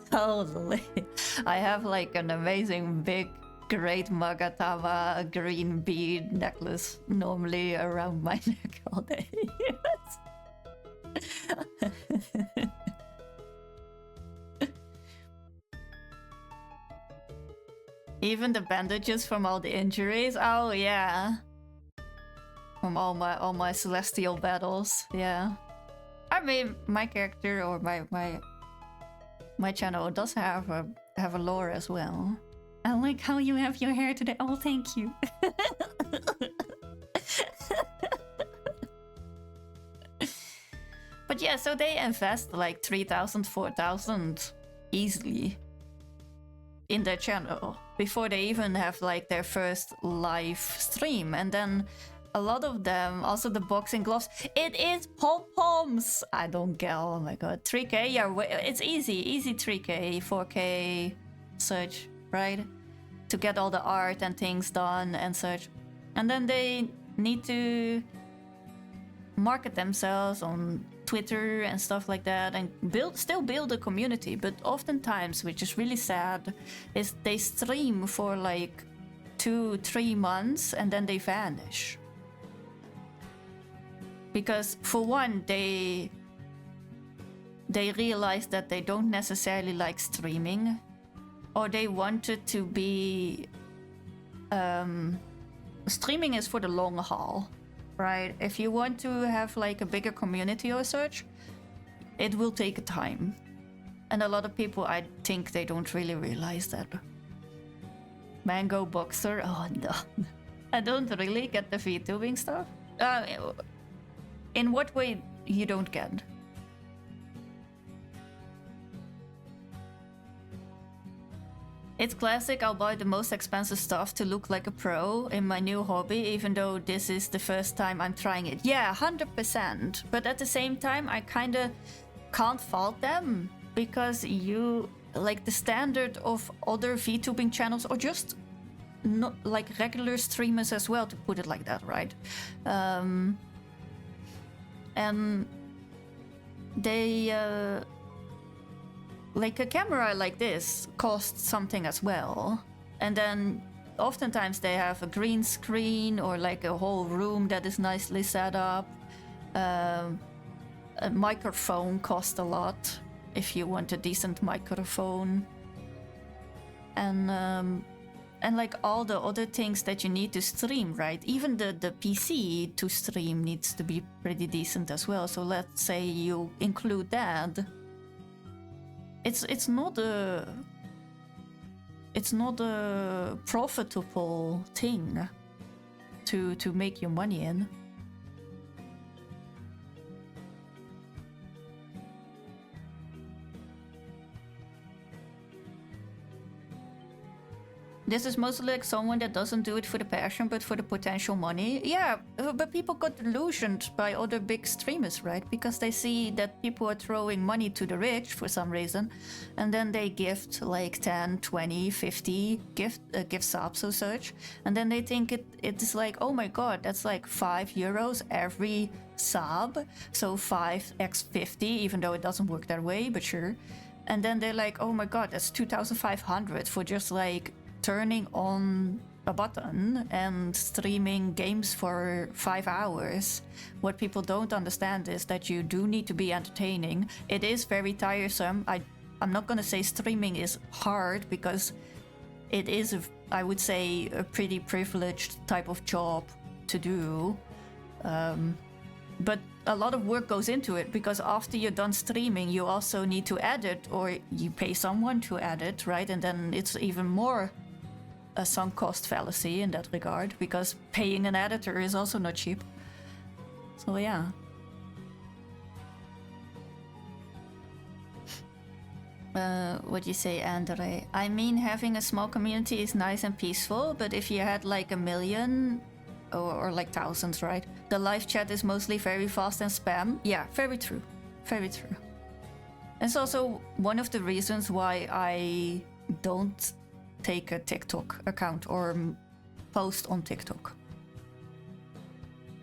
Totally. I have like an amazing big great Magatama green bead necklace normally around my neck all day. Even the bandages from all the injuries. Oh yeah. From all my celestial battles. Yeah. I mean, my character or my channel does have a lore as well. I like how you have your hair today. Oh, thank you. But yeah, so they invest like 3,000, 4,000 easily in their channel before they even have like their first live stream. And then a lot of them, also the boxing gloves, it is pom-poms. I don't get, oh my god, 3K, yeah, it's easy 3K, 4K, such. Right? To get all the art and things done and such. And then they need to market themselves on Twitter and stuff like that and still build a community. But oftentimes, which is really sad, is they stream for like 2-3 months and then they vanish. Because for one, they realize that they don't necessarily like streaming. Or they wanted to be... streaming is for the long haul, right? If you want to have like a bigger community or such, it will take time. And a lot of people, I think they don't really realize that. Mango Boxer, oh no. I don't really get the VTubing stuff. In what way you don't get? It's classic, I'll buy the most expensive stuff to look like a pro in my new hobby, even though this is the first time I'm trying it. Yeah, 100%. But at the same time, I kinda can't fault them, because like the standard of other VTubing channels, or just not like regular streamers as well, to put it like that, right? And they like a camera like this costs something as well, and then oftentimes they have a green screen or like a whole room that is nicely set up. A microphone costs a lot if you want a decent microphone, and like all the other things that you need to stream, right? Even the PC to stream needs to be pretty decent as well. So let's say you include that. It's not a profitable thing to make your money in. This is mostly like someone that doesn't do it for the passion, but for the potential money. Yeah, but people got delusioned by other big streamers, right? Because they see that people are throwing money to the rich for some reason, and then they gift like 10, 20, 50 gift subs or such, and then they think it's like, oh my god, that's like €5 every sub, so 5x50, even though it doesn't work that way, but sure. And then they're like, oh my god, that's 2,500 for just like turning on a button and streaming games for 5 hours. What people don't understand is that you do need to be entertaining. It is very tiresome. I'm not gonna say streaming is hard, because it is, I would say, a pretty privileged type of job to do. But a lot of work goes into it, because after you're done streaming, you also need to edit, or you pay someone to edit, right? And then it's even more a sunk cost fallacy in that regard, because paying an editor is also not cheap. So yeah. What do you say, Andre? I mean, having a small community is nice and peaceful, but if you had like 1 million or like thousands, right? The live chat is mostly very fast and spam. Yeah, very true. Very true. It's also one of the reasons why I don't take a TikTok account or post on TikTok,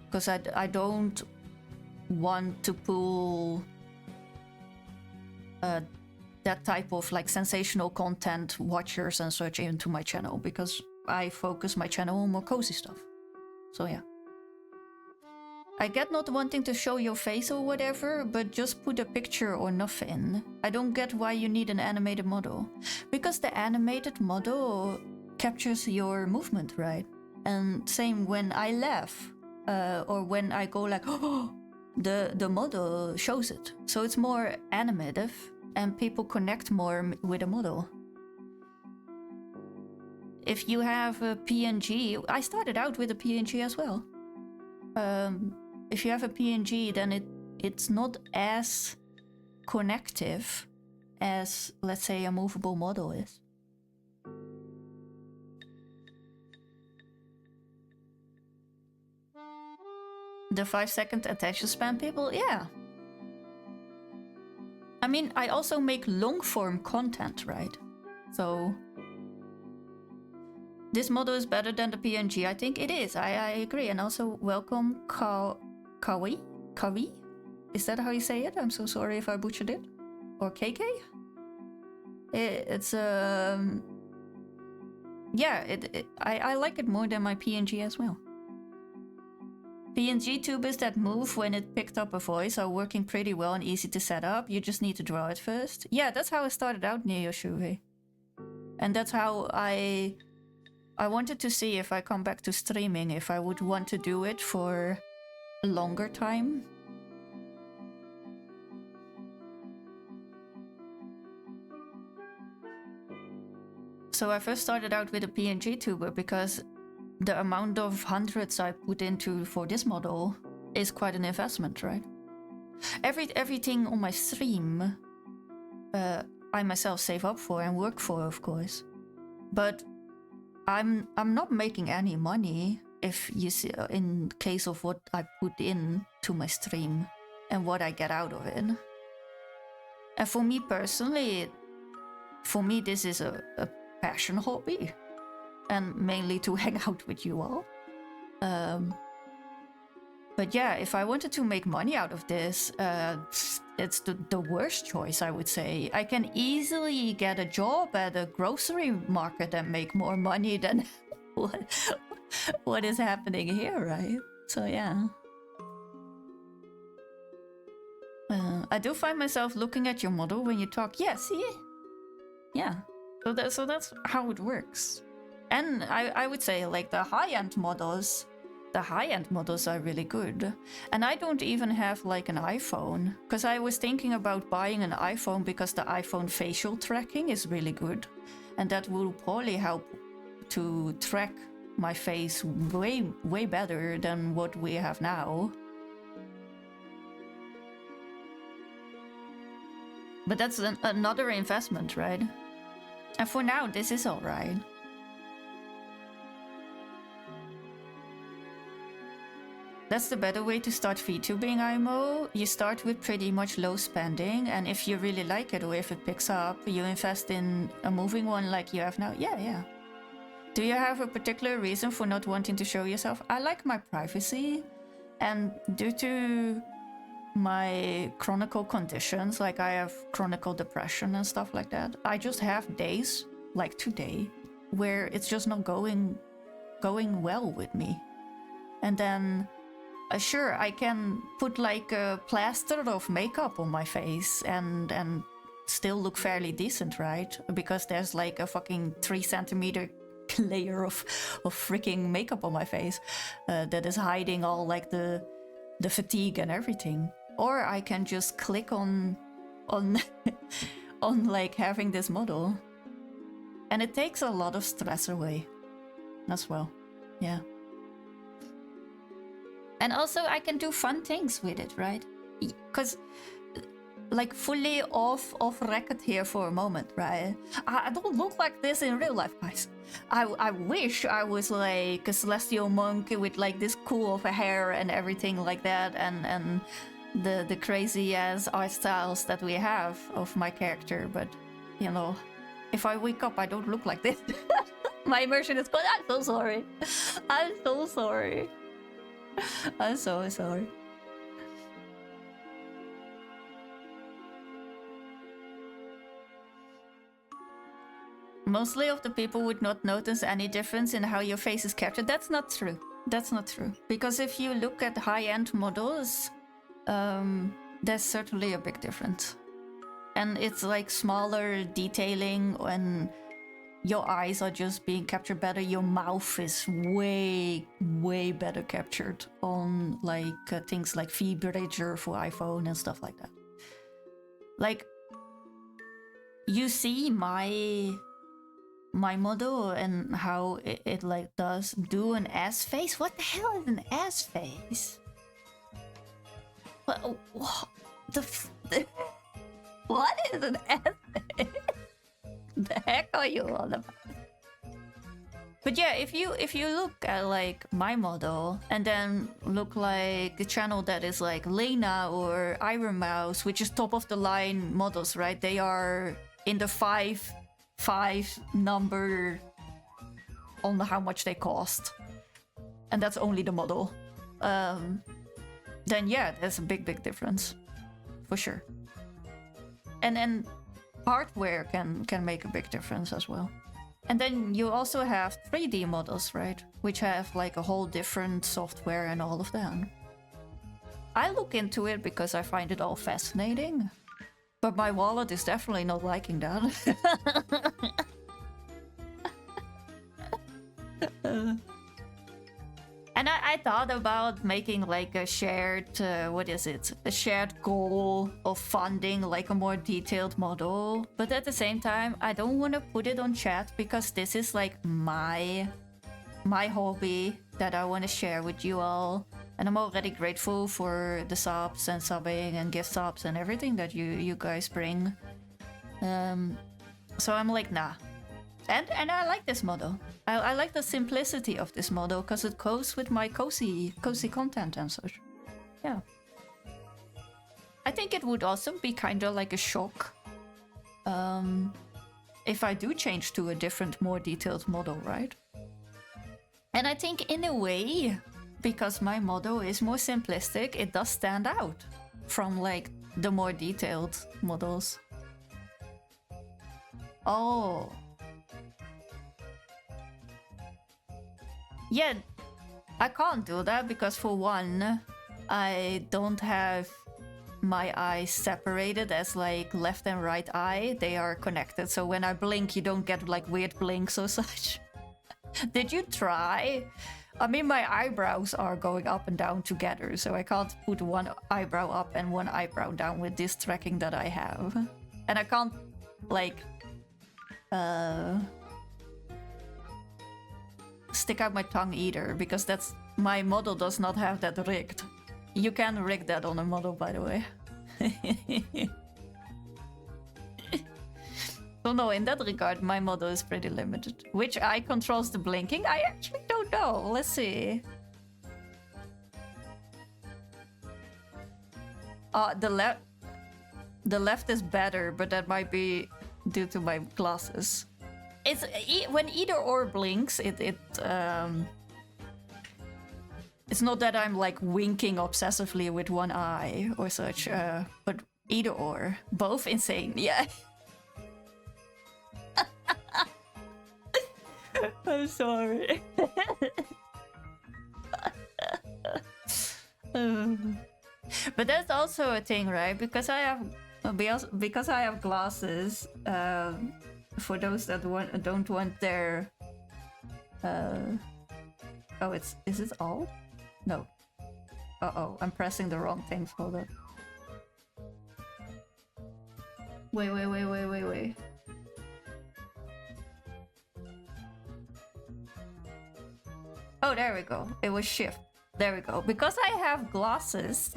because I don't want to pull that type of like sensational content watchers and such into my channel, because I focus my channel on more cozy stuff. So yeah. I get not wanting to show your face or whatever, but just put a picture or nothing. I don't get why you need an animated model. Because the animated model captures your movement, right? And same when I laugh, or when I go like, oh, the model shows it. So it's more animative, and people connect more with a model. If you have a PNG, I started out with a PNG as well. If you have a PNG, then it's not as connective as, let's say, a movable model is. The 5-second attention span people? Yeah. I mean, I also make long-form content, right? So this model is better than the PNG. I think it is. I agree. And also welcome Kawi? Is that how you say it? I'm so sorry if I butchered it. Or KK? It's yeah, I like it more than my PNG as well. PNG tubers that move when it picked up a voice are working pretty well and easy to set up. You just need to draw it first. Yeah, that's how I started out near Yoshuve. And that's how I wanted to see if I come back to streaming, if I would want to do it for a longer time. So I first started out with a PNG tuber because the amount of hundreds I put into for this model is quite an investment, right? Everything on my stream, I myself save up for and work for, of course. But I'm not making any money if you see, in case of what I put in to my stream and what I get out of it. And for me personally, this is a passion hobby, and mainly to hang out with you all. But yeah, if I wanted to make money out of this, it's the worst choice, I would say. I can easily get a job at a grocery market and make more money than what is happening here, right? So yeah. I do find myself looking at your model when you talk. Yeah, see? Yeah. So that's how it works. And I would say, like, the high-end models are really good. And I don't even have like an iPhone, because I was thinking about buying an iPhone because the iPhone facial tracking is really good, and that will probably help to track my face way better than what we have now. But that's another investment, right? And for now, this is all right. That's the better way to start VTubing, IMO. You start with pretty much low spending, and if you really like it or if it picks up, you invest in a moving one like you have now. Yeah. Do you have a particular reason for not wanting to show yourself? I like my privacy, and due to my chronic conditions, like I have chronic depression and stuff like that, I just have days, like today, where it's just not going well with me. And then sure, I can put like a plaster of makeup on my face and still look fairly decent, right? Because there's like a fucking 3 centimeter layer of freaking makeup on my face that is hiding all like the fatigue and everything. Or I can just click on on like having this model, and it takes a lot of stress away as well. Yeah. And also I can do fun things with it, right? Because like fully off record here for a moment, right? I don't look like this in real life, guys. I wish I was like a celestial monk with like this cool of a hair and everything like that, and the crazy ass art styles that we have of my character. But you know, if I wake up, I don't look like this. My immersion is gone. I'm so sorry. I'm so sorry. I'm so sorry. Mostly of the people would not notice any difference in how your face is captured. That's not true. That's not true. Because if you look at high-end models, there's certainly a big difference. And it's like smaller detailing, and your eyes are just being captured better. Your mouth is way better captured on like things like V-Bridger for iPhone and stuff like that. Like, you see my model and how it like does do an ass face. What the hell is an ass face? What what is an ass face? The heck are you all about? But yeah, if you look at like my model and then look like a channel that is like Lena or Iron Mouse, which is top of the line models, right? They are in the five number on how much they cost, and that's only the model. Then yeah, there's a big difference for sure. And then hardware can make a big difference as well. And then you also have 3D models, right? Which have like a whole different software and all of that. I look into it because I find it all fascinating. But my wallet is definitely not liking that. And I thought about making like a shared, a shared goal of funding like a more detailed model. But at the same time, I don't want to put it on chat because this is like my my hobby that I want to share with you all. And I'm already grateful for the subs and subbing and gift subs and everything that you guys bring. So I'm like, nah. And I like this model. I like the simplicity of this model because it goes with my cozy content and such. Yeah. I think it would also be kind of like a shock if I do change to a different, more detailed model, right? And I think in a way, because my model is more simplistic, it does stand out from like the more detailed models. Oh. Yeah, I can't do that because for one, I don't have my eyes separated as like left and right eye. They are connected, so when I blink you don't get like weird blinks or such. Did you try? I mean, my eyebrows are going up and down together, so I can't put one eyebrow up and one eyebrow down with this tracking that I have. And I can't like stick out my tongue either, because that's my model does not have that rigged. You can rig that on a model, by the way. So no, in that regard, my model is pretty limited. Which eye controls the blinking? I actually don't know. Let's see. The left is better, but that might be due to my glasses. It's when either or blinks, it's not that I'm like winking obsessively with one eye or such, but either or. Both insane, yeah. I'm sorry. But that's also a thing, right? Because I have glasses. For those that don't want their. Oh, is it all? No. Uh-oh, I'm pressing the wrong things. Hold up. Wait. Oh, there we go. It was shift. There we go. Because I have glasses.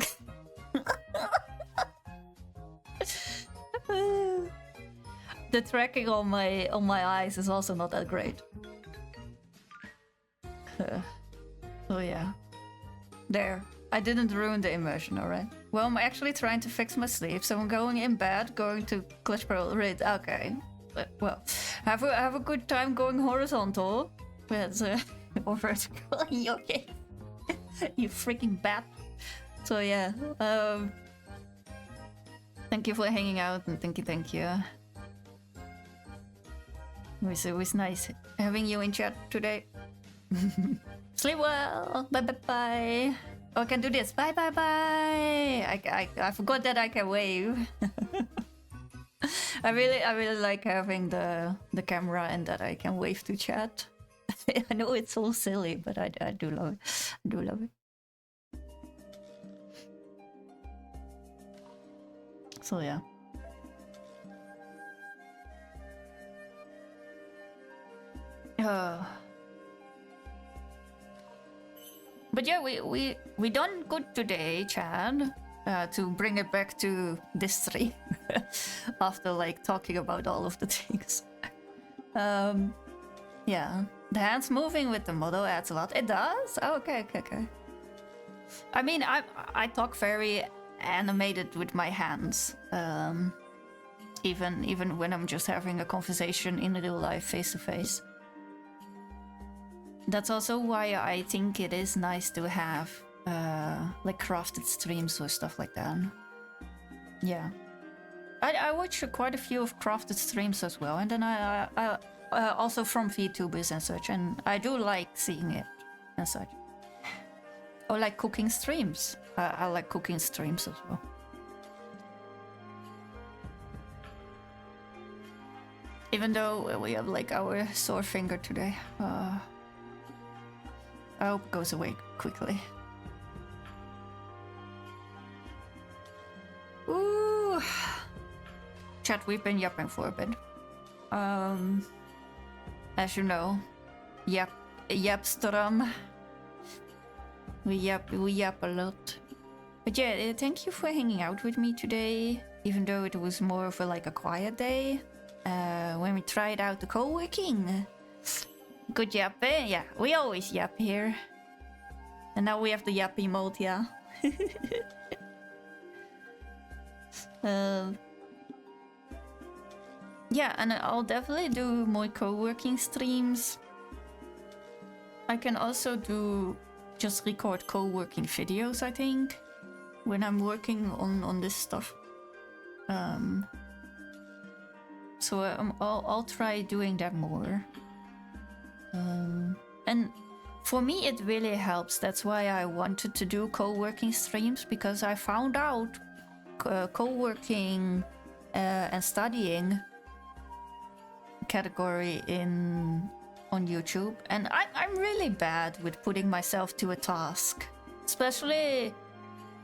The tracking on my eyes is also not that great. So yeah. There. I didn't ruin the immersion, alright? Well, I'm actually trying to fix my sleep, so I'm going in bed, going to Clash Pro Raid. Okay. Well, have a good time going horizontal. Or vertical. Okay. You freaking bat. So yeah. Thank you for hanging out and thank you. It was nice having you in chat today. Sleep well. Bye. Oh, I can do this. Bye. I forgot that I can wave. I really like having the camera and that I can wave to chat. I know it's all silly, but I do love it. So yeah. But yeah, we done good today, Chad. To bring it back to this stream after like talking about all of the things. Yeah, the hands moving with the model adds a lot. It does? Oh, okay. I mean, I talk very animated with my hands. Even when I'm just having a conversation in real life, face to face. That's also why I think it is nice to have like crafted streams or stuff like that. Yeah, I watch quite a few of crafted streams as well, and then I also from VTubers and such, and I do like seeing it and such. Or like cooking streams. I like cooking streams as well. Even though we have like our sore finger today. I hope it goes away quickly. Ooh. Chat, we've been yapping for a bit. As you know, Yapstrom. We yap a lot. But yeah, thank you for hanging out with me today, even though it was more of a quiet day. When we tried out the co-working. Good yap, eh? Yeah, we always yap here. And now we have the yap emote, yeah. Yeah, and I'll definitely do more co-working streams. I can also just record co-working videos, I think, when I'm working on this stuff. So I'll try doing that more. And for me, it really helps. That's why I wanted to do co-working streams, because I found out co-working and studying category on YouTube, and I'm really bad with putting myself to a task, especially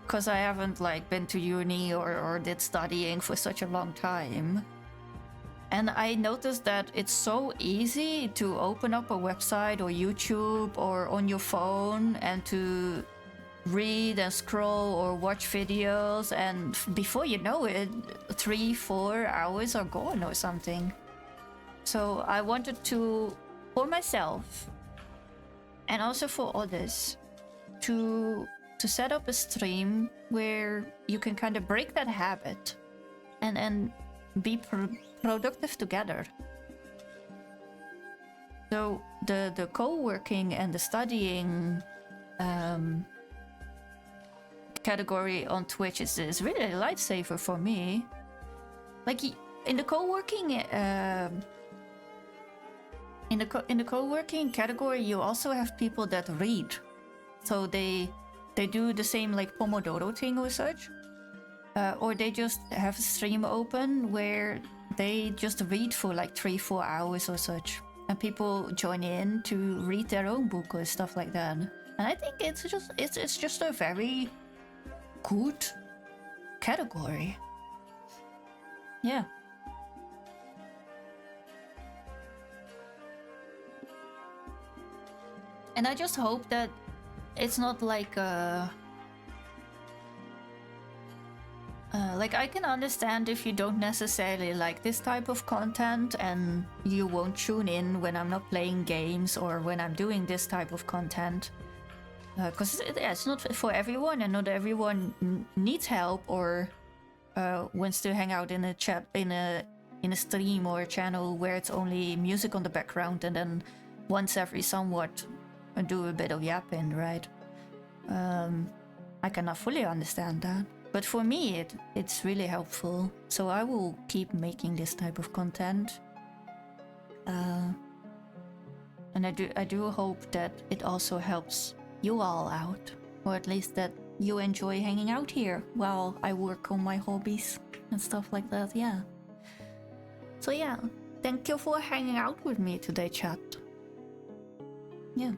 because I haven't been to uni or did studying for such a long time. And I noticed that it's so easy to open up a website or YouTube or on your phone and to read and scroll or watch videos, and before you know it, 3-4 hours are gone or something. So I wanted to, for myself and also for others, to set up a stream where you can kind of break that habit and be productive together. So the co-working and the studying category on Twitch is really a lifesaver for me. In the co-working in the co-working category, you also have people that read, so they do the same Pomodoro thing or such, or they just have a stream open where they just read for 3-4 hours or such, and people join in to read their own book or stuff like that. And I think it's just a very good category. Yeah. And I just hope that it's not I can understand if you don't necessarily like this type of content and you won't tune in when I'm not playing games or when I'm doing this type of content. Because it's not for everyone, and not everyone needs help or wants to hang out in a chat, in a stream or a channel where it's only music on the background and then once every somewhat do a bit of yapping, right? I cannot fully understand that. But for me, it's really helpful. So I will keep making this type of content. And I do hope that it also helps you all out. Or at least that you enjoy hanging out here while I work on my hobbies and stuff like that, yeah. So yeah, thank you for hanging out with me today, chat. Yeah.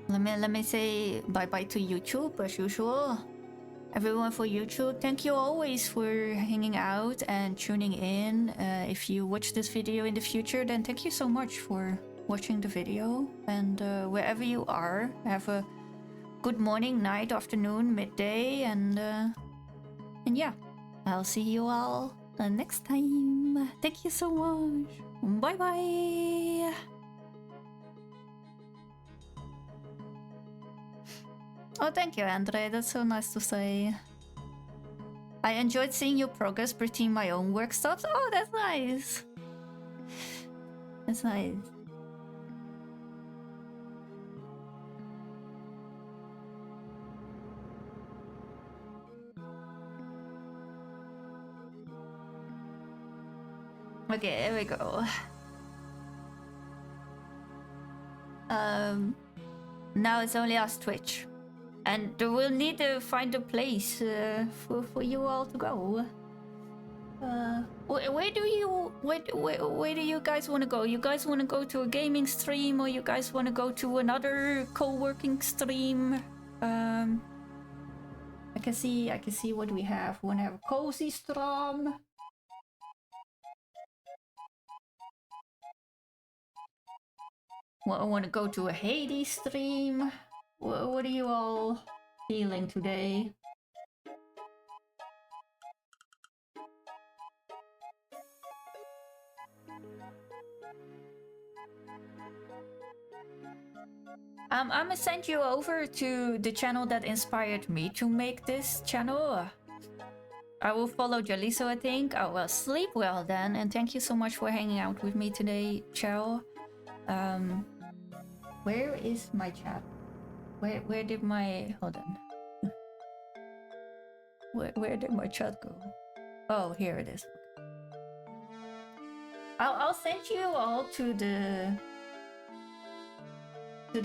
Let me say bye-bye to YouTube as usual. Everyone for YouTube, thank you always for hanging out and tuning in. If you watch this video in the future, then thank you so much for watching the video. And wherever you are, have a good morning, night, afternoon, midday, and yeah, I'll see you all next time. Thank you so much. Bye-bye. Oh, thank you, Andre. That's so nice to say. I enjoyed seeing your progress between my own work stops. Oh, that's nice. That's nice. Okay, here we go. Now it's only us Twitch. And we'll need to find a place for you all to go. Where do you guys want to go? You guys want to go to a gaming stream, or you guys want to go to another co-working stream? I can see what we have. We want to have a cozy stream. I want to go to a Hades stream. What are you all feeling today? I'm gonna send you over to the channel that inspired me to make this channel. I will follow Jaliso, I think. Oh, well, sleep well then. And thank you so much for hanging out with me today, Cheryl. Where is my chat? Where did my... Hold on. Where did my chat go? Oh, here it is. I'll send you all to the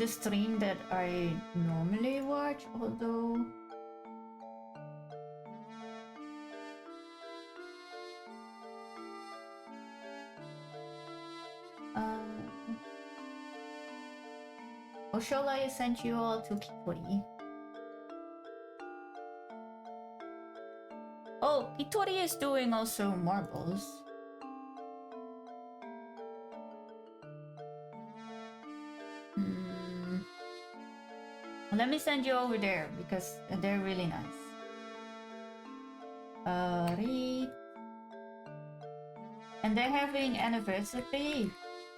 stream that I normally watch, although or shall I send you all to Kitori? Oh, Kitori is doing also marbles. Let me send you over there because they're really nice. And they're having anniversary.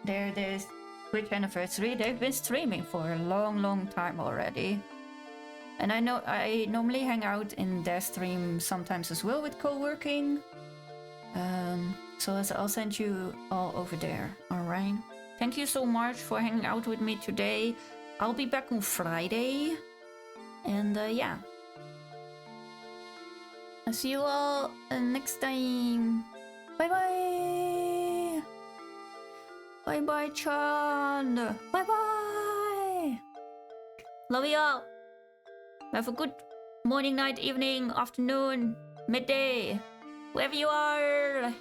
There's Twitch anniversary. They've been streaming for a long time already. And I know I normally hang out in their stream sometimes as well with co-working. So I'll send you all over there. All right. Thank you so much for hanging out with me today. I'll be back on Friday. And yeah. I'll see you all next time. Bye bye. Bye bye, Chan. Bye bye. Love you all. Have a good morning, night, evening, afternoon, midday, wherever you are.